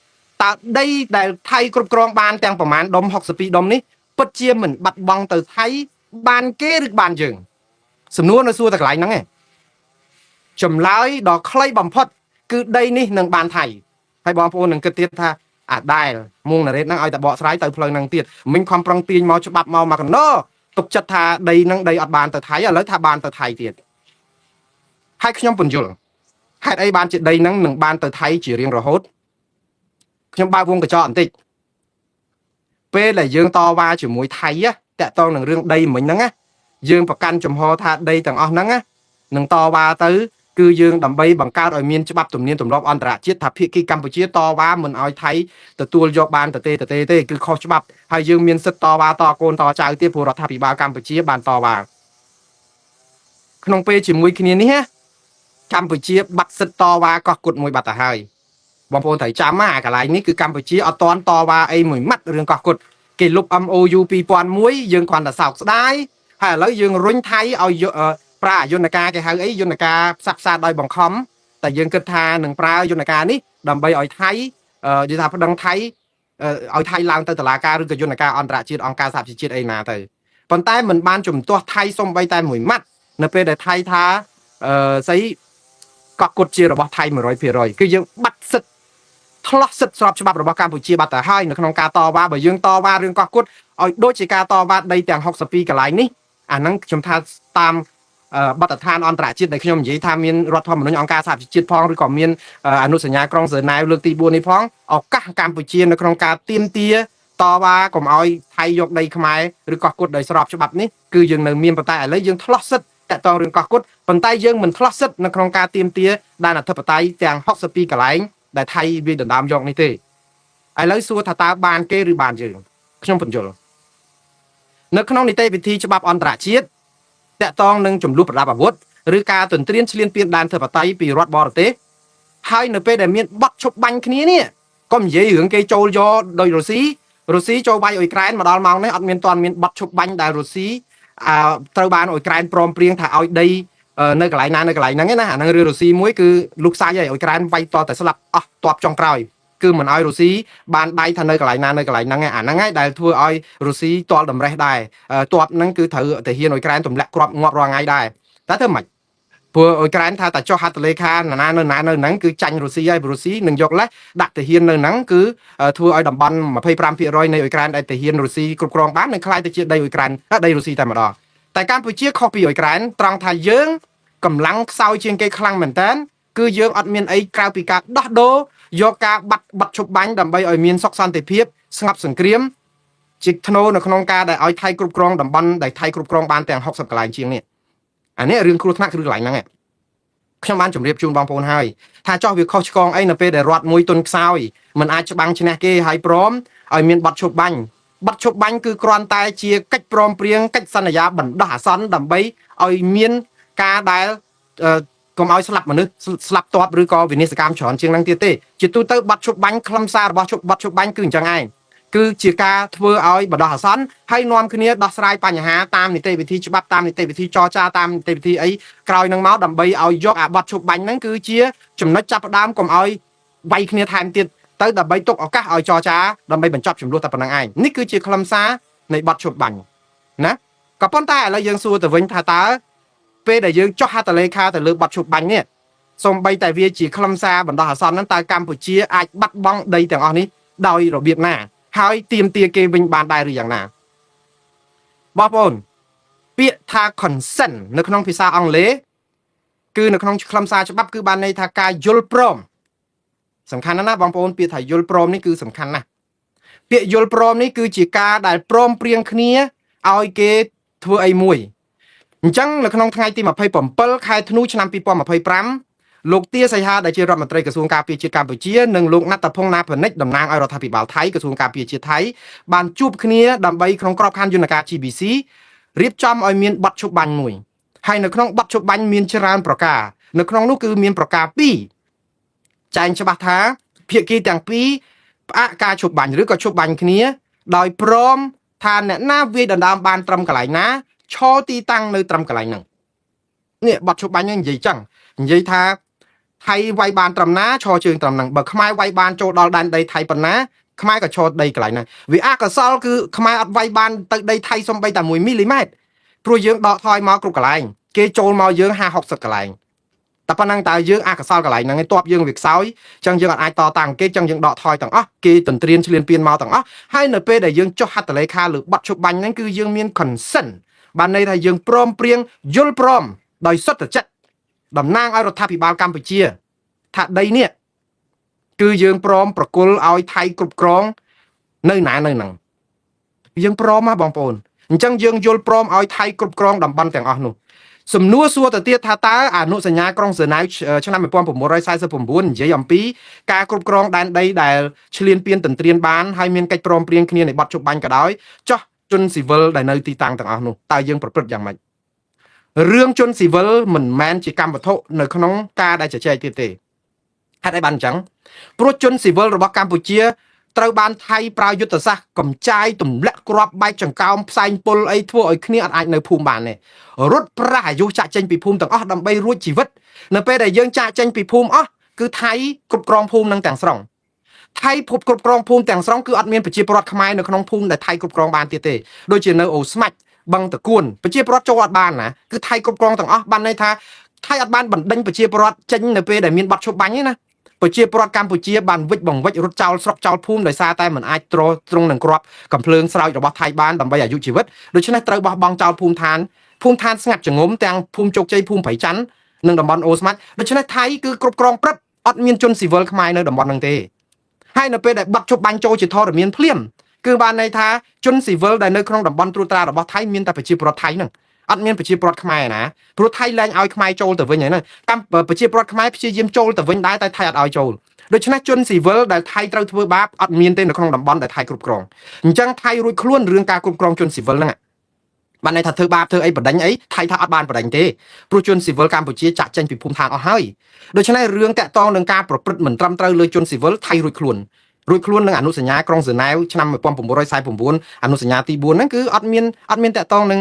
ตาได้แต่ไทยกรุบกรองบานแต่งประมาณดม62 ดมนี้ปัจเจียเหมือนบัดบังtừไทยบานเกหรือบานยึงสำนวนเราสู้แต่หลายนั่งไงจำร้ายดอกใครบำพดคือได้นี่หนึ่งบานไทยให้บอลพูหนึ่งกระเตียท่าได้มุงน่ะเรนั่งเอาแต่เบาะสไลด์แต่เพลิงนั่งเตียmìnhความปรองตีนมาฉบับมามากันเนาะตกจัดท่าได้นั่งได้อัดบานแต่ไทยแล้วท่าบานแต่ไทยเตียให้ขยมปุ่นจุลให้ไอ้บานจะได้นั่งหนึ่งบานแต่ไทยchỉ riêng rồi hốtขยมบ้าวงกระจอนติเป้là dương to va chỉ mũiไทยแต่ตอนหนึ่งเรื่องได้เหมือนนั่งdươngประกันจมหอท่าได้ต่างอ๋อนั่งหนึ่งต่อว่าตื้อคือយើងដើម្បីបង្កើតឲ្យមានច្បាប់ទំនៀមទម្លាប់អន្តរជាតិថាភាគីកម្ពុជាតវ៉ាមិនឲ្យថៃទទួលយកបានទេគឺខុសច្បាប់ហើយយើងមានសិទ្ធិតវ៉ាតកូនតចៅទៀតព្រោះរដ្ឋាភិបាលកម្ពុជាបានតវ៉ាក្នុងពេលជាមួយគ្នានេះកម្ពុជាបាត់សិទ្ធិតវ៉ាកោះគុតមួយបាត់ទៅហើយបងប្អូនត្រូវចាំអាកន្លែងនេះគឺកម្ពុជាអត់តន់តវ៉ាអីមួយម៉ាត់រឿងកោះគុតគេលុប MOU 2001យើងគ្រាន់តែសោកស្ដាយហើយឥឡូវយើងរុញថៃឲ្យប្រើយន្តការគេហៅអីយន្តការផ្សះផ្សាដោយបង្ខំតែយើងគិតថានឹងប្រើយន្តការនេះដើម្បីឲ្យថៃនិយាយថាប្តឹងថៃឲ្យថៃឡើងទៅតុលាការឬក៏យន្តការអន្តរជាតិអង្គការសហប្រជាជាតិអីណាទៅប៉ុន្តែមិនបានជំទាស់ថៃសំបីតែមួយម៉ាត់នៅពេលដែលថៃថាស្អីកក់គុតជារបស់ថៃ 100% គឺយើងបាត់សិទ្ធិឆ្លោះសិទ្ធិស្របច្បាប់របស់កម្ពុជាបាត់ទៅហើយនៅក្នុងការតវ៉ាបើយើងតវ៉ារឿងកក់គុតឲ្យដូចជាការតវ៉ាដីទាំង62កន្លែងនេះអាហ្នឹងខ្ញុំថាតាមបទដ្ឋានអន្តរជាតិដែលខ្ញុំនិយាយថាមានរដ្ឋធម្មនុញ្ញអង្គការសហប្រជាជាតិផងឬក៏មានអនុសញ្ញាក្រុងហ្សឺណែវលើកទី4នេះផងឱកាសកម្ពុជានៅក្នុងការទាមទារតវ៉ាកុំឲ្យថៃយកដីខ្មែរឬកោះគុតដោយស្របច្បាប់នេះគឺយើងនៅមានប៉ុន្តែឥឡូវយើងឆ្លោះសិទ្ធិតតងរឿងកោះគុតប៉ុន្តែយើងមិនឆ្លោះសិទ្ធិនៅក្នុងការទាមទារដែនអធិបតេយ្យទាំង62កន្លែងដែលថៃវាដណ្ដើមយកនេះទេឥឡូវសួរថាតើបានគេឬបានយើងខ្ញុំបញ្យល់នៅក្នុងនីតិវិធីច្បាប់អន្តរជាតិតកតងនឹងចំនួនប្រដាប់អាវុធឬការទន្ទ្រានឈ្លានពានដែនធិបតេយ្យពីរដ្ឋបរទេសហើយនៅពេលដែលមានបត់ឈប់បាញ់គ្នានេះក៏និយាយរឿងគេចូលយកដោយរុស្ស៊ីចូលវាយអ៊ុយក្រែនមកដល់ម៉ោងនេះអត់មានទាន់មានបត់ឈប់បាញ់ដែលរុស្ស៊ីត្រូវបានអ៊ុយក្រែនព្រមព្រៀងថាឲ្យដីនៅកន្លែងណានៅកន្លែងហ្នឹងណាអាហ្នឹងរឿងរុស្ស៊ីមួយគឺលុកសាច់ហើយអ៊ុយក្រែនវាយតតែស្លាប់អស់តបចុងក្រោយគឺមិនឲ្យរុស្ស៊ីបានដៃថានៅកន្លែងណានៅកន្លែងហ្នឹងអាហ្នឹងហើយដែលធ្វើឲ្យរុស្ស៊ីទាល់តម្រេះដែរតបហ្នឹងគឺត្រូវតែហ៊ានអ៊ុយក្រែនទម្លាក់គ្រាប់ងាប់រាល់ថ្ងៃដែរតែធ្វើម៉េចព្រោះអ៊ុយក្រែនថាតែចុះហត្ថលេខាណានៅហ្នឹងគឺចាញ់រុស្ស៊ីហើយរុស្ស៊ីនឹងយកលេសដាក់ទាហាននៅហ្នឹងគឺធ្វើឲ្យតំបន់ 25% នៃអ៊ុយក្រែនដែលទាហានរុស្ស៊ីគ្រប់គ្រងបាននឹងខ្លាយទៅជាដីអ៊ុយក្រែនដីរុស្ស៊ីតែម្ដងតែកម្ពុជាខុសពីអ៊ុយក្រែនត្រង់ថាយើងកម្លាំងខ្សោយជាងគេខ្លាំងមែនតើគឺយើងអត់មានអីក្រៅពីការដោះដូរយកការបាត់ឈប់បាញ់ដើម្បីឲ្យមានសុខសន្តិភាពស្ងប់សង្គ្រាមជាធ្នូនៅក្នុងការដែលឲ្យថៃគ្រប់គ្រងតំបន់ដែលថៃគ្រប់គ្រងបានទាំង60កន្លែងជាងនេះអានេះរឿងគ្រោះថ្នាក់គឺកន្លែងហ្នឹងខ្ញុំបានជម្រាបជូនបងប្អូនហើយថាចោះវាខុសឆ្គងអីនៅពេលដែលរដ្ឋមួយទុនខ្សោយមិនអាចច្បាំងឈ្នះគេហើយព្រមឲ្យមានបាត់ឈប់បាញ់គឺគ្រាន់តែជាកិច្ចព្រមព្រៀងកិច្ចសន្យាបណ្ដោះអាសន្នដើម្បីឲ្យមានការដែលកុំឲ្យស្លាប់មនុស្សស្លាប់តបឬក៏វិនិស្សកម្មច្រើនជាងហ្នឹងទៀតទេជាទូទៅបាត់ឈប់បាញ់ខ្លឹមសាររបស់បាត់ឈប់បាញ់គឺអញ្ចឹងឯងគឺជាការធ្វើឲ្យបណ្ដោះអាសន្នហើយនាំគ្នាដោះស្រាយបញ្ហាតាមនីតិវិធីច្បាប់តាមនីតិវិធីចរចាតាមនីតិវិធីអីក្រោយនឹងមកដើម្បីឲ្យយកអាបាត់ឈប់បាញ់ហ្នឹងគឺជាចំណុចចាប់ផ្ដើមកុំឲ្យវាយគ្នាថែមទៀតទៅដើម្បីទុកឱកាសឲ្យចរចាដើម្បីបញ្ចប់ចំនួនតែប៉ុណ្្នឹងឯងនេះគឺជាខ្លឹមសារនៃបាត់ឈប់បាញ់ណាក៏ប៉ុន្តែឥឡូវយើងសួរទៅវិញថាតើពេលដែលយើងចុះហត្ថលេខាទៅលើបាត់ឈប់បាញ់នេះសូម្បីតែវាជាខ្លឹមសារបណ្ដោះអាសន្នហ្នឹងតើកម្ពុជាអាចបាត់បង់ដីទាំងអស់នេះដោយរបៀបណាហើយទាមទារគេវិញបានដែរឬយ៉ាងណាបងប្អូនពាក្យថា consent នៅក្នុងភាសាអង់គ្លេសគឺនៅក្នុងខ្លឹមសារច្បាប់គឺបានន័យថាការយល់ព្រមសំខាន់ណាស់បងប្អូនពាក្យថាយល់ព្រមនេះគឺសំខាន់ណាស់ពាក្យយល់ព្រមនេះគឺជាការដែលព្រមព្រៀងគ្នាឲ្យគេធ្វើអីមួយអញ្ចឹងនៅក្នុងថ្ងៃទី27ខែធ្នូឆ្នាំ2025លោកទាសីហាដែលជារដ្ឋមន្ត្រីក្រសួងការពារជាតិកម្ពុជានិងលោកណាត់តភុងណាភនិចតំណាងឲ្យរដ្ឋាភិបាលថៃក្រសួងការពារជាតិថៃបានជួបគ្នាដើម្បីក្នុងក្របខ័ណ្ឌយន្តការ GBC រៀបចំឲ្យមានបទឈប់បាញ់មួយហើយនៅក្នុងបទឈប់បាញ់មានច្រើនប្រការនៅក្នុងនោះគឺមានប្រការ2ចែងច្បាស់ថាភាគីទាំងពីរផ្អាកការឈប់បាញ់ឬក៏ឈប់បាញ់គ្នាដោយព្រមថាអ្នកណាវាយដណ្ដើមបានត្រឹមកន្លែងណាឈរទីតាំងនៅត្រឹមកន្លែងហ្នឹងនេះបទឈប់បាញ់ហ្នឹងនិយាយចឹងនិយាយថា ថៃវាយបានត្រឹមណាឈរជើងត្រឹមហ្នឹងបើខ្មែរវាយបានចូលដល់ដែនដីថៃប៉ុណ្ណាខ្មែរក៏ឈរដីកន្លែងហ្នឹងវាអកុសលគឺខ្មែរអត់វាយបានទៅដីថៃសំបីតែ1មីលីម៉ែត្រព្រោះយើងដកថយមកគ្រប់កន្លែងគេចូលមកយើង50 60កន្លែងតែប៉ុណ្ណឹងតើយើងអកុសលកន្លែងហ្នឹងឯងតបយើងវាខ្សោយអញ្ចឹងយើងអត់អាចតតាំងគេអញ្ចឹងយើងដកថយទាំងអស់គេទន្ទ្រានឈ្លានពានមកទាំងអស់ហើយនៅពេលដែលយើងចុះហត្ថលេខាលើប័ណ្ណជប់បាញ់ហ្នឹងគឺយើងមាន consent បានន័យថាយើងព្រមព្រៀងយល់ព្រមដោយសុទ្ធចិត្តតំណាងឲ្យរដ្ឋាភិបាលកម្ពុជាថាដីនេះគឺយើងព្រមប្រគល់ឲ្យថៃគ្រប់គ្រងនៅណានៅហ្នឹងយើងព្រមណាបងប្អូនអញ្ចឹងយើងយល់ព្រមឲ្យថៃគ្រប់គ្រងតំបន់ទាំងអស់នោះសំណួរសួរទៅទៀតថាតើអនុសញ្ញាក្រុងហ្សឺណែវឆ្នាំ1949និយាយអំពីការគ្រប់គ្រងដែនដីដែលឈ្លានពានទន្ទ្រានបានហើយមានកិច្ចព្រមព្រៀងគ្នានៃបទជប់បាញ់ក៏ដោយចោះជនស៊ីវិលដែលនៅទីតាំងទាំងអស់នោះតើយើងប្រព្រឹត្តយ៉ាងម៉េចរឿងជនស៊ីវិលមិនមែនជាកម្មវត្ថុនៅក្នុងការដែលជជែកទៀតទេហេតុអីបានអញ្ចឹងព្រោះជនស៊ីវិលរបស់កម្ពុជាត្រូវបានថៃប្រើយុទ្ធសាស្ត្រកំចាយទម្លាក់គ្រាប់បែកចង្កោមផ្សែងពុលអីធ្វើឲ្យគ្នាអត់អាចនៅភូមិបានទេរត់ប្រាស់អាយុចាក់ចេញពីភូមិទាំងអស់ដើម្បីរួចជីវិតនៅពេលដែលយើងចាក់ចេញពីភូមិអស់គឺថៃគ្រប់គ្រងភូមិនឹងទាំងស្រុងថៃគ្រប់គ្រងភូមិទាំងស្រុងគឺអត់មានប្រជាពលរដ្ឋខ្មែរនៅក្នុងភូមិដែលថៃគ្រប់គ្រងបានទៀតទេដូចជានៅអូស្មាច់បឹងតគួនប្រជាពលរដ្ឋចូលអត់បានណាគឺថៃគ្រប់គ្រងទាំងអស់បានន័យថាថៃអត់បានបណ្ដេញប្រជាពលរដ្ឋចេញនៅពេលដែលមានបទឈប់បាញ់ទេណាប្រជាពលរដ្ឋកម្ពុជាបានវិច្ចបង្វិចរត់ចោលស្រុកចោលភូមិដោយសារតែមិនអាចទ្រង់នឹងគ្រាប់កំភ្លើងស្រោចរបស់ថៃបានដើម្បីអាយុជីវិតដូច្នេះត្រូវបោះបង់ចោលភូមិឋានស្ងាត់ចងំទាំងភូមិជោគជ័យភូមិព្រៃច័ន្ទនិងតំបន់អូស្មាច់ដូច្នេះថៃគឺគ្រប់គ្រងព្រឹបអត់មានជនស៊ីវិលខ្មែរនៅតំបន់ហ្នឹងទេហើយនៅពេលដែលបាត់ជប់បាញ់ចូលជាធរមានភ្លាមគឺបានន័យថាជនស៊ីវិលដែលនៅក្នុងតំបន់ត្រួតត្រារបស់ថៃមានតែប្រជាពលរដ្ឋថៃហ្នឹងអត់មានប្រជាពលរដ្ឋខ្មែរណាព្រោះថៃលែងឲ្យខ្មែរចូលទៅវិញហ្នឹងកម្ពុជាប្រជាពលរដ្ឋខ្មែរព្យាយាមចូលទៅវិញដែរតែថៃអត់ឲ្យចូលដូច្នេះជនស៊ីវិលដែលថៃត្រូវធ្វើបាបអត់មានទេនៅក្នុងតំបន់ដែលថៃគ្រប់គ្រងអញ្ចឹងថៃរួចខ្លួនរឿងការគ្រប់គ្រងជនស៊ីវិលហ្នឹងបានន័យថាធ្វើបាបធ្វើអីបដិញអីថៃថាអត់បានបដិញទេព្រោះជនស៊ីវិលកម្ពុជាចាក់ចេញពីភូមិឋានអស់ហើយដូច្នេះរឿងតាក់ទងនឹងការប្រព្រឹត្តមិនត្រឹមត្រូវលើជនស៊ីវិលថៃរួចខ្លួននឹងអនុសញ្ញាក្រុងហ្សឺណែវឆ្នាំ1949អនុសញ្ញាទី4ហ្នឹងគឺអត់មានតាក់ទងនឹង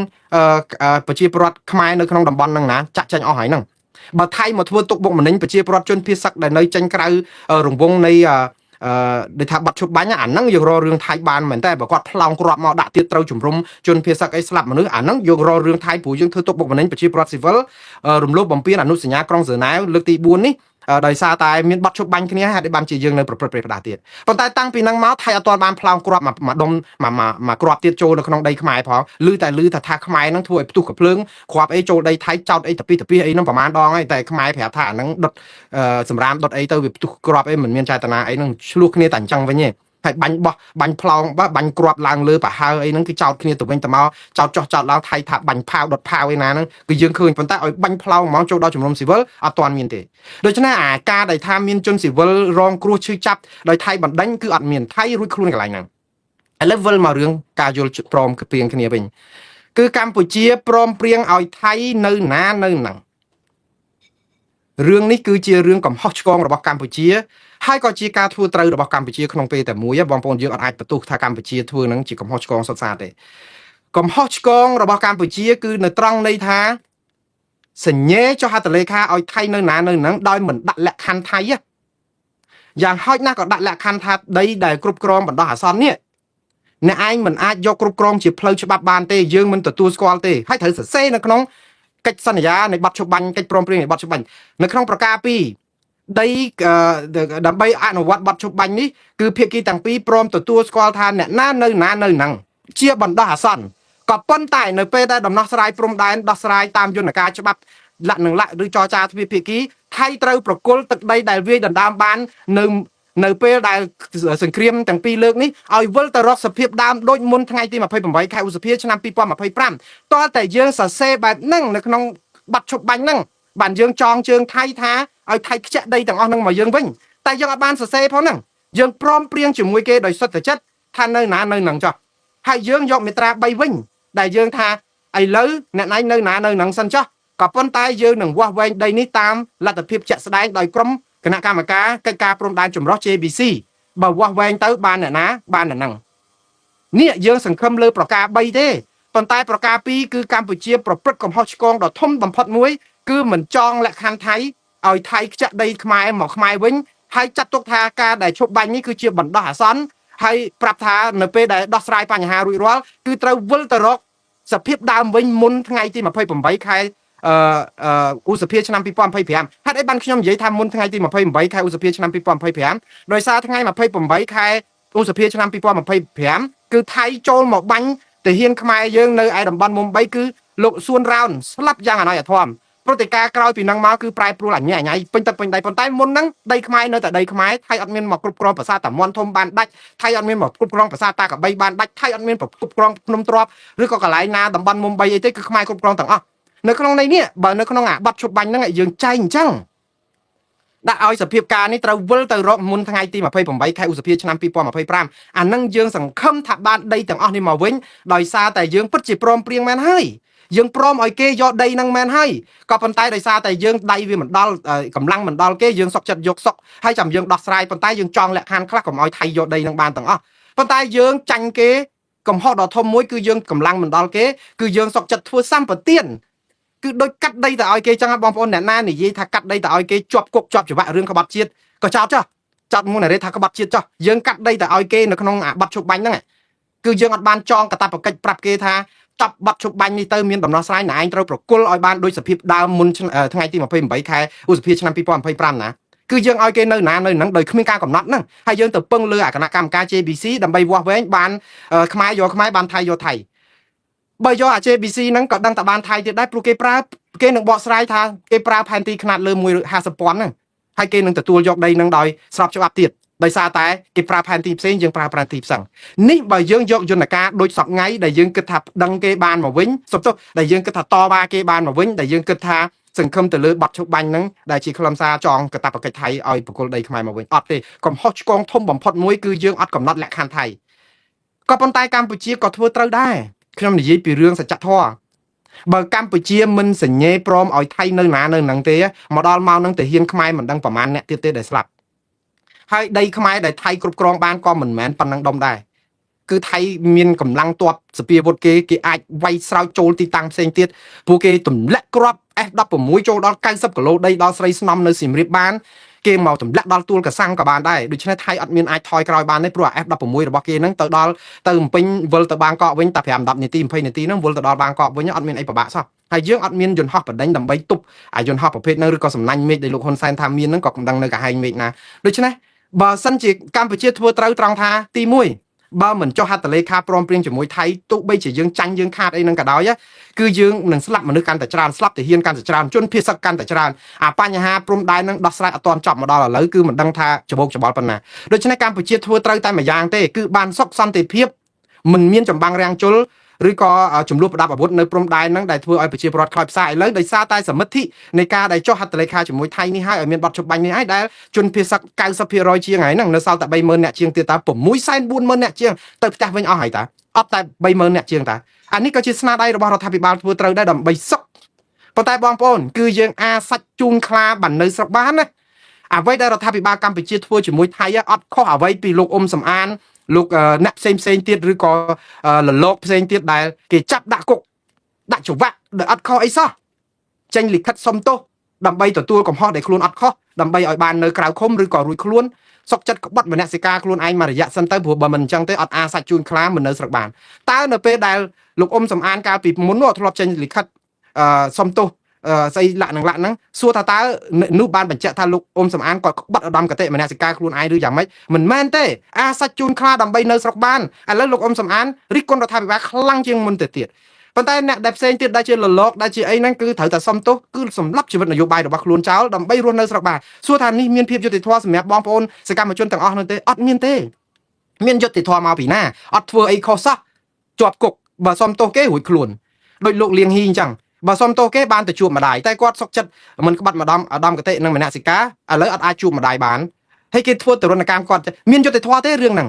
ប្រជាពលរដ្ឋខ្មែរនៅក្នុងតំបន់ហ្នឹងណាចាក់ចេញអស់ហើយហ្នឹងបើថៃមកធ្វើទុកបុកម្នេញប្រជាពលរដ្ឋជនភៀសសឹកដែលនៅចេញក្រៅរង្វង់នៃដែលថាបាត់ឈប់បាញ់អាហ្នឹងយើងរករឿងថៃបានមែនតែបើគាត់ផ្លោងគ្រាប់មកដាក់ទៀតត្រូវជំរុំជនភៀសសឹកអីស្លាប់មនុស្សអាហ្នឹងយើងរករឿងថៃព្រោះយើងធ្វើទុកបុកម្នេញប្រជាពលរដ្ឋស៊ីវិលរំលោភបំពានអនុសញ្ញាក្រុងហ្សឺណែវលើកទី4នេះដោយសារតែមានបាត់ជប់បាញ់គ្នាហេតុបានជាយើងនៅប្រព្រឹត្តប្រេះផ្ដាស់ទៀតប៉ុន្តែតាំងពីហ្នឹងមកថៃអត់ទាន់បានផ្លោងគ្រាប់មួយដុំមួយគ្រាប់ទៀតចូលនៅក្នុងដីខ្មែរផងឮថាខ្មែរហ្នឹងធ្វើឲ្យផ្ទុះកំភ្លើងគ្រាប់អីចូលដីថៃចោតអីតាពីអីហ្នឹងប្រហែលដងហើយតែខ្មែរប្រាប់ថាអាហ្នឹងដុតសម្រាមដុតអីទៅវាផ្ទុះគ្រាប់អីមិនមានចេតនាអីហ្នឹងឆ្លោះគ្នាតែអញ្ចឹងវិញទេហើយបាញ់ផ្លោងបាញ់គ្រាប់ឡើងលើប្រហើអីហ្នឹងគឺចោតគ្នាទៅវិញទៅមកចោតចុះចោតឡើងថៃថាបាញ់ផាវដុតផាវឯណាហ្នឹងគឺយើងឃើញប៉ុន្តែឲ្យបាញ់ផ្លោងហ្មងចូលដល់ជំរំស៊ីវិលអត់ទាន់មានទេដូច្នេះអាការដែលថាមានជនស៊ីវិលរងគ្រោះឈឺចាប់ដោយថៃបណ្ដេញគឺអត់មានថៃរួចខ្លួនកន្លែងហ្នឹងឥឡូវវិលមករឿងការយល់ព្រមព្រៀងគ្នាវិញគឺកម្ពុជាព្រមព្រៀងឲ្យថៃនៅណានៅហ្នឹងរឿងនេះគឺជារឿងកំហុសឆ្គងរបស់កម្ពុជាហើយក៏ជាការធ្វើត្រូវរបស់កម្ពុជាក្នុងពេលតែមួយបងប្អូនយើងអត់អាចបន្ទោសថាកម្ពុជាធ្វើនឹងជាកំហុសឆ្គងសុទ្ធសាធទេកំហុសឆ្គងរបស់កម្ពុជាគឺនៅត្រង់ន័យថាសញ្ញេចុះហត្ថលេខាឲ្យថៃនៅណានៅហ្នឹងដោយមិនដាក់លក្ខខណ្ឌថៃយ៉ាងហោចណាស់ក៏ដាក់លក្ខខណ្ឌថាដីដែលគ្រប់គ្រងបណ្ដោះអាសន្ននេះអ្នកឯងមិនអាចយកគ្រប់គ្រងជាផ្លូវច្បាប់បានទេយើងមិនទទួលស្គាល់ទេហើយត្រូវសរសេរនៅក្នុងកិច្ចសន្យានៃបទជប់បាញ់កិច្ចព្រមព្រៀងនៃបទជប់បាញ់នៅក្នុងប្រការ2ដីដើម្បីអនុវត្តបទជប់បាញ់នេះគឺភាគីទាំងពីរព្រមទទួលស្គាល់ថាអ្នកណានៅណានៅហ្នឹងជាបណ្ដោះអាសន្នក៏ប៉ុន្តែនៅពេលដែលដំណោះស្រាយព្រំដែនដោះស្រាយតាមយន្តការច្បាប់លក្ខនឹងលក្ខឬចរចាទ្វេភាគីថៃត្រូវប្រគល់ទឹកដីដែលវាយដណ្ដើមបាននៅពេលដែលសង្គ្រាមទាំងពីរលើកនេះឲ្យវិលទៅរកសភាពដើមដូចមុនថ្ងៃទី28ខែឧសភាឆ្នាំ2025តើតែយើងសរសេរបែបហ្នឹងនៅក្នុងបទជប់បាញ់ហ្នឹងបានយើងចងជើងថៃថាឲ្យថៃខ្ជាក់ដីទាំងអស់ហ្នឹងមកយើងវិញតែយើងអត់បានសរសេរផងហ្នឹងយើងព្រមព្រៀងជាមួយគេដោយសុទ្ធចិត្តថានៅណានៅហ្នឹងចុះហើយយើងយកមាត្រា3វិញដែលយើងថាឥឡូវអ្នកណៃនៅណានៅហ្នឹងសិនចុះក៏ប៉ុន្តែយើងនឹងវាស់វែងដីនេះតាមលទ្ធភាពជាក់ស្ដែងដោយក្រុមគណៈកម្មការកិច្ចការព្រំដែនចម្រុះ JBC បើវាស់វែងទៅបានអ្នកណាបានអ្នកហ្នឹងនេះយើងសង្ឃឹមលើប្រការ3ទេប៉ុន្តែប្រការ2គឺកម្ពុជាប្រព្រឹត្តកំហុសឆ្គងដ៏ធំបំផុតមួយគឺមិនចងលក្ខខណ្ឌថៃ ឲ្យថៃចាក់ដីខ្មែរមកខ្មែរវិញហើយចាត់ទុកថាការដែលឈប់បាញ់នេះគឺជាបណ្ដោះអាសន្នហើយប្រាប់ថានៅពេលដែលដោះស្រាយបញ្ហារួចរាល់គឺត្រូវវិលទៅរកសភាពដើមវិញមុនថ្ងៃទី28ខែឧសភាឆ្នាំ2025ហេតុអីបានខ្ញុំនិយាយថាមុនថ្ងៃទី28ខែឧសភាឆ្នាំ2025ដោយសារថ្ងៃ28ខែឧសភាឆ្នាំ2025គឺថៃចូលមកបាញ់ទាហានខ្មែរយើងនៅឯតំបន់មុំ3គឺលោកសួនរោនស្លាប់យ៉ាងអនាយធមព្រឹត្តិការណ៍ក្រោយពីនឹងមកគឺប្រែប្រួលអញ្ញែអញ្ញៃពេញទឹកពេញដីប៉ុន្តែមុនហ្នឹងដីខ្មែរនៅតែដីខ្មែរថៃអត់មានមកគ្រប់គ្រងប្រាសាទតាមាន់ធំបានដាច់ថៃអត់មានមកគ្រប់គ្រងប្រាសាទតាកបីបានដាច់ថៃអត់មានគ្រប់គ្រងភ្នំទ្របឬក៏កន្លែងណាតំបន់មុំ3អីទេគឺខ្មែរគ្រប់គ្រងទាំងអស់នៅក្នុងន័យនេះបើនៅក្នុងអាប័ណ្ណឈប់បាញ់ហ្នឹងយើងចែកអញ្ចឹងដាក់ឲ្យសភាពការនេះត្រូវវិលទៅរកមុនថ្ងៃទី28ខែឧសភាឆ្នាំ2025អានឹងយើងសង្ឃឹមថាបានដីទាំងអស់នេះមកវិញដោយសារតែយើងពិតជាព្រមព្រៀងមែនហើយយើងព្រមឲ្យគេយកដីនឹងមែនហើយក៏ប៉ុន្តែដោយសារតែយើងដៃវាមិនដល់កម្លាំងមិនដល់គេយើងសុកចិត្តយកសុកហើយចាំយើងដោះស្រាយប៉ុន្តែយើងចង់លក្ខខណ្ឌខ្លះកុំឲ្យថៃយកដីនឹងបានទាំងអស់ប៉ុន្តែយើងចាញ់គេកំហុសដ៏ធំមួយគឺយើងកម្លាំងមិនដល់គេគឺយើងសុកចិត្តធ្វើសម្បទានគឺដូចកាត់ដីទៅឲ្យគេចឹងបងប្អូនអ្នកណានិយាយថាកាត់ដីទៅឲ្យគេជាប់គុកជាប់ច្បាប់រឿងក្បត់ជាតិក៏ចោតចោះចោតមុនណារេថាក្បត់ជាតិចោះយើងកាត់ដីទៅឲ្យគេនៅក្នុងអាប័ណ្ណឈប់បាញ់ហ្នឹងគឺយើងអត់បានចងកាតព្វកិច្ចប្រាប់គេថាចប់ប័ណ្ណឈប់បាញ់នេះទៅមានដំណោះស្រាយណែឯងត្រូវប្រគល់ឲ្យបានដូចសភាពដើមមុនថ្ងៃទី28ខែឧសភាឆ្នាំ2025ណាគឺយើងឲ្យគេនៅណានៅហ្នឹងដោយគ្មានការកំណត់ហ្នឹងហើយយើងទៅពឹងលើអាគណៈកម្មការ JBC ដើម្បីវាស់វែងបានខ្មែរយកខ្មែរបានថៃយកថៃបើយកអា JBC ហ្នឹងក៏ដឹងតែបានថៃទៀតដែរព្រោះគេនឹងបកស្រាយថាគេប្រើផែនទីខ្នាតលើ150ពាន់ហ្នឹងហើយគេនឹងទទួលយកដីហ្នឹងដោយស្របច្បាប់ទៀតដោយសារតែគេប្រើផែនទីផ្សេងយើងប្រើផែនទីផ្សេងនេះបើយើងយកយន្តការដូចសពថ្ងៃដែលយើងគិតថាដឹងគេបានមកវិញសុទ្ធដែលយើងគិតថាតវ៉ាគេបានមកវិញដែលយើងគិតថាសង្ឃឹមទៅលើប័ណ្ណឈប់បាញ់ហ្នឹងដែលជាខ្លឹមសារចងកាតព្វកិច្ចថៃឲ្យបកគលដីខ្មែរមកវិញអត់ទេកំហុសឆ្គងធំបំផុតមួយគឺយើងអត់កំណត់លក្ខខណ្ឌថៃក៏ប៉ុន្តែកម្ពុជាក៏ធ្វើត្រូវដែរខ្ញុំនិយាយពីរឿងសច្ចធម៌បើកម្ពុជាមិនសញ្ញេព្រមឲ្យថៃនៅណានៅហ្នឹងទេមកដល់មកនឹងទាហានខ្មែរមិនដឹងប្រមាណអ្នកទៀតទេដែលស្លាប់ហើយដីខ្មែរដែលថៃគ្រប់គ្រងបានក៏មិនមែនប៉ុណ្ណឹងដុំដែរគឺថៃមានកម្លាំងទ័ពសពាវុធគេអាចវាយស្រោចចូលទីតាំងផ្សេងទៀតពួកគេទម្លាក់គ្រាប់ F16 ចូលដល់90គីឡូដីដល់ស្រីស្នំនៅសៀមរាបបានគេមកទម្លាក់ដល់ទួលកសាំងក៏បានដែរដូច្នេះថៃអត់មានអាចថយក្រោយបានទេព្រោះ F16 របស់គេហ្នឹងទៅដល់ទៅពេញវិលទៅបាងកកវិញតែ5-10នាទី20នាទីហ្នឹងវិលទៅដល់បាងកកវិញអត់មានអីពិបាកសោះហើយយើងអត់មានយន្តហោះបណ្ដេញដើម្បីទប់អាយន្តហោះប្រភេទហ្នឹងឬក៏សំណាញ់មេឃដែលលោកហ៊ុនសែនថាមានហ្នឹងក៏មិនដឹងនៅកាហែងមេឃណាដូច្នេះបើសិនជាកម្ពុជាធ្វើត្រូវត្រង់ថាទី1បើមិនចុះហត្ថលេខាព្រមព្រៀងជាមួយថៃទោះបីជាយើងចាញ់យើងខាតអីហ្នឹងក៏ដោយគឺយើងនឹងស្លាប់មនុស្សកាន់តែច្រើនស្លាប់ទាហានកាន់តែច្រើនជនភៀសសឹកកាន់តែច្រើនអាបញ្ហាព្រំដែនហ្នឹងដោះស្រាយអត់ទាន់ចប់មកដល់ឥឡូវគឺមិនដឹងថាច្បោកច្បល់ប៉ុណ្ណាដូច្នេះកម្ពុជាធ្វើត្រូវតែមួយយ៉ាងទេគឺបានសុខសន្តិភាពមិនមានចម្បាំងរាំងជលឬក៏ចំនួនប្រដាប់អាវុធនៅព្រំដែនហ្នឹងដែលធ្វើឲ្យប្រជាពលរដ្ឋខ្លោចផ្សាឥឡូវដោយសារតែសមិទ្ធិនៃការដែលចុះហត្ថលេខាជាមួយថៃនេះហើយឲ្យមានបទជប់បាញ់នេះហើយដែលជនភៀសសឹក90%ជាងហើយហ្នឹងនៅសល់តែ30000នាក់ជាងទៀតតើ640,000នាក់ជាងទៅផ្ទះវិញអស់ហើយតើអត់តែ30000នាក់ជាងតើអានេះក៏ជាស្នាដៃរបស់រដ្ឋាភិបាលធ្វើត្រូវដែរដើម្បីសុខប៉ុន្តែបងប្អូនគឺយើងអាសាច់ជូនខ្លាបាននៅស្រុកបានណាអ្វីដែលរដ្ឋាភិបាលកម្ពុជាធ្វើជាមួយថៃអត់ខុសអ្វីពីលោកអ៊ុំសំអានលោកអ្នកផ្សេងទៀតឬក៏លលោកផ្សេងទៀតដែលគេចាប់ដាក់គុកដាក់ច្រវាក់ដែលអត់ខុសអីសោះចេញលិខិតសុំទោសដើម្បីទទួលកំហុសដែលខ្លួនអត់ខុសដើម្បីឲ្យបាននៅក្រៅឃុំឬក៏រួចខ្លួនសុកចិត្តក្បត់មនសិការខ្លួនឯងមួយរយៈសិនទៅព្រោះបើមិនអញ្ចឹងទេអត់អាសាច់ជូនខ្លាមិននៅស្រុកបានតើនៅពេលដែលលោកអ៊ុំសំអានកាលពីមុននោះធ្លាប់ចេញលិខិតសុំទោសស្អីលាក់ហ្នឹងសួរថាតើនោះបានបញ្ជាក់ថាលោកអ៊ុំសំអានគាត់ក្បត់ឧត្តមកតេមនសិការខ្លួនឯងឬយ៉ាងម៉េចមិនមែនទេអាសាច់ជូនខ្លាដើម្បីនៅស្រុកបានឥឡូវលោកអ៊ុំសំអានរិះគន់រដ្ឋាភិបាលខ្លាំងជាងមុនទៅទៀតប៉ុន្តែអ្នកដែលផ្សេងទៀតដែលជាលលោកដែលជាអីហ្នឹងគឺត្រូវតែសុំទោសគឺសម្លាប់ជីវិតនយោបាយរបស់ខ្លួនចោលដើម្បីរស់នៅស្រុកបានសួរថានេះមានភាពយុត្តិធម៌សម្រាប់បងប្អូនសកម្មជនទាំងអស់នោះទេអត់មានទេមានយុត្តិធម៌មកពីណាអត់ធ្វើអីខុសសោះជាប់គុកបើសុំទោសគេរួចខ្លួនដូចលោកលៀងហ៊ីអញ្ចឹងបើសុំទោសគេបានទៅជួបម្ដាយតែគាត់សុកចិត្តមិនក្បត់ម្ដងកតិនិងមនសិការឥឡូវអត់អាចជួបម្ដាយបានហើយគេធ្វើទរណកម្មគាត់មានយុត្តិធម៌ទេរឿងហ្នឹង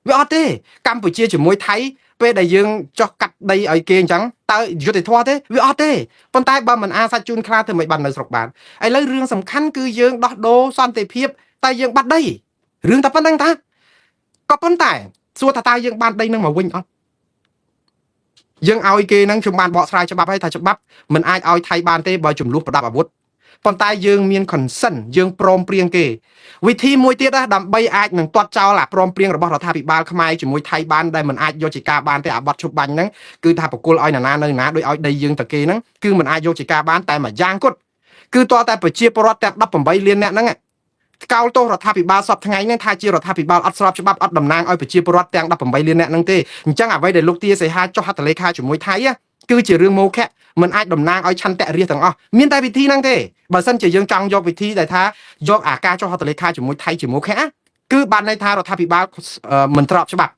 វាអត់ទេកម្ពុជាជាមួយថៃពេលដែលយើងចោះកាត់ដីឲ្យគេអញ្ចឹងតើយុត្តិធម៌ទេវាអត់ទេប៉ុន្តែបើមិនអាសាច់ជូនខ្លាធ្វើមិនបាននៅស្រុកបានឥឡូវរឿងសំខាន់គឺយើងដោះដូរសន្តិភាពតែយើងបាត់ដីរឿងតែប៉ុណ្្នឹងតាក៏ប៉ុន្តែសួរថាតើយើងបានដីនឹងមកវិញអត់យើងឲ្យគេនឹងខ្ញុំបានបកស្រាយច្បាប់ហើយថាច្បាប់មិនអាចឲ្យថៃបានទេបើចំនួនប្រដាប់អាវុធ ប៉ុន្តែយើងមាន consent យើងព្រមព្រៀងគេវិធីមួយទៀតណាដើម្បីអាចនឹងទាត់ចោលអាព្រមព្រៀងរបស់រដ្ឋាភិបាលខ្មែរជាមួយថៃបានដែលមិនអាចយកជាការបានទេអាបត់ឈប់បាញ់ហ្នឹងគឺថាបកគលឲ្យណានៅណាដោយឲ្យដីយើងទៅគេហ្នឹងគឺមិនអាចយកជាការបានតែមួយយ៉ាងគត់គឺតើតែប្រជាពលរដ្ឋទាំង18លានអ្នកហ្នឹងកោលទោសរដ្ឋាភិបាលសពថ្ងៃហ្នឹងថាជារដ្ឋាភិបាលអត់ស្របច្បាប់អត់តំណាងឲ្យប្រជាពលរដ្ឋទាំង18លានអ្នកហ្នឹងទេអញ្ចឹងអ្វីដែលលោកទាសីហាចុះហត្ថលេខាជាមួយថៃគឺជារឿងមោឃៈមិនអាចតំណាងឲ្យឆន្ទៈរាជទាំងអស់មានតែវិធីហ្នឹងទេបើសិនជាយើងចង់យកវិធីដែលថាយកអាការចុះហត្ថលេខាជាមួយថៃជាមោឃៈគឺបានន័យថារដ្ឋាភិបាលមិនស្របច្បាប់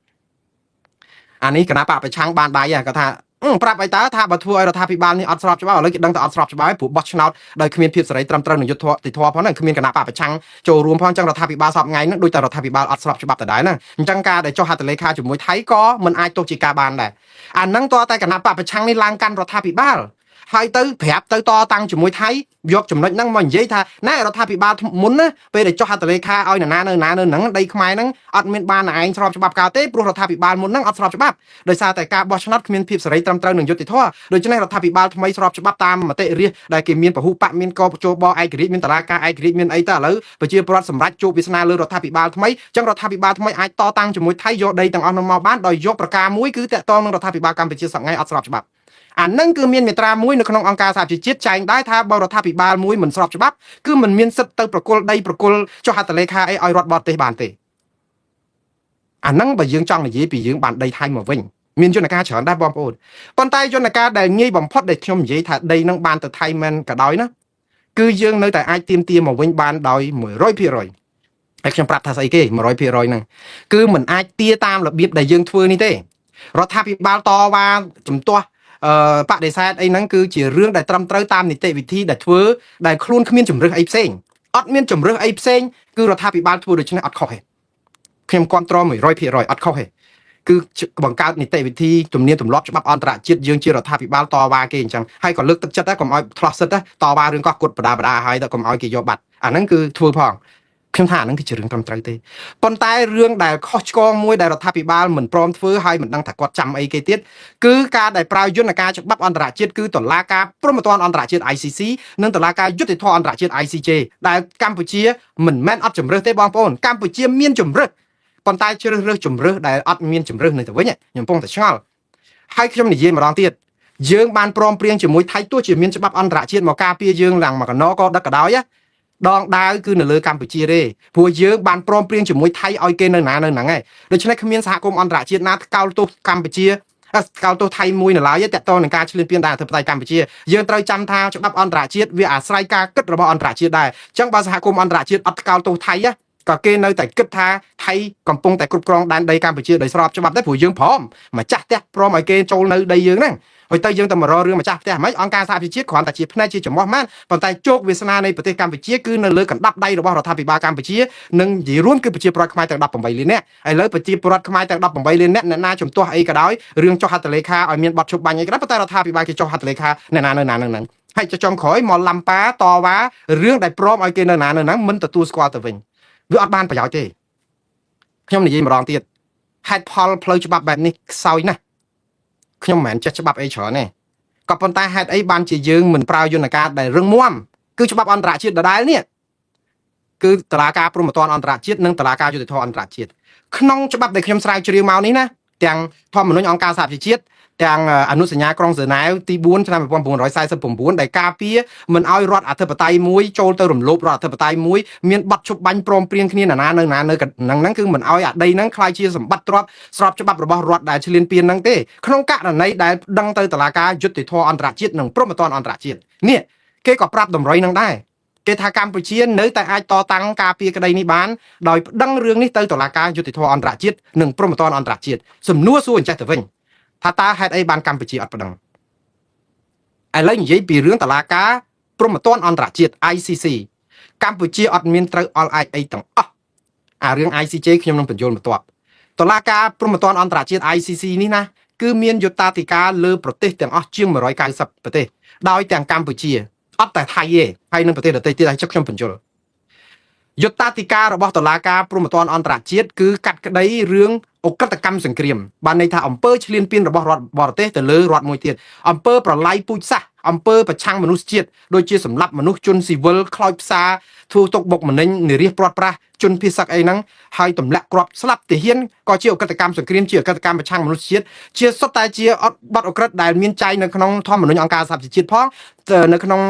អានេះគណៈបកប្រឆាំងបានដៃគាត់ថាប្រាប់ឲ្យតើថាបើធ្វើឲ្យរដ្ឋាភិបាលនេះអត់ស្របច្បាប់ឥឡូវគេដឹងតែអត់ស្របច្បាប់ហើយព្រោះបោះឆ្នោតដោយគ្មានភាពសេរីត្រឹមត្រូវនឹងយុត្តិធម៌ផងហ្នឹងគ្មានគណៈបកប្រឆាំងចូលរួមផងអញ្ចឹងរដ្ឋាភិបាលសពថ្ងៃហ្នឹងដូចតែរដ្ឋាភិបាលអត់ស្របច្បាប់ដដែលហ្នឹងអញ្ចឹងការដែលចុះហត្ថលេខាជាមួយថៃក៏មិនអាចទុកជាការបានដែរអាហ្នឹងតើតែគណៈបកប្រឆាំងនេះឡើងកាន់រដ្ឋាភិបាលហើយទៅប្រាប់ទៅតតាំងជាមួយថៃយកចំណុចហ្នឹងមកនិយាយថាណែរដ្ឋាភិបាលមុនណាពេលដែលចុះហត្ថលេខាឲ្យណានៅហ្នឹងដីខ្មែរហ្នឹងអត់មានបានឯងស្របច្បាប់កៅទេព្រោះរដ្ឋាភិបាលមុនហ្នឹងអត់ស្របច្បាប់ដោយសារតែការបោះឆ្នោតគ្មានភាពសេរីត្រឹមត្រូវនឹងយុត្តិធម៌ដូច្នេះរដ្ឋាភិបាលថ្មីស្របច្បាប់តាមមតិរាស្ត្រដែលគេមានពហុបកមានកោចូលបឯករាជ្យមានតឡាការឯករាជ្យមានអីទៅឥឡូវប្រជាពលរដ្ឋសម្រាប់ជួបវាសនាលើរដ្ឋាភិបាលថ្មីអញ្ចឹងរដ្ឋាភិបាលថ្មីអាចតតាំងជាមួយថៃយកដីទាំងអស់នោះមកបានដោយយកប្រការមួយគឺតកតងនឹងរដ្ឋាភិបាលកម្ពុជាសប្តាហ៍ថ្ងៃអត់ស្របច្បាប់អានឹងគឺមានមាត្រាមួយនៅក្នុងអង្គការសហជីវជាតិចែងដែរថាបើរដ្ឋាភិបាលមួយមិនស្របច្បាប់គឺមិនមានសិទ្ធិទៅប្រគល់ដីប្រគល់ចុះហត្ថលេខាអីឲ្យរដ្ឋបរទេសបានទេអានឹងបើយើងចង់និយាយពីយើងបានដីថៃមកវិញមានយន្តការច្រើនដែរបងប្អូនប៉ុន្តែយន្តការដែលងាយបំផុតដែលខ្ញុំនិយាយថាដីនឹងបានទៅថៃមែនក៏ដោយណាគឺយើងនៅតែអាចទាមទារមកវិញបានដោយ100%ហើយខ្ញុំប្រាប់ថាស្អីគេ100%ហ្នឹងគឺមិនអាចទារតាមរបៀបដែលយើងធ្វើនេះទេរដ្ឋាភិបាលតវ៉ាជំទាស់បដិសេធអីហ្នឹងគឺជារឿងដែលត្រឹមត្រូវតាមនីតិវិធីដែលធ្វើដែលខ្លួនគ្មានជំរឹះអីផ្សេងអត់មានជំរឹះអីផ្សេងគឺរដ្ឋាភិបាលធ្វើដូច្នេះអត់ខុសទេខ្ញុំគ្រប់គ្រង100%អត់ខុសទេគឺបង្កើតនីតិវិធីជំនាញទម្លាប់ច្បាប់អន្តរជាតិយើងជារដ្ឋាភិបាលតវ៉ាគេអញ្ចឹងហើយក៏លើកទឹកចិត្តដែរកុំឲ្យឆ្លោះសិទ្ធតវ៉ារឿងកោះគុតបដាហើយទៅកុំឲ្យគេយកបាត់អាហ្នឹងគឺធ្វើផងខ្ញុំថាអាហ្នឹងគឺជារឿងត្រឹមត្រូវទេប៉ុន្តែរឿងដែលខុសឆ្គងមួយដែលរដ្ឋាភិបាលមិនព្រមធ្វើហើយមិនដឹងថាគាត់ចាំអីគេទៀតគឺការដែលប្រើយន្តការច្បាប់អន្តរជាតិគឺតុលាការព្រហ្មទណ្ឌអន្តរជាតិ ICC និងតុលាការយុត្តិធម៌អន្តរជាតិ ICJ ដែលកម្ពុជាមិនមែនអត់ជំរើសទេបងប្អូនកម្ពុជាមានជំរើសប៉ុន្តែជ្រើសរើសជំរើសដែលអត់មានជំរើសនៅទៅវិញខ្ញុំកំពុងតែឆ្ងល់ហើយខ្ញុំនិយាយម្ដងទៀតយើងបានព្រមព្រៀងជាមួយថៃទោះជាមានច្បាប់អន្តរជាតិមកការពារយើងឡើងមកកណោក៏ដឹកក៏ដោយដងដាវគឺនៅលើកម្ពុជាទេព្រោះយើងបានព្រមព្រៀងជាមួយថៃឲ្យគេនៅណានៅហ្នឹងឯងដូច្នេះគ្មានសហគមន៍អន្តរជាតិណាកោតទោសកម្ពុជាកោតទោសថៃមួយនៅឡើយទេតើតនឹងការឈ្លានពានដល់អធិបតេយ្យកម្ពុជាយើងត្រូវចាំថាច្បាប់អន្តរជាតិវាអាស្រ័យការគិតរបស់អន្តរជាតិដែរអញ្ចឹងបើសហគមន៍អន្តរជាតិអត់កោតទោសថៃក៏គេនៅតែគិតថាថៃកំពុងតែគ្រប់គ្រងដែនដីកម្ពុជាដោយស្របច្បាប់ដែរព្រោះយើងព្រមម្ចាស់ផ្ទះព្រមឲ្យគេចូលនៅដីយើងហ្នឹងហើយទៅយើងទៅមករករឿងម្ចាស់ផ្ទះមិនអង្គការសហប្រជាជាតិគ្រាន់តែជាផ្នែកជាចំហម៉ានប៉ុន្តែជោគវាសនានៃប្រទេសកម្ពុជាគឺនៅលើកណ្ដាប់ដៃរបស់រដ្ឋាភិបាលកម្ពុជានិងនិយាយរួមគឺប្រជាពលរដ្ឋខ្មែរទាំង18លាននាក់ឥឡូវប្រជាពលរដ្ឋខ្មែរទាំង18លាននាក់អ្នកណាជំទាស់អីក៏ដោយរឿងចុះហត្ថលេខាឲ្យមានបទឈប់បាញ់អីក៏ដោយប៉ុន្តែរដ្ឋាភិបាលគេចុះហត្ថលេខាអ្នកណានៅណានឹងហើយចុងក្រោយមកឡំប៉ាតវ៉ារឿងដែលព្រមឲ្យគេនៅណានៅហ្នឹងមិនទទួលស្គាល់ទៅវិញវាអត់បានប្រយោជន៍ទេខ្ញុំនិយាយម្ដងទៀតហេតុផលផ្លូវច្បាប់បែបនេះខ្សោយណាស់ខ្ញុំមិនមែនចេះច្បាប់អីច្រើនទេក៏ប៉ុន្តែហេតុអីបានជាយើងមិនប្រើយន្តការដែលរឹងមាំគឺច្បាប់អន្តរជាតិដដែលនេះគឺតុលាការព្រហ្មទណ្ឌអន្តរជាតិនិងតុលាការយុត្តិធម៌អន្តរជាតិក្នុងច្បាប់ដែលខ្ញុំស្រាវជ្រាវមកនេះណាទាំងធម្មនុញ្ញអង្គការសហប្រជាជាតិទាំងអនុសញ្ញាក្រុងហ្សឺណែវទី4ឆ្នាំ1949ដែលការពារមិនឲ្យរដ្ឋអធិបតេយ្យមួយចូលទៅរំលោភរដ្ឋអធិបតេយ្យមួយមានបទឈប់បាញ់ព្រមព្រៀងគ្នាណានៅហ្នឹងគឺមិនឲ្យអាដីហ្នឹងខ្លាយជាសម្បត្តិទ្រព្យស្របច្បាប់របស់រដ្ឋដែលឈ្លានពានហ្នឹងទេក្នុងករណីដែលដឹងទៅតុលាការយុត្តិធម៌អន្តរជាតិនិងព្រហ្មទណ្ឌអន្តរជាតិនេះគេក៏ប្រាប់តម្រុយហ្នឹងដែរគេថាកម្ពុជានៅតែអាចតតាំងការពារក្តីនេះបានដោយប្តឹងរឿងនេះទៅតុលាការយុត្តិធម៌អន្តរជាតិនិងព្រហ្មទណ្ឌអន្តរជាតិសំណួរសួរអញ្ចេះទៅវិញថាតើហេតុអីបានកម្ពុជាអត់ប្តឹងឥឡូវនិយាយពីរឿងតុលាការព្រហ្មទណ្ឌអន្តរជាតិ ICC កម្ពុជាអត់មានត្រូវអល់អាចអីទាំងអស់អារឿង ICJ ខ្ញុំនឹងបញ្យល់បន្ទាប់តុលាការព្រហ្មទណ្ឌអន្តរជាតិ ICC នេះណាគឺមានយុត្តាធិការលើប្រទេសទាំងអស់ជាង190ប្រទេសដោយទាំងកម្ពុជាអត់តែថៃទេហើយនឹងប្រទេសដទៃទៀតហើយខ្ញុំបញ្យល់យុត្តាធិការរបស់តុលាការព្រហ្មទណ្ឌអន្តរជាតិគឺកាត់ក្តីរឿងអក្រិតកម្មសង្គ្រាមបានន័យថាអំពើឈ្លានពានរបស់រដ្ឋបរទេសទៅលើរដ្ឋមួយទៀតអំពើប្រល័យពូជសាសន៍ អំពើប្រឆាំងមនុស្សជាតិដូចជាសម្លាប់មនុស្សជនស៊ីវិលខ្លោចផ្សាធ្វើទុកបុកម្នេញនារីព្រាត់ប្រាសជនភៀសសឹកអីហ្នឹងហើយទម្លាក់គ្រាប់ស្លាប់ទាហានក៏ជាអកតកម្មសង្គ្រាមជាអកតកម្មប្រឆាំងមនុស្សជាតិជាសុទ្ធតែជាបទអក្រិតដែលមានចែងនៅក្នុងធម្មនុញ្ញអង្គការសហប្រជាជាតិផងនៅក្នុង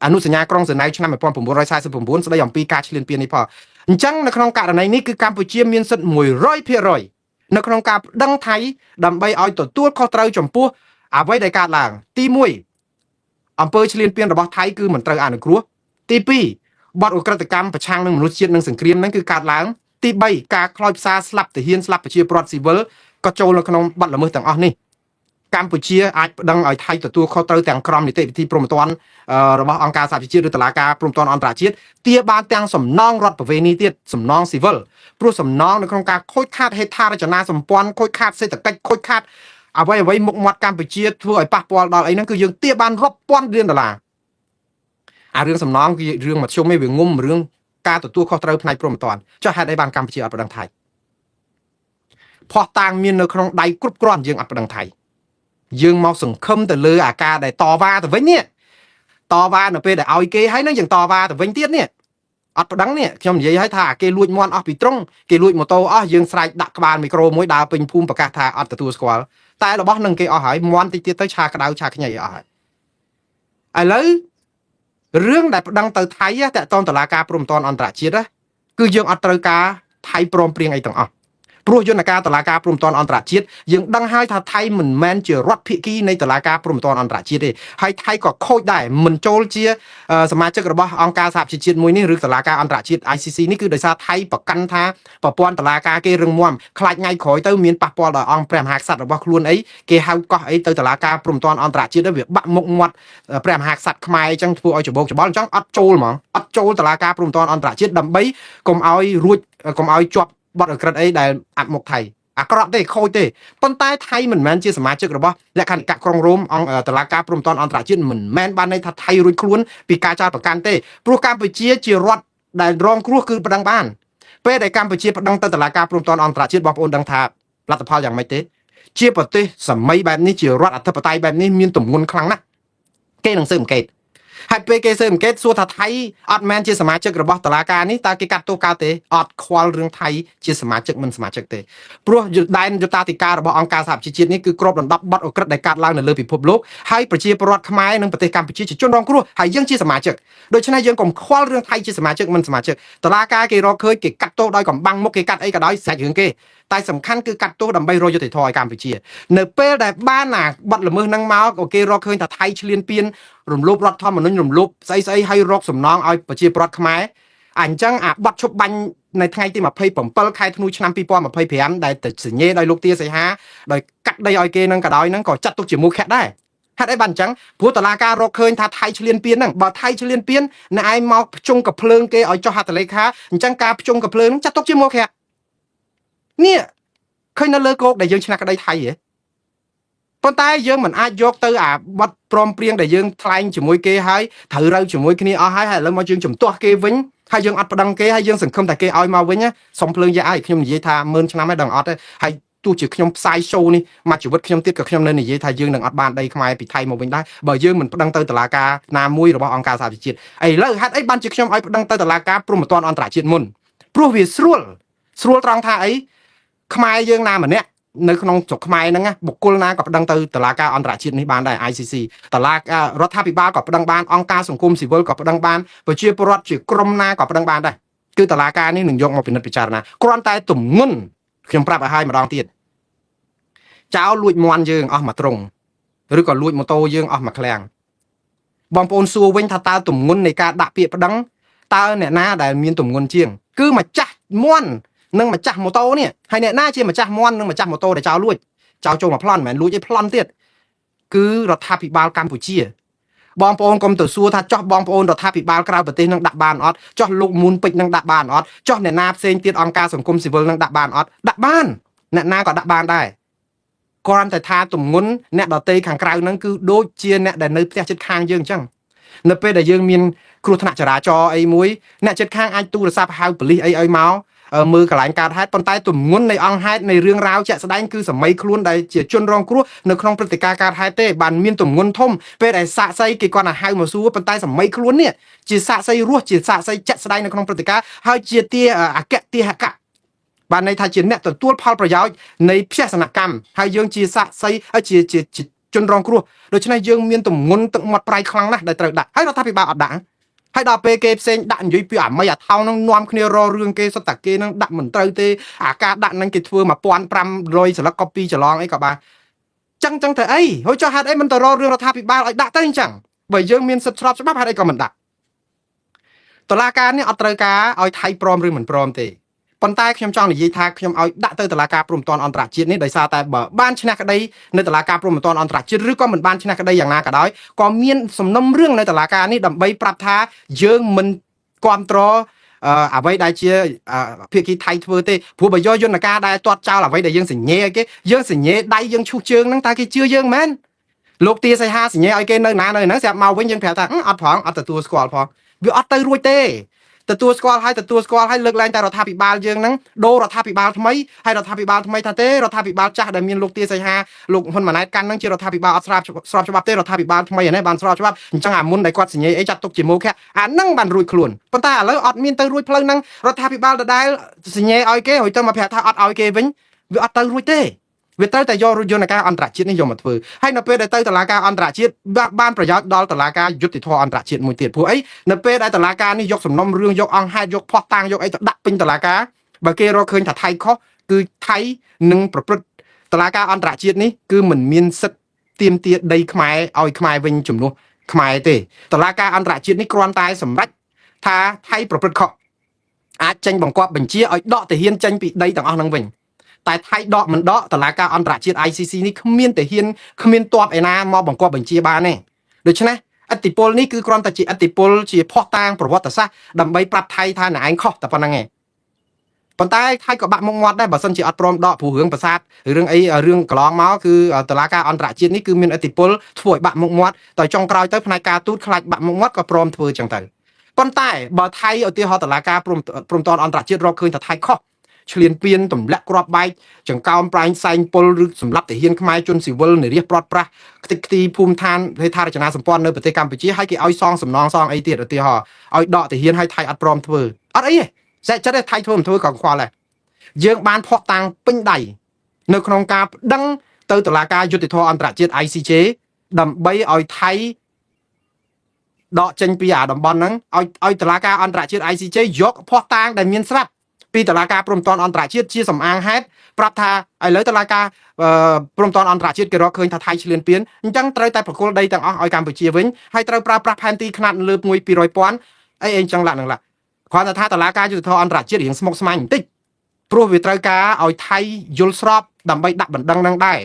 អនុសញ្ញាក្រុងហ្សឺណែវឆ្នាំ1949ស្ដីអំពីការឈ្លានពាននេះផងអញ្ចឹងនៅក្នុងករណីនេះគឺកម្ពុជាមានសិទ្ធិ 100% នៅក្នុងការប្តឹងថៃដើម្បីឲ្យទទួលខុសត្រូវចំពោះអ្វីដែលកើតឡើងទី1អំពើឈ្លានពានរបស់ថៃគឺមិនត្រូវអនុគ្រោះទី2បទឧក្រិដ្ឋកម្មប្រឆាំងនឹងមនុស្សជាតិនិងសង្គ្រាមហ្នឹងគឺកើតឡើងទី3ការខ្លោចផ្សាស្លាប់ទាហានស្លាប់ប្រជាពលរដ្ឋស៊ីវិលក៏ចូលនៅក្នុងបទល្មើសទាំងអស់នេះកម្ពុជាអាចប្តឹងឲ្យថៃទទួលខុសត្រូវទាំងក្រមនីតិវិធីព្រហ្មទណ្ឌរបស់អង្គការសហប្រជាជាតិឬតុលាការព្រហ្មទណ្ឌអន្តរជាតិទាបានទាំងសំណងរដ្ឋប្រវេណីទៀតសំណងស៊ីវិលព្រោះសំណងនៅក្នុងការខូចខាតហេដ្ឋារចនាសម្ព័ន្ធខូចខាតសេដ្ឋកិច្ចខូចខាតអ្វីមុខមាត់កម្ពុជាធ្វើឲ្យប៉ះពាល់ដល់អីហ្នឹងគឺយើងទាបានរាប់ពាន់លានដុល្លារអារឿងសំណងគឺរឿងមធ្យមឯងវាងុំរឿងការទទួលខុសត្រូវផ្នែកព្រហ្មទណ្ឌចុះហេតុអីបានកម្ពុជាអត់ប្តឹងថៃផោះតាងមាននៅក្នុងដៃគ្រប់គ្រាន់យើងអត់ប្តឹងថៃយើងមកសង្ឃឹមទៅលើអាការដែលតវ៉ាទៅវិញនេះតវ៉ានៅពេលដែលឲ្យគេហើយនឹងយើងតវ៉ាទៅវិញទៀតនេះអត់ប្តឹងនេះខ្ញុំនិយាយឲ្យថាគេលួចមន់អស់ពីត្រង់គេលួចម៉ូតូអស់យើងស្រែកដាក់ក្បាលមីក្រូមួយដើរពេញភូមិប្រកាសថាអត់ទទួលស្គាល់តែរបស់នឹងគេអស់ហើយមន់តិចទៀតទៅឆាក្តៅឆាខ្ញីអស់ហើយឥឡូវរឿងដែលប្តឹងទៅថៃតែតនតុលាការព្រហ្មទណ្ឌអន្តរជាតិគឺយើងអត់ត្រូវការថៃព្រមព្រៀងអីទាំងអស់ព្រោះយន្តការតុលាការព្រហ្មទណ្ឌអន្តរជាតិយើងដឹងហើយថាថៃមិនមែនជារដ្ឋភាគីនៃតុលាការព្រហ្មទណ្ឌអន្តរជាតិទេហើយថៃក៏ខូចដែរមិនចូលជាសមាជិករបស់អង្គការសហប្រជាជាតិមួយនេះឬតុលាការអន្តរជាតិ ICC នេះគឺដោយសារថៃប្រកាន់ថាប្រព័ន្ធតុលាការគេរឹងមាំខ្លាចថ្ងៃក្រោយទៅមានប៉ះពាល់ដល់អង្គព្រះមហាក្សត្ររបស់ខ្លួនអីគេហៅកោះអីទៅតុលាការព្រហ្មទណ្ឌអន្តរជាតិវាបាក់មុខមាត់ព្រះមហាក្សត្រខ្មែរអញ្ចឹងធ្វើឲ្យច្បោកច្បល់អញ្ចឹងអត់ចូលហ្មងអត់ចូលតុលាការព្រហ្មទណ្ឌអន្តរជាតិដើម្បីកុំឲ្យរួចកុំឲ្យជាប់បទអក្រិតអីដែលអាត់មុខថៃអាក្រក់ទេខូចទេប៉ុន្តែថៃមិនមែនជាសមាជិករបស់លក្ខន្តិកៈក្រុងរ៉ូមអង្គតុលាការព្រហ្មទណ្ឌអន្តរជាតិមិនមែនបានន័យថាថៃរួចខ្លួនពីការចោទប្រកាន់ទេព្រោះកម្ពុជាជារដ្ឋដែលរងគ្រោះគឺប្តឹងបានពេលដែលកម្ពុជាប្តឹងទៅតុលាការព្រហ្មទណ្ឌអន្តរជាតិបងប្អូនដឹងថាលទ្ធផលយ៉ាងម៉េចទេជាប្រទេសសម័យបែបនេះជារដ្ឋអធិបតេយ្យបែបនេះមានទម្ងន់ខ្លាំងណាស់គេនឹងស៊ើបអង្កេតហើយពេលគេស៊ើបអង្កេតសួរថាថៃអត់មែនជាសមាជិករបស់តុលាការនេះតើគេកាត់ទោសកើតទេអត់ខ្វល់រឿងថៃជាសមាជិកមិនសមាជិកទេព្រោះដែនយុត្តាធិការរបស់អង្គការសហប្រជាជាតិនេះគឺគ្របដណ្ដប់បទអក្រិតដែលកើតឡើងនៅលើពិភពលោកហើយប្រជាពលរដ្ឋខ្មែរនិងប្រទេសកម្ពុជាជាជនរងគ្រោះហើយយើងជាសមាជិកដូច្នេះយើងកុំខ្វល់រឿងថៃជាសមាជិកមិនសមាជិកតុលាការគេរកឃើញគេកាត់ទោសដោយកំបាំងមុខគេកាត់អីក៏ដោយស្រេចរឿងគេតែសំខាន់គឺកាត់ទោសដើម្បីរកយុត្តិធម៌ឲ្យកម្ពុជានៅពេលដែលបានបទល្មើសហ្នឹងមកគេរកឃើញថាថៃឈ្លានពានរំលោភរដ្ឋធម្មនុញ្ញរំលោភស្អីឲ្យរកសំណងឲ្យប្រជាពលរដ្ឋខ្មែរអញ្ចឹងអាបទឈប់បាញ់នៅថ្ងៃទី27ខែធ្នូឆ្នាំ2025ដែលទៅសញ្ញេដោយលោកទាសីហាដោយកាត់ដីឲ្យគេនឹងក៏ដោយហ្នឹងក៏ចាត់ទុកជាមូលខៈដែរហេតុអីបានអញ្ចឹងព្រោះតុលាការរកឃើញថាថៃឈ្លានពានហ្នឹងបើថៃឈ្លានពានអ្នកឯងមកភ្ជុងកភ្លើងគេឲ្យចុះហត្ថលេខាអញ្ចឹងការភ្ជុងកភ្លើងហ្នឹងចាត់ទុកជាមូលខៈនេះឃើញនៅលើគោកដែលយើងឆ្នះក្តីថៃហ៎ប៉ុន្តែយើងមិនអាចយកទៅអាបទព្រមព្រៀងដែលយើងថ្លែងជាមួយគេហើយត្រូវរើជាមួយគ្នាអស់ហើយឥឡូវមកយើងជំទាស់គេវិញហើយយើងអត់ប្តឹងគេហើយយើងសង្ឃឹមតែគេឲ្យមកវិញសុំភ្លើងយកឲ្យខ្ញុំនិយាយថា10000ឆ្នាំហើយដល់អត់ទេហើយទោះជាខ្ញុំផ្សាយ show នេះមកជីវិតខ្ញុំទៀតក៏ខ្ញុំនៅនិយាយថាយើងនឹងអត់បានដីខ្មែរពីថៃមកវិញដែរបើយើងមិនប្តឹងទៅតុលាការណាមួយរបស់អង្គការសហប្រជាជាតិឥឡូវហេតុអីបានជាខ្ញុំឲ្យប្តឹងទៅតុលាការព្រហ្មទណ្ឌអន្តរជាតិមុនព្រោះវាស្រួលត្រង់ថាអីខ្មែរយើងណាម្នាក់នៅក្នុងស្រុកខ្មែរហ្នឹងបុគ្គលណាក៏ប្តឹងទៅតុលាការអន្តរជាតិនេះបានដែរ ICC តុលាការរដ្ឋាភិបាលក៏ប្តឹងបានអង្គការសង្គមស៊ីវិលក៏ប្តឹងបានប្រជាពលរដ្ឋជាក្រុមណាក៏ប្តឹងបានដែរគឺតុលាការនេះនឹងយកមកពិនិត្យពិចារណាគ្រាន់តែទម្ងន់ខ្ញុំប្រាប់ឲ្យហើយម្ដងទៀតចោលលួចមន់យើងអស់មួយត្រង់ឬក៏លួចម៉ូតូយើងអស់មួយឃ្លាំងបងប្អូនសួរវិញថាតើទម្ងន់នៃការដាក់ពាក្យប្តឹងតើអ្នកណាដែលមានទម្ងន់ជាងគឺម្ចាស់មន់និងម្ចាស់ម៉ូតូនេះហើយអ្នកណាជាម្ចាស់មន់និងម្ចាស់ម៉ូតូដែលចោលលួចចោលចូលមកប្លន់មិនមែនលួចឯប្លន់ទៀតគឺរដ្ឋាភិបាលកម្ពុជាបងប្អូនកុំទៅសួរថាចោះបងប្អូនរដ្ឋាភិបាលក្រៅប្រទេសនឹងដាក់បានអត់ចោះលោកមូនពេជ្រនឹងដាក់បានអត់ចោះអ្នកណាផ្សេងទៀតអង្គការសង្គមស៊ីវិលនឹងដាក់បានអត់ដាក់បានអ្នកណាក៏ដាក់បានដែរគ្រាន់តែថាទម្ងន់អ្នកដតីខាងក្រៅហ្នឹងគឺដូចជាអ្នកដែលនៅផ្ទះជិតខាងយើងអញ្ចឹងនៅពេលដែលយើងមានគ្រោះថ្នាក់ចរាចរណ៍អីមួយអ្នកជិតខាងអាចទូរស័ព្ទហៅប៉ូលីសអីឲ្យមក មើលកន្លែងកើតហេតុប៉ុន្តែទម្ងន់នៃអង្គហេតុនៃរឿងរ៉ាវជាក់ស្ដែងគឺសម័យខ្លួនដែលជាជនរងគ្រោះនៅក្នុងព្រឹត្តិការណ៍កើតហេតុទេបានមានទម្ងន់ធំពេលដែលសាកសីគេគាត់ទៅហៅមកសួរប៉ុន្តែសម័យខ្លួននេះជាសាកសីរស់ជាសាកសីជាក់ស្ដែងនៅក្នុងព្រឹត្តិការណ៍ហើយជាទាអគ្គទាហកៈបានន័យថាជាអ្នកទទួលផលប្រយោជន៍នៃភេសនកម្មហើយយើងជាសាកសីជាជនរងគ្រោះដូច្នេះយើងមានទម្ងន់ទឹកមាត់ប្រៃខ្លាំងណាស់ដែលត្រូវដាក់ហើយរដ្ឋាភិបាលអត់ដាក់ហើយដល់ពេលគេផ្សេងដាក់និយាយពីអាមីអាថោនឹងនាំគ្នាររឿងគេសុទ្ធតែគេនឹងដាក់មិនត្រូវទេអាការដាក់នឹងគេធ្វើ1500ស្លឹក copy ច្រឡងអីក៏បានចឹងទៅអីហើយចុះហេតុអីមិនទៅរករឿងរដ្ឋាភិបាលឲ្យដាក់ទៅអញ្ចឹងបើយើងមានសិទ្ធិស្របច្បាប់ហេតុអីក៏មិនដាក់តុលាការនេះអត់ត្រូវការឲ្យថៃព្រមឬមិនព្រមទេប៉ុន្តែខ្ញុំចង់និយាយថាខ្ញុំឲ្យដាក់ទៅតុលាការព្រំប្រទានអន្តរជាតិនេះដោយសារតែបើបានឈ្នះក្តីនៅតុលាការព្រំប្រទានអន្តរជាតិឬក៏មិនបានឈ្នះក្តីយ៉ាងណាក៏ដោយក៏មានសំណុំរឿងនៅតុលាការនេះដើម្បីប្រាប់ថាយើងមិនគ្រប់គ្រងអ្វីដែលជាភាគីថៃធ្វើទេព្រោះបើយកយន្តការដែលទាត់ចោលអ្វីដែលយើងសញ្ញេឲ្យគេយើងសញ្ញេដៃយើងឈូសជើងហ្នឹងតើគេជឿយើងមែនលោកទាសីហាសញ្ញេឲ្យគេនៅណានៅហ្នឹងស្រាប់មកវិញយើងប្រាប់ថាអត់ផងអត់ទទួលស្គាល់ផងវាអត់ទៅរួចទេទទួលស្គាល់ហើយលើកឡើងតែរដ្ឋាភិបាលយើងហ្នឹងដូររដ្ឋាភិបាលថ្មីហើយរដ្ឋាភិបាលថ្មីថាទេរដ្ឋាភិបាលចាស់ដែលមានលោកទាសីហាលោកហ៊ុនម៉ាណែតកាន់ហ្នឹងជារដ្ឋាភិបាលអត់ស្របច្បាប់ទេរដ្ឋាភិបាលថ្មីនេះបានស្របច្បាប់អញ្ចឹងអាមុនដែលគាត់សញ្ញេអីចាត់ទុកជាមោឃៈអាហ្នឹងបានរួចខ្លួនប៉ុន្តែឥឡូវអត់មានទៅរួចផ្លូវហ្នឹងរដ្ឋាភិបាលដដែលសញ្ញេឲ្យគេហើយទៅមកប្រាប់ថាអត់ឲ្យគេវិញវាអត់ទៅរួចទេវាត្រូវតែយករយន្តការអន្តរជាតិនេះយកមកធ្វើហើយនៅពេលដែលទៅតុលាការអន្តរជាតិបានប្រយោជន៍ដល់តុលាការយុត្តិធម៌អន្តរជាតិមួយទៀតព្រោះអីនៅពេលដែលតុលាការនេះយកសំណុំរឿងយកអង្គហេតុយកភ័ស្តុតាងយកអីទៅដាក់ពេញតុលាការបើគេរកឃើញថាថៃខុសគឺថៃនឹងប្រព្រឹត្តតុលាការអន្តរជាតិនេះគឺមិនមានសិទ្ធិទាមទារដីខ្មែរឲ្យខ្មែរវិញជំនួសខ្មែរទេតុលាការអន្តរជាតិនេះគ្រាន់តែសម្រេចថាថៃប្រព្រឹត្តខុសអាចចេញបង្គាប់បញ្ជាឲ្យដកទាហានចេញពីដីទាំងអស់ហ្នឹងវិញតែថៃដកមិនដកតុលាការអន្តរជាតិ ICC នេះគ្មានទាហានគ្មានទ័ពឯណាមកបង្គាប់បញ្ជាបានទេដូច្នេះអធិបុលនេះគឺគ្រាន់តែជាអធិបុលជាភ័ស្តុតាងប្រវត្តិសាស្ត្រដើម្បីប្រាប់ថៃថាអ្នកឯងខុសតែប៉ុណ្្នឹងឯងប៉ុន្តែថៃក៏បាក់មុខមាត់ដែរបើសិនជាអត់ព្រមដកព្រោះរឿងប្រាសាទរឿងអីរឿងកន្លងមកគឺតុលាការអន្តរជាតិនេះគឺមានអធិបុលធ្វើឲ្យបាក់មុខមាត់តែចុងក្រោយទៅផ្នែកការទូតខ្លាចបាក់មុខមាត់ក៏ព្រមធ្វើចឹងទៅប៉ុន្តែបើថៃឧទាហរណ៍តុលាការព្រំតនអន្តរជាតិរកឃើញថាថៃខុសឆ្លៀនពៀនទម្លាក់គ្រាប់បែកចង្កោមប្រែងសែងពុលឬសម្រាប់ទាហានខ្មែរជនស៊ីវិលនិរិះព្រាត់ប្រាសខ្ទេចខ្ទីភូមិឋានហេដ្ឋារចនាសម្ព័ន្ធនៅប្រទេសកម្ពុជាហើយគេឲ្យសងសំណងសងអីទៀតឧទាហរណ៍ឲ្យដកទាហានឲ្យថៃអត់ព្រមធ្វើអត់អីទេសេចក្ដីថៃធ្វើមិនធ្វើក៏ខ្វល់ដែរយើងបានភ័ស្តុតាងពេញដៃនៅក្នុងការប្តឹងទៅតុលាការយុត្តិធម៌អន្តរជាតិ ICJ ដើម្បីឲ្យថៃដកចេញពីអាតំបន់ហ្នឹងឲ្យតុលាការអន្តរជាតិ ICJ យកភ័ស្តុតាងដែលមានស្រាប់ពីតុលាការព្រំប្រទានអន្តរជាតិជាសំអាងហេតុប្រាប់ថាឥឡូវតុលាការព្រំប្រទានអន្តរជាតិគេរកឃើញថាថៃឆ្លៀនពៀនអញ្ចឹងត្រូវតែប្រគល់ដីទាំងអស់ឲ្យកម្ពុជាវិញហើយត្រូវប្រើប្រាស់ផែនទីខ្នាតលើ1 200,000អីអញ្ចឹងឡាក់នឹងឡាក់គ្រាន់តែថាតុលាការយុត្តិធម៌អន្តរជាតិរៀងស្មុគស្មាញបន្តិចព្រោះវាត្រូវការឲ្យថៃយល់ស្របដើម្បីដាក់បណ្ដឹងនឹងដែរ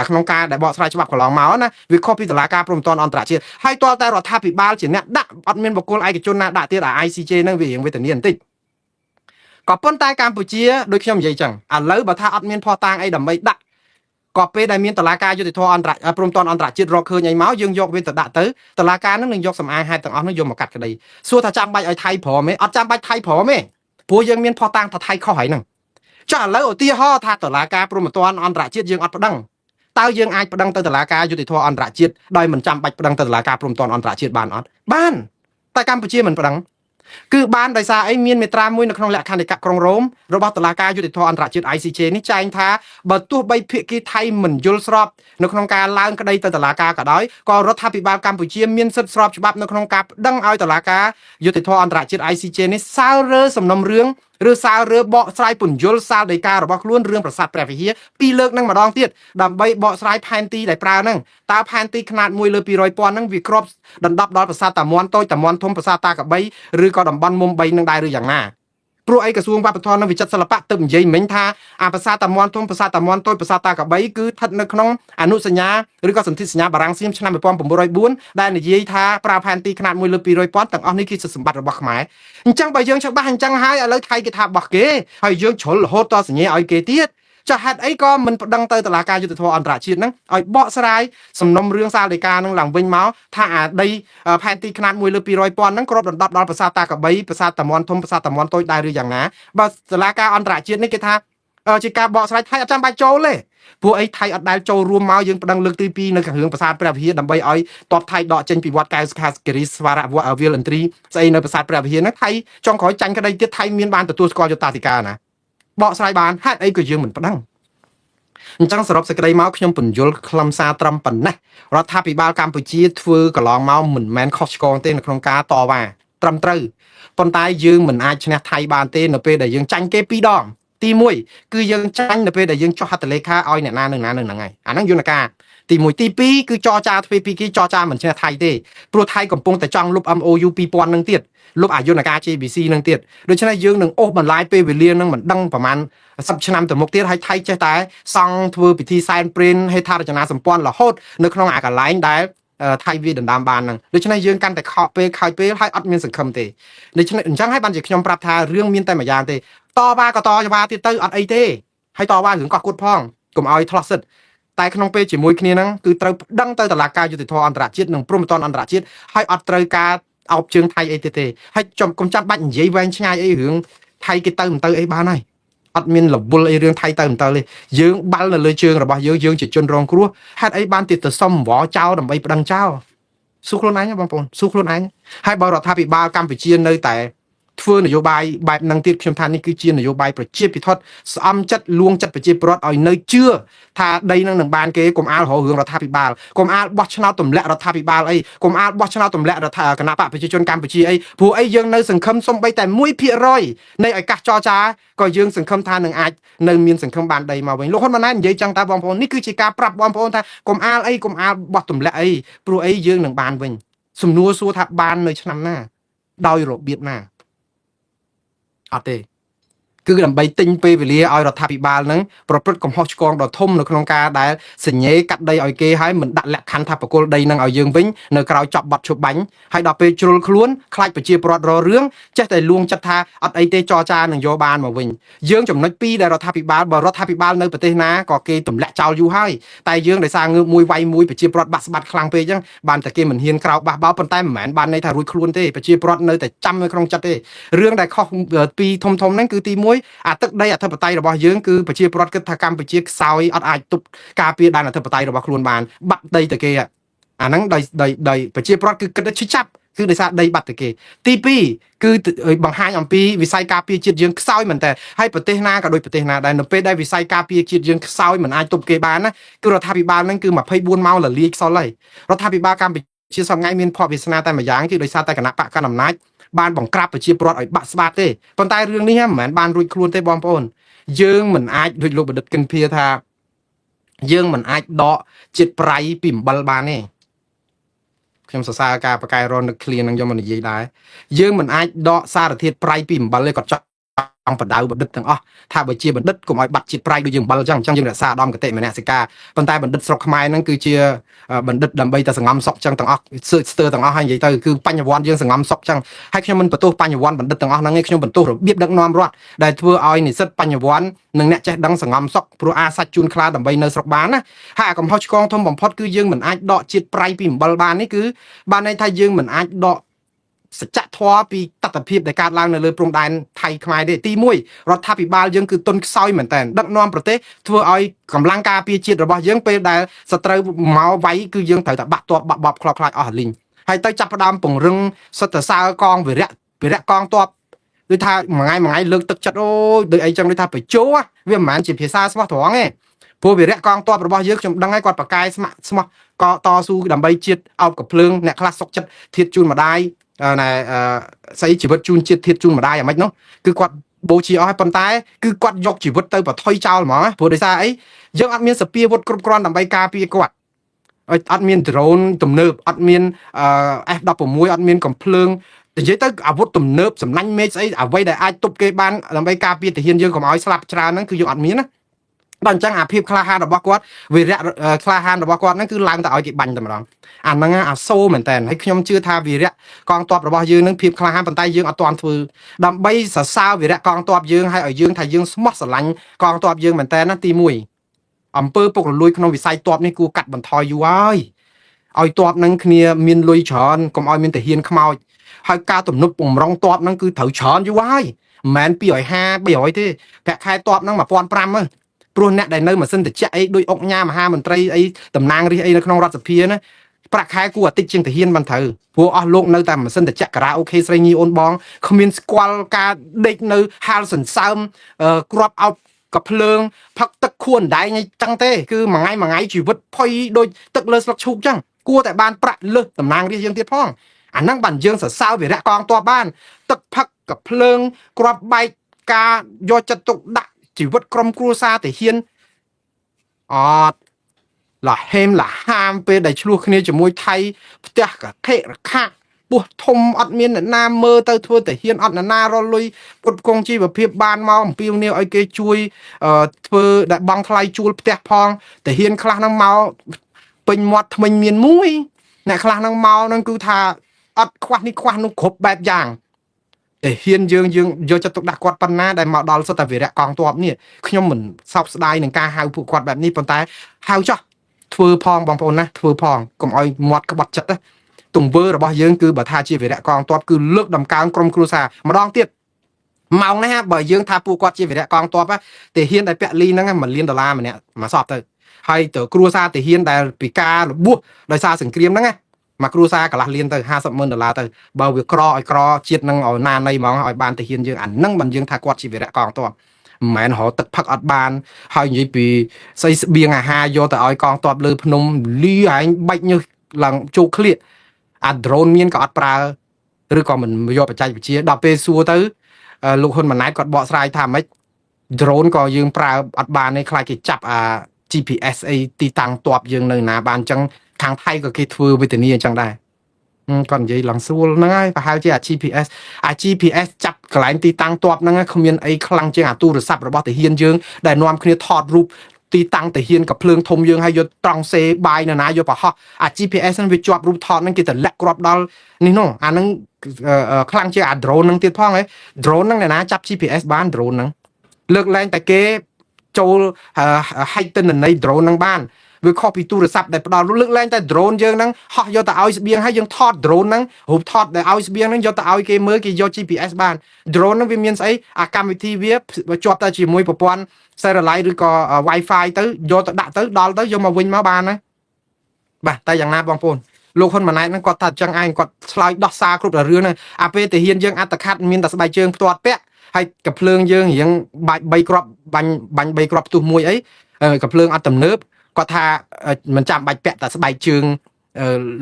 ក្នុងការដែលបកស្រាយច្បាប់កន្លងមកណាវាខុសពីតុលាការព្រំប្រទានអន្តរជាតិហើយតើតែរដ្ឋាភិបាលជាអ្នកដាក់អត់មានបុគ្គលឯកជនណាដាក់ទៀតអា ICJ នឹងវារៀងវេទនាបន្តិចក៏ប៉ុន្តែកម្ពុជាដូចខ្ញុំនិយាយចឹងឥឡូវបើថាអត់មានភ័ស្តុតាងអីដើម្បីដាក់ក៏ពេលដែលមានតុលាការយុត្តិធម៌អន្តរព្រំប្រទានអន្តរជាតិរកឃើញអីមកយើងយកវាទៅដាក់ទៅតុលាការនឹងយកសំអាងហេតុទាំងអស់នោះយកមកកាត់ក្តីសួរថាចាំបាច់ឲ្យថៃព្រមទេអត់ចាំបាច់ថៃព្រមទេព្រោះយើងមានភ័ស្តុតាងថាថៃខុសហើយហ្នឹងចាឥឡូវឧទាហរណ៍ថាតុលាការព្រំប្រទានអន្តរជាតិយើងអត់ប្តឹងតើយើងអាចប្តឹងទៅតុលាការយុត្តិធម៌អន្តរជាតិដោយមិនចាំបាច់ប្តឹងទៅតុលាការព្រំប្រទានអន្តរជាតិបានអត់បានតែកម្ពុជាមិនប្តឹងគឺបានដោយសារអីមានមាត្រាមួយនៅក្នុងលក្ខន្តិកៈក្រុងរ៉ូមរបស់តុលាការយុត្តិធម៌អន្តរជាតិ ICJ នេះចែងថាបើទោះបីភាគីថៃមិនយល់ស្របនៅក្នុងការឡើងក្តីទៅតុលាការក៏ដោយក៏រដ្ឋាភិបាលកម្ពុជាមានសិទ្ធិស្របច្បាប់នៅក្នុងការប្តឹងឲ្យតុលាការយុត្តិធម៌អន្តរជាតិ ICJ នេះសាលរើសំណុំរឿងឬសាលរើបកស្រាយពន្យល់សាលដីការបស់ខ្លួនរឿងប្រាសាទព្រះវិហារពីរលើកនឹងម្ដងទៀតដើម្បីបកស្រាយផែនទីដែលប្រើហ្នឹងតើផែនទីខ្នាត1 លើ 200,000ហ្នឹងវាគ្របដណ្ដប់ដល់ប្រាសាទតាមាន់តូចតាមាន់ធំប្រាសាទតាកបីឬក៏តំបន់មុំ3នឹងដែរឬយ៉ាងណាព្រោះអីក្រសួងវប្បធម៌និងវិចិត្រសិល្បៈទៅនិយាយមិញថាអាប្រាសាទតាមាន់ធំប្រាសាទតាមាន់តូចប្រាសាទតាកបីគឺស្ថិតនៅក្នុងអនុសញ្ញាឬក៏សន្ធិសញ្ញាបារាំងសៀមឆ្នាំ1904ដែលនិយាយថាប្រើផែនទីខ្នាត1 លើ 200,000ទាំងអស់នេះគឺជាសម្បត្តិរបស់ខ្មែរអញ្ចឹងបើយើងច្បាស់អញ្ចឹងហើយឥឡូវថៃគេថារបស់គេហើយយើងជ្រុលរហូតតសញ្ញាឲ្យគេទៀត ចាហេតុអីក៏មិនប្តឹងទៅតុលាការយុត្តិធម៌អន្តរជាតិហ្នឹងឲ្យបកស្រាយសំណុំរឿងសាលដីកាហ្នឹងឡើងវិញមកថាអាដីផែនទីខ្នាត1លើ200,000ហ្នឹងគ្របដណ្ដប់ដល់ប្រាសាទតាកបីប្រាសាទតាមាន់ធំប្រាសាទតាមាន់តូចដែរឬយ៉ាងណាបើតុលាការអន្តរជាតិនេះគេថាជាការបកស្រាយថៃអត់ចាំបាច់ចូលទេពួកអីថៃអត់ដែលចូលរួមមកយើងប្តឹងលើកទី2នៅក្នុងរឿងប្រាសាទព្រះវិហារដើម្បីឲ្យតបថៃដកចេញពីវត្តកែវសខាគិរីស្វារៈវិលឥន្ទ្រីស្អីនៅប្រាសាទព្រះវិហារហ្នឹងថៃចង់ក្រោយចាញ់ក្តីទៀតថៃមានបានទទួលស្គាល់យុត្តាធិការណាបកស្រាយបានហេតុអីក៏យើងមិនប្តឹងអញ្ចឹងសរុបសេចក្តីមកខ្ញុំពន្យល់ខ្លឹមសារត្រឹមប៉ុណ្ណេះរដ្ឋាភិបាលកម្ពុជាធ្វើកន្លងមកមិនមែនខុសឆ្គងទេនៅក្នុងការតវ៉ាត្រឹមត្រូវប៉ុន្តែយើងមិនអាចឈ្នះថៃបានទេនៅពេលដែលយើងចាញ់គេ2ដងទី1គឺយើងចាញ់នៅពេលដែលយើងចុះហត្ថលេខាឲ្យអ្នកណានឹងណានឹងហ្នឹងហើយអាហ្នឹងយន្តការទី1ទី2គឺចរចាទ្វេភាគីចរចាមិនឈ្នះថៃទេព្រោះថៃកំពុងតែចង់លុប MOU 2000នឹងទៀតលុបអាយន្តការ JBC នឹងទៀតដូច្នេះយើងនឹងអូសបន្លាយពេលវេលានឹងមិនដឹងប្រហែល10ឆ្នាំទៅមុខទៀតហើយថៃចេះតែសង់ធ្វើពិធីសែនព្រេនហេដ្ឋារចនាសម្ព័ន្ធរហូតនៅក្នុងអាកន្លែងដែលថៃវាដណ្ដើមបានហ្នឹងដូច្នេះយើងកាន់តែខកពេលខើចពេលហើយអត់មានសង្ឃឹមទេដូច្នេះអញ្ចឹងហើយបានជាខ្ញុំប្រាប់ថារឿងមានតែមួយយ៉ាងទេតវ៉ាក៏តវ៉ាទៀតទៅអត់អីទេហើយតវ៉ារឿងកោះគុតផងកុំឲ្យថ្លោះសិទ្ធតែក្នុងពេលជាមួយគ្នាហ្នឹងគឺត្រូវប្តឹងទៅតុលាការយុត្តិធម៌អន្តរជាតិនិងព្រហ្មទណ្ឌអន្តរជាតិហើយអត់ត្រូវការអោបជើងថៃអីទេហើយកុំចាំបាច់និយាយវែងឆ្ងាយអីរឿងថៃគេទៅមិនទៅអីបានហើយអត់មានរវល់អីរឿងថៃទៅមិនទៅទេយើងបាល់នៅលើជើងរបស់យើងជាជនរងគ្រោះហេតុអីបានទៀតទៅសុំវល់ចោលដើម្បីប្តឹងចោលស៊ូខ្លួនឯងបងប្អូនស៊ូខ្លួនឯងហើយបើរដ្ឋាភិបាលកម្ពុជានៅតែធ្វើនយោបាយបែបហ្នឹងទៀតខ្ញុំថានេះគឺជានយោបាយប្រជាពិធដ្ឋស្អំចិត្តលួងចិត្តប្រជាពលរដ្ឋឲ្យនៅជឿថាដីហ្នឹងនឹងបានគេកុំអាលរហរឿងរដ្ឋាភិបាលកុំអាលបោះឆ្នោតទម្លាក់រដ្ឋាភិបាលអីកុំអាលបោះឆ្នោតទម្លាក់រដ្ឋគណៈបកប្រជាជនកម្ពុជាអីព្រោះអីយើងនៅសង្ឃឹមសំបីតែ1%នៃឱកាសចរចាក៏យើងសង្ឃឹមថានឹងអាចនៅមានសង្ឃឹមបានដីមកវិញលោកហ៊ុនម៉ាណែតនិយាយចឹងតើបងប្អូននេះគឺជាការប្រាប់បងប្អូនថាកុំអាលអីកុំអាលបោះទម្លាក់អីព្រោះអីយើងនឹងបានវិញសំណួរសួរថាបាននៅឆ្នាំណាដោយរបៀបណាអត់ទេគឺដើម្បីទិញពេលវេលាឲ្យរដ្ឋាភិបាលនឹងប្រព្រឹត្តកំហុសឆ្គងដ៏ធំនៅក្នុងការដែលសញ្ញេកាត់ដីឲ្យគេហើយមិនដាក់លក្ខខណ្ឌថាប្រគល់ដីនឹងឲ្យយើងវិញនៅក្រៅចប់បាត់ឈប់បាញ់ហើយដល់ពេលជ្រុលខ្លួនខ្លាចប្រជាពលរដ្ឋររឿងចេះតែលួងចិត្តថាអត់អីទេចរចានឹងយកបានមកវិញយើងចំណុច2ដែលរដ្ឋាភិបាលបើរដ្ឋាភិបាលនៅប្រទេសណាក៏គេទម្លាក់ចោលយូរហើយតែយើងដោយសារងើបមួយវាយមួយប្រជាពលរដ្ឋបាក់ស្បាត់ខ្លាំងពេកអញ្ចឹងបានតែគេមិនហ៊ានក្រោបបះបោប៉ុន្តែមិនមែនបានន័យថារួចខ្លួនទេប្រជាពលរដ្ឋនៅតែចាំនៅក្នុងចិត្តទេរឿងដែលខុសពីធំហ្នឹងគឺទី1ទឹកដីអធិបតេយ្យរបស់យើងគឺប្រជាពលរដ្ឋគិតថាកម្ពុជាខ្សោយអត់អាចទប់ការពារដែនអធិបតេយ្យរបស់ខ្លួនបានបាត់ដីទៅគេអាហ្នឹងដោយប្រជាពលរដ្ឋគឺគិតថាឈឺចាប់គឺដោយសារដីបាត់ទៅគេទី2គឺបង្ហាញអំពីវិស័យការពារជាតិយើងខ្សោយមែនតើហើយប្រទេសណាក៏ដូចប្រទេសណាដែរនៅពេលដែលវិស័យការពារជាតិយើងខ្សោយមិនអាចទប់គេបានណាគឺរដ្ឋាភិបាលហ្នឹងគឺ24ម៉ោងលលាយខ្សោយហើយរដ្ឋាភិបាលកម្ពុជាសប្តាហ៍មានភ័ព្វវាសនាតែម្យ៉ាងគឺដោយសារតែគណៈបកកណ្ដាលអំណាចបានបង្ក្រាបប្រជាពលរដ្ឋឲ្យបាក់ស្បាតទេប៉ុន្តែរឿងនេះមិនមែនបានរួចខ្លួនទេបងប្អូនយើងមិនអាចដូចលោកបណ្ឌិតគិនភាថាយើងមិនអាចដកជាតិប្រៃពីអំបិលបានទេខ្ញុំសរសើរការបកកែរនឹកឃ្លានឹងយកមកនិយាយដែរយើងមិនអាចដកសារធាតុប្រៃពីអំបិលទេគាត់ចង់បដៅបណ្ឌិតទាំងអស់ថាបើជាបណ្ឌិតកុំឲ្យបាត់ជាតិប្រៃដូចយើងអំបិលអញ្ចឹងយើងរក្សាឧត្តមកតិមនសិការប៉ុន្តែបណ្ឌិតស្រុកខ្មែរហ្នឹងគឺជាបណ្ឌិតដើម្បីតែសង្ងំសុកអញ្ចឹងទាំងអស់ស្ទើរទាំងអស់ហើយនិយាយទៅគឺបញ្ញវន្តយើងសង្ងំសុកអញ្ចឹងហើយខ្ញុំមិនបន្ទោសបញ្ញវន្តបណ្ឌិតទាំងអស់ហ្នឹងឯងខ្ញុំបន្ទោសរបៀបដឹកនាំរដ្ឋដែលធ្វើឲ្យនិស្សិតបញ្ញវន្តនិងអ្នកចេះដឹងសង្ងំសុកព្រោះអាសាច់ជូនខ្លាដើម្បីនៅស្រុកបានណាហើយកំហុសឆ្គងធំបំផុតគឺយើងមិនអាចដកជាតិប្រៃពីអំបិលបាននេះគឺបានន័យថាយើងមិនអាចដកសច្ចធម៌ពីតថភាពដែលកើតឡើងនៅលើព្រំដែនថៃខ្មែរទេទី1រដ្ឋាភិបាលយើងគឺទុនខ្សោយមែនតើដឹកនាំប្រទេសធ្វើឲ្យកម្លាំងការពារជាតិរបស់យើងពេលដែលសត្រូវមកវាយគឺយើងត្រូវតែបាក់ទ័ពបាក់បបខ្លោចខ្លាចអស់លីងហើយទៅចាប់ផ្ដើមពង្រឹងសិទ្ធិសើកងវិរៈកងទ័ពដូចថាមួយថ្ងៃលើកទឹកចិត្តអូយដូចអីចឹងដូចថាបញ្ចោវាមិនមែនជាភាសាស្មោះត្រង់ទេព្រោះវិរៈកងទ័ពរបស់យើងខ្ញុំដឹងហើយគាត់ប្រកាយស្ម័គ្រស្មោះក៏តស៊ូដើម្បីជាតិអោបកំភ្លើងអ្នកខ្លះសុកចិត្តធៀបជូនម្ដាយណែស្អីជីវិតជូនជាតិធៀបជូនម្ដាយអាម៉េចនោះគឺគាត់បូជាអស់ហើយប៉ុន្តែគឺគាត់យកជីវិតទៅបថុយចោលហ្មងព្រោះដោយសារអីយើងអត់មានសពាវុធគ្រប់គ្រាន់ដើម្បីការពារគាត់អត់មាន drone ទំនើបអត់មានF16 អត់មានកំភ្លើងនិយាយទៅអាវុធទំនើបសំណាញ់មេឃស្អីអ្វីដែលអាចទប់គេបានដើម្បីការពារទាហានយើងកុំឲ្យស្លាប់ច្រើនហ្នឹងគឺយើងអត់មានណា ដល់អញ្ចឹងអាភាពក្លាហានរបស់គាត់វីរៈក្លាហានរបស់គាត់ហ្នឹងគឺឡើងតែឲ្យគេបាញ់តែម្ដងអាហ្នឹងអាសូរមែនតើហើយខ្ញុំជឿថាវីរៈកងទ័ពរបស់យើងនឹងភាពក្លាហានប៉ុន្តែយើងអត់ទាន់ធ្វើដើម្បីសរសើរវីរៈកងទ័ពយើងហើយឲ្យយើងថាយើងស្មោះស្រឡាញ់កងទ័ពយើងមែនតើណាទី1អំពើពុករលួយក្នុងវិស័យទ័ពនេះគួរកាត់បន្ថយយូរហើយឲ្យទ័ពនឹងគ្នាមានលុយច្រើនកុំឲ្យមានតាហ៊ានខ្មោចហើយការទំនប់បំរុងទ័ពនឹងគឺត្រូវច្រើនយូរហើយមិនមែន250 300ទេប្រាក់ខែទ័ពនឹង1500ហ្នឹងព្រោះអ្នកដែលនៅម៉ាស៊ីនត្រជាក់អីដូចអុកញ៉ាមហាមន្ត្រីអីតំណាងរាស្ត្រអីនៅក្នុងរដ្ឋសភាណាប្រាក់ខែគួរអាទិត្យជាងតាហ៊ានមិនត្រូវព្រោះអស់លោកនៅតែម៉ាស៊ីនត្រជាក់ការ៉ាអូខេស្រីញីអូនបងគ្មានស្គាល់ការដេកនៅហាលសន្សើមគ្រាប់អោបកភ្លើងផឹកទឹកខួនដៃអីចឹងទេគឺមួយថ្ងៃជីវិតផុយដូចទឹកលើស្លឹកឈូកចឹងគួរតែបានប្រាក់លើសតំណាងរាស្ត្រយើងទៀតផងអាហ្នឹងបានយើងសរសើរវីរៈកងទ័ពបានទឹកផឹកកភ្លើងគ្រាប់បែកការយកចិត្តទុកដាក់ជីវិតក្រុមគ្រួសារតាហ៊ានអត់ឡាហេមឡាហាមពេលដែលឆ្លោះគ្នាជាមួយថៃផ្ទះកខិរខាពោះធំអត់មានអ្នកណាមើលទៅធ្វើតាហ៊ានអត់អ្នកណារលុយពុតគង់ជីវភាពបានមកអំពាវនាវឲ្យគេជួយធ្វើដែលបង់ថ្លៃជួលផ្ទះផងតាហ៊ានខ្លះហ្នឹងមកពេញមាត់ថ្មិញមានមួយអ្នកខ្លះហ្នឹងមកហ្នឹងគឺថាអត់ខ្វះនេះខ្វះនោះគ្រប់បែបយ៉ាងតែហ៊ានយើងយកចិត្តទុកដាក់គាត់ប៉ុណ្ណាដែលមកដល់សុទ្ធតែវីរៈកងទ័ពនេះខ្ញុំមិនសោកស្ដាយនឹងការហៅពួកគាត់បែបនេះប៉ុន្តែហៅចោះធ្វើផងបងប្អូនណាធ្វើផងកុំឲ្យមាត់ក្បត់ចិត្តណាទង្វើរបស់យើងគឺបើថាជាវីរៈកងទ័ពគឺលើកដំកើងក្រុមគ្រួសារម្ដងទៀតម៉ោងណាបើយើងថាពួកគាត់ជាវីរៈកងទ័ពតែហ៊ានដែលពាក់លីហ្នឹង1លានដុល្លារម្នាក់មកសពទៅហើយទៅគ្រួសារតាហ៊ានដែលពិការរបួសដោយសារសង្គ្រាមហ្នឹងណាមកគ្រួសារកន្លះលានទៅ$50,000ទៅបើវាក្រឲ្យក្រជាតិនឹងឲ្យណានៃហ្មងឲ្យបានតាហ៊ានយើងអាហ្នឹងមិនយើងថាគាត់ជាវីរៈកងទ័ពមិនមែនរកទឹកផឹកអត់បានហើយនិយាយពីស្អីស្បៀងអាហារយកទៅឲ្យកងទ័ពលើភ្នំលីឯងបាច់ញើសឡើងជោគឃ្លៀកអា drone មានក៏អត់ប្រើឬក៏មិនយកបច្ចេកវិទ្យាដល់ពេលសួរទៅលោកហ៊ុនម៉ាណែតគាត់បកស្រាយថាម៉េច drone ក៏យើងប្រើអត់បានទេខ្លាចគេចាប់អា GPS អីទីតាំងទ័ពយើងនៅណាបានអញ្ចឹងខាងថៃក៏គេធ្វើវេទនាអញ្ចឹងដែរគាត់និយាយឡើងស្រួលហ្នឹងហើយប្រហែលជាអា GPS ចាប់កន្លែងទីតាំងទ័ពហ្នឹងគ្មានអីខ្លាំងជាងអាទូរស័ព្ទរបស់តាហ៊ានយើងដែលនាំគ្នាថតរូបទីតាំងតាហ៊ានក៏ភ្លើងធំយើងហើយយកត្រង់សេបាយនៅណាយកប្រហោះអា GPS ហ្នឹងវាជាប់រូបថតហ្នឹងគេតម្លាក់គ្រាប់ដល់នេះនោះអាហ្នឹងខ្លាំងជាងអា drone ហ្នឹងទៀតផងហ៎ drone ហ្នឹងអ្នកណាចាប់ GPS បាន drone ហ្នឹងលើកលែងតែគេចូលហាច់ទិន្នន័យ drone ហ្នឹងបានវាខុសពីទូរស័ព្ទដែលផ្ដល់លើកលែងតែ drone យើងហ្នឹងហោះយកទៅឲ្យស្បៀងហើយយើងថត drone ហ្នឹងរូបថតដែលឲ្យស្បៀងហ្នឹងយកទៅឲ្យគេមើលគេយក GPS បាន drone ហ្នឹងវាមានស្អីអាកម្មវិធីវាជាប់ទៅជាមួយប្រព័ន្ធ satellite ឬក៏ Wi-Fi ទៅយកទៅដាក់ទៅដល់ទៅយកមកវិញមកបានណាបាទតែយ៉ាងណាបងប្អូនលោកហ៊ុនម៉ាណែតហ្នឹងគាត់ថាចឹងឯងគាត់ឆ្លើយដោះសារគ្រប់តែរឿងហ្នឹងអាពេលតាហ៊ានយើងអត្តខាត់មានតែស្បែកជើងផ្ទាត់ពាក់ហើយកភ្លើងយើងរៀងបាច់3គ្រាប់បាញ់3គ្រាប់ផ្ទុះមួយអីកភ្លើងអត់ទំនើបគាត់ថាមិនចាំបាច់ពាក់តែស្បែកជើង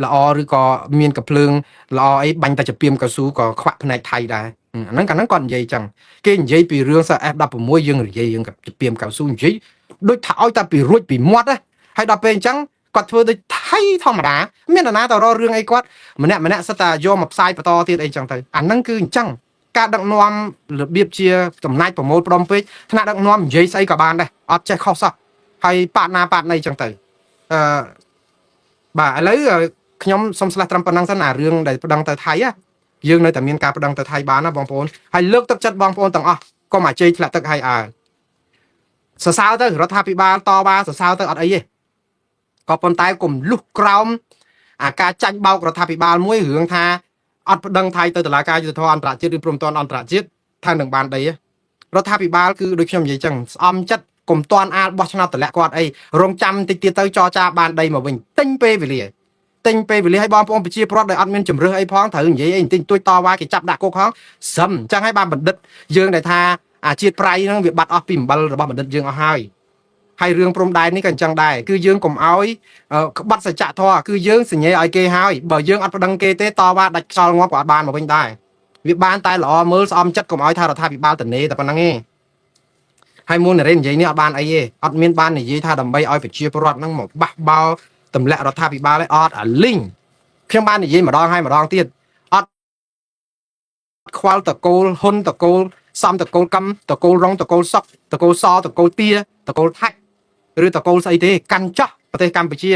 ល្អឬក៏មានកភ្លើងល្អអីបាញ់តែចំពីមកៅស៊ូក៏ខ្វាក់ផ្នែកថៃដែរអាហ្នឹងកាលហ្នឹងគាត់និយាយចឹងគេនិយាយពីរឿង F16 យើងនិយាយរឿងចំពីមកៅស៊ូនិយាយដូចថាឲ្យតែពីរួចពីមាត់ណាហើយដល់ពេលអញ្ចឹងគាត់ធ្វើដូចថៃធម្មតាមាននរណាទៅរករឿងអីគាត់ម្នាក់សិតតែយកមកផ្សាយបន្តទៀតអីចឹងទៅអាហ្នឹងគឺអញ្ចឹងការដឹកនាំរបៀបជាចំណាច់ប្រមូលផ្ដុំពេកថ្នាក់ដឹកនាំនិយាយស្អីក៏បានដែរអត់ចេះខុសសោះហើយប៉ាតណាអញ្ចឹងទៅបាទឥឡូវខ្ញុំសូមស្លេះត្រឹមប៉ុណ្ណឹងសិនអារឿងដែលប្តឹងទៅថៃយើងនៅតែមានការប្តឹងទៅថៃបានណាបងប្អូនហើយលើកទឹកចិត្តបងប្អូនទាំងអស់កុំអាជ័យធ្លាក់ទឹកឲ្យសរសើរទៅរដ្ឋាភិបាលតបាសរសើរទៅអត់អីទេក៏ប៉ុន្តែកុំលុះក្រោមអាការចាញ់បោករដ្ឋាភិបាលមួយរឿងថាអត់ប្តឹងថៃទៅតុលាការយុត្តិធម៌អន្តរជាតិឬព្រមព្រៀងអន្តរជាតិថានឹងបានដីរដ្ឋាភិបាលគឺដូចខ្ញុំនិយាយចឹងស្អំចិត្តកុំតាន់អាលបោះឆ្នោតតម្លាក់គាត់អីរងចាំតិចទៀតទៅចរចាបានដីមកវិញទិញពេលវេលាឲ្យបងប្អូនប្រជាពលរដ្ឋដែលអត់មានជំរឿសអីផងត្រូវនិយាយអីបន្តិចតួចតវ៉ាគេចាប់ដាក់គុកផងសឹមអញ្ចឹងហើយបានបណ្ឌិតយើងដែលថាអាជាតិប្រៃហ្នឹងវាបាត់អស់ពីអំបិលរបស់បណ្ឌិតយើងអស់ហើយរឿងព្រំដែននេះក៏អញ្ចឹងដែរគឺយើងកុំឲ្យក្បត់សច្ចធម៌គឺយើងសញ្ញេឲ្យគេហើយបើយើងអត់ប្តឹងគេទេតវ៉ាដាច់ខ្យល់ងាប់ក៏អត់បានមកវិញដែរវាបានតែល្អមើលស្អំចិត្តកុំឲ្យថារដ្ឋាភិបាលតនេតែប៉ុណ្្នឹងឯងហើយមុនរ៉េនិយាយនេះអត់បានអីទេអត់មានបាននិយាយថាដើម្បីឲ្យប្រជាពលរដ្ឋហ្នឹងមកបះបោទម្លាក់រដ្ឋាភិបាលឯអត់អាលីងខ្ញុំបាននិយាយម្ដងហើយម្ដងទៀតអត់ខ្វល់តកូលហ៊ុនតកូលសំតកូលកម្មតកូលរងតកូលសុកតកូលសតកូលទាតកូលថាច់ ឬតកូលស្អីទេកាន់ចោះប្រទេសកម្ពុជា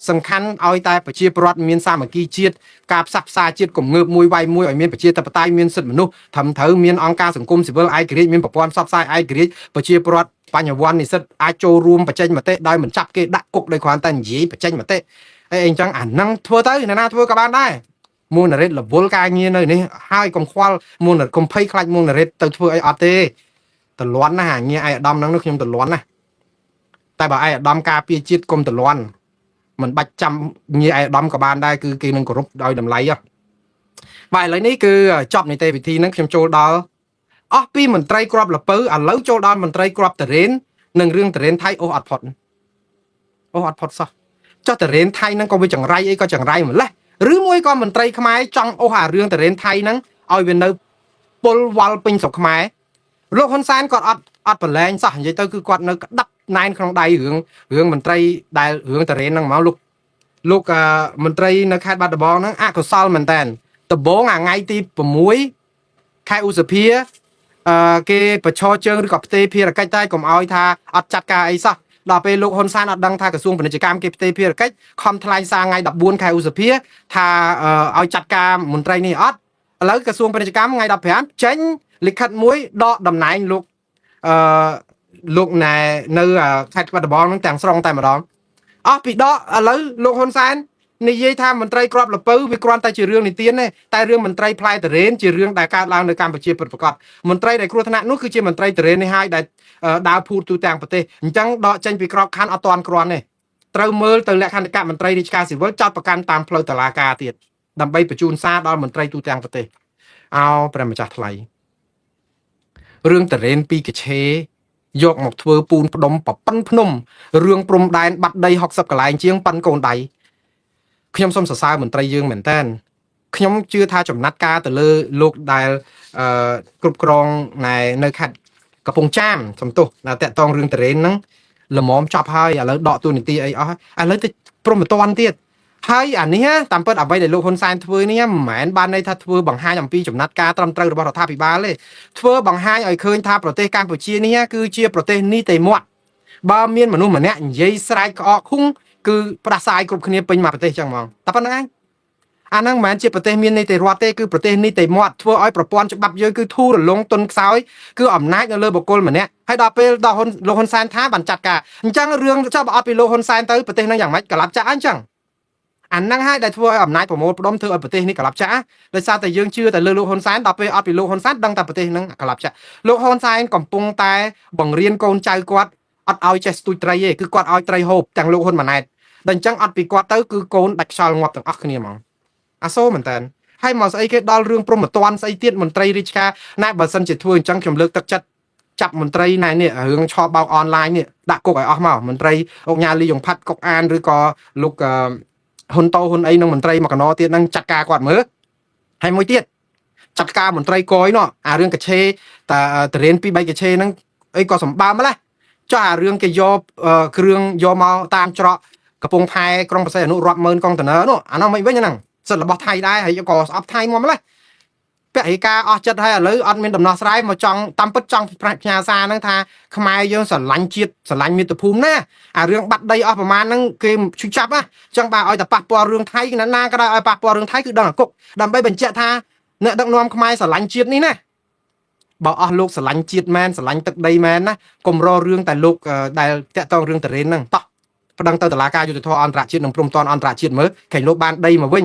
សំខាន់ឲ្យតែប្រជាពលរដ្ឋមានសាមគ្គីជាតិការផ្សះផ្សាជាតិគំងើបមួយវាយមួយឲ្យមានប្រជាធិបតេយ្យមានសិទ្ធិមនុស្សត្រឹមត្រូវមានអង្គការសង្គមស៊ីវិលឯករាជ្យមានប្រព័ន្ធផ្សព្វផ្សាយឯករាជ្យប្រជាពលរដ្ឋបញ្ញវន្តនិស្សិតអាចចូលរួមបញ្ចេញមតិដោយមិនចាប់គេដាក់គុកដោយគ្រាន់តែនិយាយបញ្ចេញមតិហើយអញ្ចឹងអាហ្នឹងធ្វើទៅអ្នកណាធ្វើក៏បានដែរមូលនរិទ្ធរវល់ការងារនៅនេះហើយកុំខ្វល់មូលនរិទ្ធកុំភ័យខ្លាចមូលនរិទ្ធទៅធ្វើអីអត់ទេតលន់ណាងារឯកឧត្តមហ្នឹងខ្ញុំតលន់ណាតែបើឯកឧត្តមការពារជាតិកុំតលន់មិនបាច់ចាំងារឯកឧត្តមក៏បានដែរគឺគេនឹងគោរពដោយតម្លៃបាទឥឡូវនេះគឺចប់នីតិវិធីហ្នឹងខ្ញុំចូលដល់អស់ពីមន្ត្រីក្របលពៅឥឡូវចូលដល់មន្ត្រីក្របតរេននិងរឿងតរេនថៃអូសអត់ផុតសោះចុះតរេនថៃហ្នឹងក៏វាចង្រៃអីក៏ចង្រៃម្លេះឬមួយក៏មន្ត្រីខ្មែរចង់អូសអារឿងតរេនថៃហ្នឹងឲ្យវានៅពលវល់ពេញស្រុកខ្មែរលោកហ៊ុនសែនគាត់អត់ប្រឡែងសោះនិយាយទៅគឺគាត់នៅក្តាប់ណែនក្នុងដៃរឿងមន្ត្រីដែលរឿងតរេនហ្នឹងមកលោកមន្ត្រីនៅខេត្តបាត់ដំបងហ្នឹងអកុសលមែនតើដំបងអាថ្ងៃទី6ខែឧសភាគេបញ្ឈរជើងឬក៏ផ្ទេរភារកិច្ចតែកុំឲ្យថាអត់ចាត់ការអីសោះដល់ពេលលោកហ៊ុនសែនអត់ដឹងថាក្រសួងពាណិជ្ជកម្មគេផ្ទេរភារកិច្ចខំថ្លែងសារថ្ងៃ14ខែឧសភាថាឲ្យចាត់ការមន្ត្រីនេះអត់ឥឡូវក្រសួងពាណិជ្ជកម្មថ្ងៃ15ចេញលិខិតមួយដកតំណែងលោកណែនៅខេត្តបាត់ដំបងហ្នឹងទាំងស្រុងតែម្ដងអស់ពីដកឥឡូវលោកហ៊ុនសែននិយាយថាមន្ត្រីក្របលពៅវាគ្រាន់តែជារឿងនិទានទេតែរឿងមន្ត្រីផ្លែតរេនជារឿងដែលកើតឡើងនៅកម្ពុជាពិតប្រាកដមន្ត្រីដែលគ្រោះថ្នាក់នោះគឺជាមន្ត្រីតរេននេះហើយដែលដើរភូតទូទាំងប្រទេសអញ្ចឹងដកចេញពីក្របខ័ណ្ឌអត់ទាន់គ្រាន់ទេត្រូវមើលទៅលក្ខន្តិកៈមន្ត្រីរាជការស៊ីវិលចោតប្រកាន់តាមផ្លូវតុលាការទៀតដើម្បីបញ្ជូនសារដល់មន្ត្រីទូទាំងប្រទេសអោព្រះម្ចាស់ថ្លៃរឿងតរេនពីកឆេយកមកធ្វើពូនផ្ដុំប្រប៉ិនភ្នំរឿងព្រំដែនបាត់ដី60កន្លែងជាងប៉ិនកូនដៃខ្ញុំសូមសរសើរមន្ត្រីយើងមែនតើខ្ញុំជឿថាចំណាត់ការទៅលើលោកដែលគ្រប់គ្រងនៅខេត្តកំពង់ចាមសំទោសតាក់តងរឿងតរេនហ្នឹងល្មមចប់ហើយឥឡូវដកទូនីតិអីអស់ឥឡូវទៅព្រមមិនតាន់ទៀតហើយអានេះតាមពិតអ្វីដែលលោកហ៊ុនសែនធ្វើនេះមិនមែនបានន័យថាធ្វើបង្ហាញអំពីចំណាត់ការត្រឹមត្រូវរបស់រដ្ឋាភិបាលទេធ្វើបង្ហាញឲ្យឃើញថាប្រទេសកម្ពុជានេះគឺជាប្រទេសនីតិមាត់បើមានមនុស្សម្នាក់និយាយស្រែកក្អកឃុំគឺផ្ដាសាយគ្រប់គ្នាពេញមកប្រទេសចឹងហ្មងតែប៉ុណ្្នឹងឯងអាហ្នឹងមិនមែនជាប្រទេសមាននីតិរដ្ឋទេគឺប្រទេសនីតិមាត់ធ្វើឲ្យប្រព័ន្ធច្បាប់យើងគឺធូររលុងទន់ខ្សោយគឺអំណាចនៅលើបុគ្គលម្នាក់ហើយដល់ពេលដល់លោកហ៊ុនសែនថាបានចាត់ការអញ្ចឹងរឿងចុះបើអត់ពីលោកហ៊ុនសែនទៅប្រទេសហ្នឹងយ៉ាងម៉េចកលាប់ចាក់អញ្ចឹងអាហ្នឹងហើយដែលធ្វើឲ្យអំណាចប្រមូលផ្ដុំធ្វើឲ្យប្រទេសនេះកលាប់ចាក់ដោយសារតែយើងជឿតែលើលោកហ៊ុនសែនដល់ពេលអត់ពីលោកហ៊ុនសែនដឹងតែប្រទេសហ្នឹងកលាប់ចាក់លោកហ៊ុនសែនកំពុងតែបង្រៀនកូនចៅគាត់អត់ឲ្យចេះស្ទូចត្រីទេគឺគាត់ឲ្យត្រីហូបទាំងលោកហ៊ុនម៉ាណែតដល់អញ្ចឹងអត់ពីគាត់ទៅគឺកូនដាច់ខ្យល់ងាប់ទាំងអស់គ្នាហ្មងអាសូរមែនតើហើយមកស្អីគេដល់រឿងព្រំប្រទានស្អីទៀតមន្ត្រីរាជការណែបើសិនជាធ្វើអញ្ចឹងខ្ញុំលើកទឹកចិត្តចាប់មន្ត្រីណែនេះរឿងឆបោកអនឡាញនេះដាក់គុកឲ្យអស់មកមន្ត្រីអង្គញាលីយ៉ុងផាត់កុកអានឬក៏លោកហ៊ុនតូហ៊ុនអីនឹងមន្ត្រីមកកណោទៀតហ្នឹងចាត់ការគាត់មើលហើយមួយទៀតចាត់ការមន្ត្រីកយនោះអារឿងកឆេតាតរៀន2 3កឆេហ្នឹងអីក៏សម្បើម្លេះចុះអារឿងគេយកគ្រឿងយកមកតាមច្រកកំពង់ផែក្រុងប្រសិទ្ធអនុរាប់ម៉ឺនកុងតឺន័រនោះអានោះមិនវិញហ្នឹងសិទ្ធិរបស់ថៃដែរហើយក៏ស្អប់ថៃមកម្លេះពហិការអស់ចិត្តហើយឥឡូវអត់មានដំណោះស្រាយមកចង់តាមពិតចង់ផ្ញើសារហ្នឹងថាខ្មែរយើងស្រឡាញ់ជាតិស្រឡាញ់មាតុភូមិណាអារឿងបាត់ដីអស់ប្រមាណហ្នឹងគេជួយចាប់ណាចឹងបើឲ្យតែប៉ះពាល់រឿងថៃណាក៏ដោយឲ្យប៉ះពាល់រឿងថៃគឺដឹងអាគុកដើម្បីបញ្ជាក់ថាអ្នកដឹកនាំខ្មែរស្រឡាញ់ជាតិនេះណាបើអស់លោកស្រឡាញ់ជាតិមែនស្រឡាញ់ទឹកដីមែនណាកុំរករឿងតែលោកដែលតាក់ទងរឿងតរេនហ្នឹងតោះប្តឹងទៅតុលាការយុត្តិធម៌អន្តរជាតិនិងព្រំដែនអន្តរជាតិមើលខេញលោកបានដីមកវិញ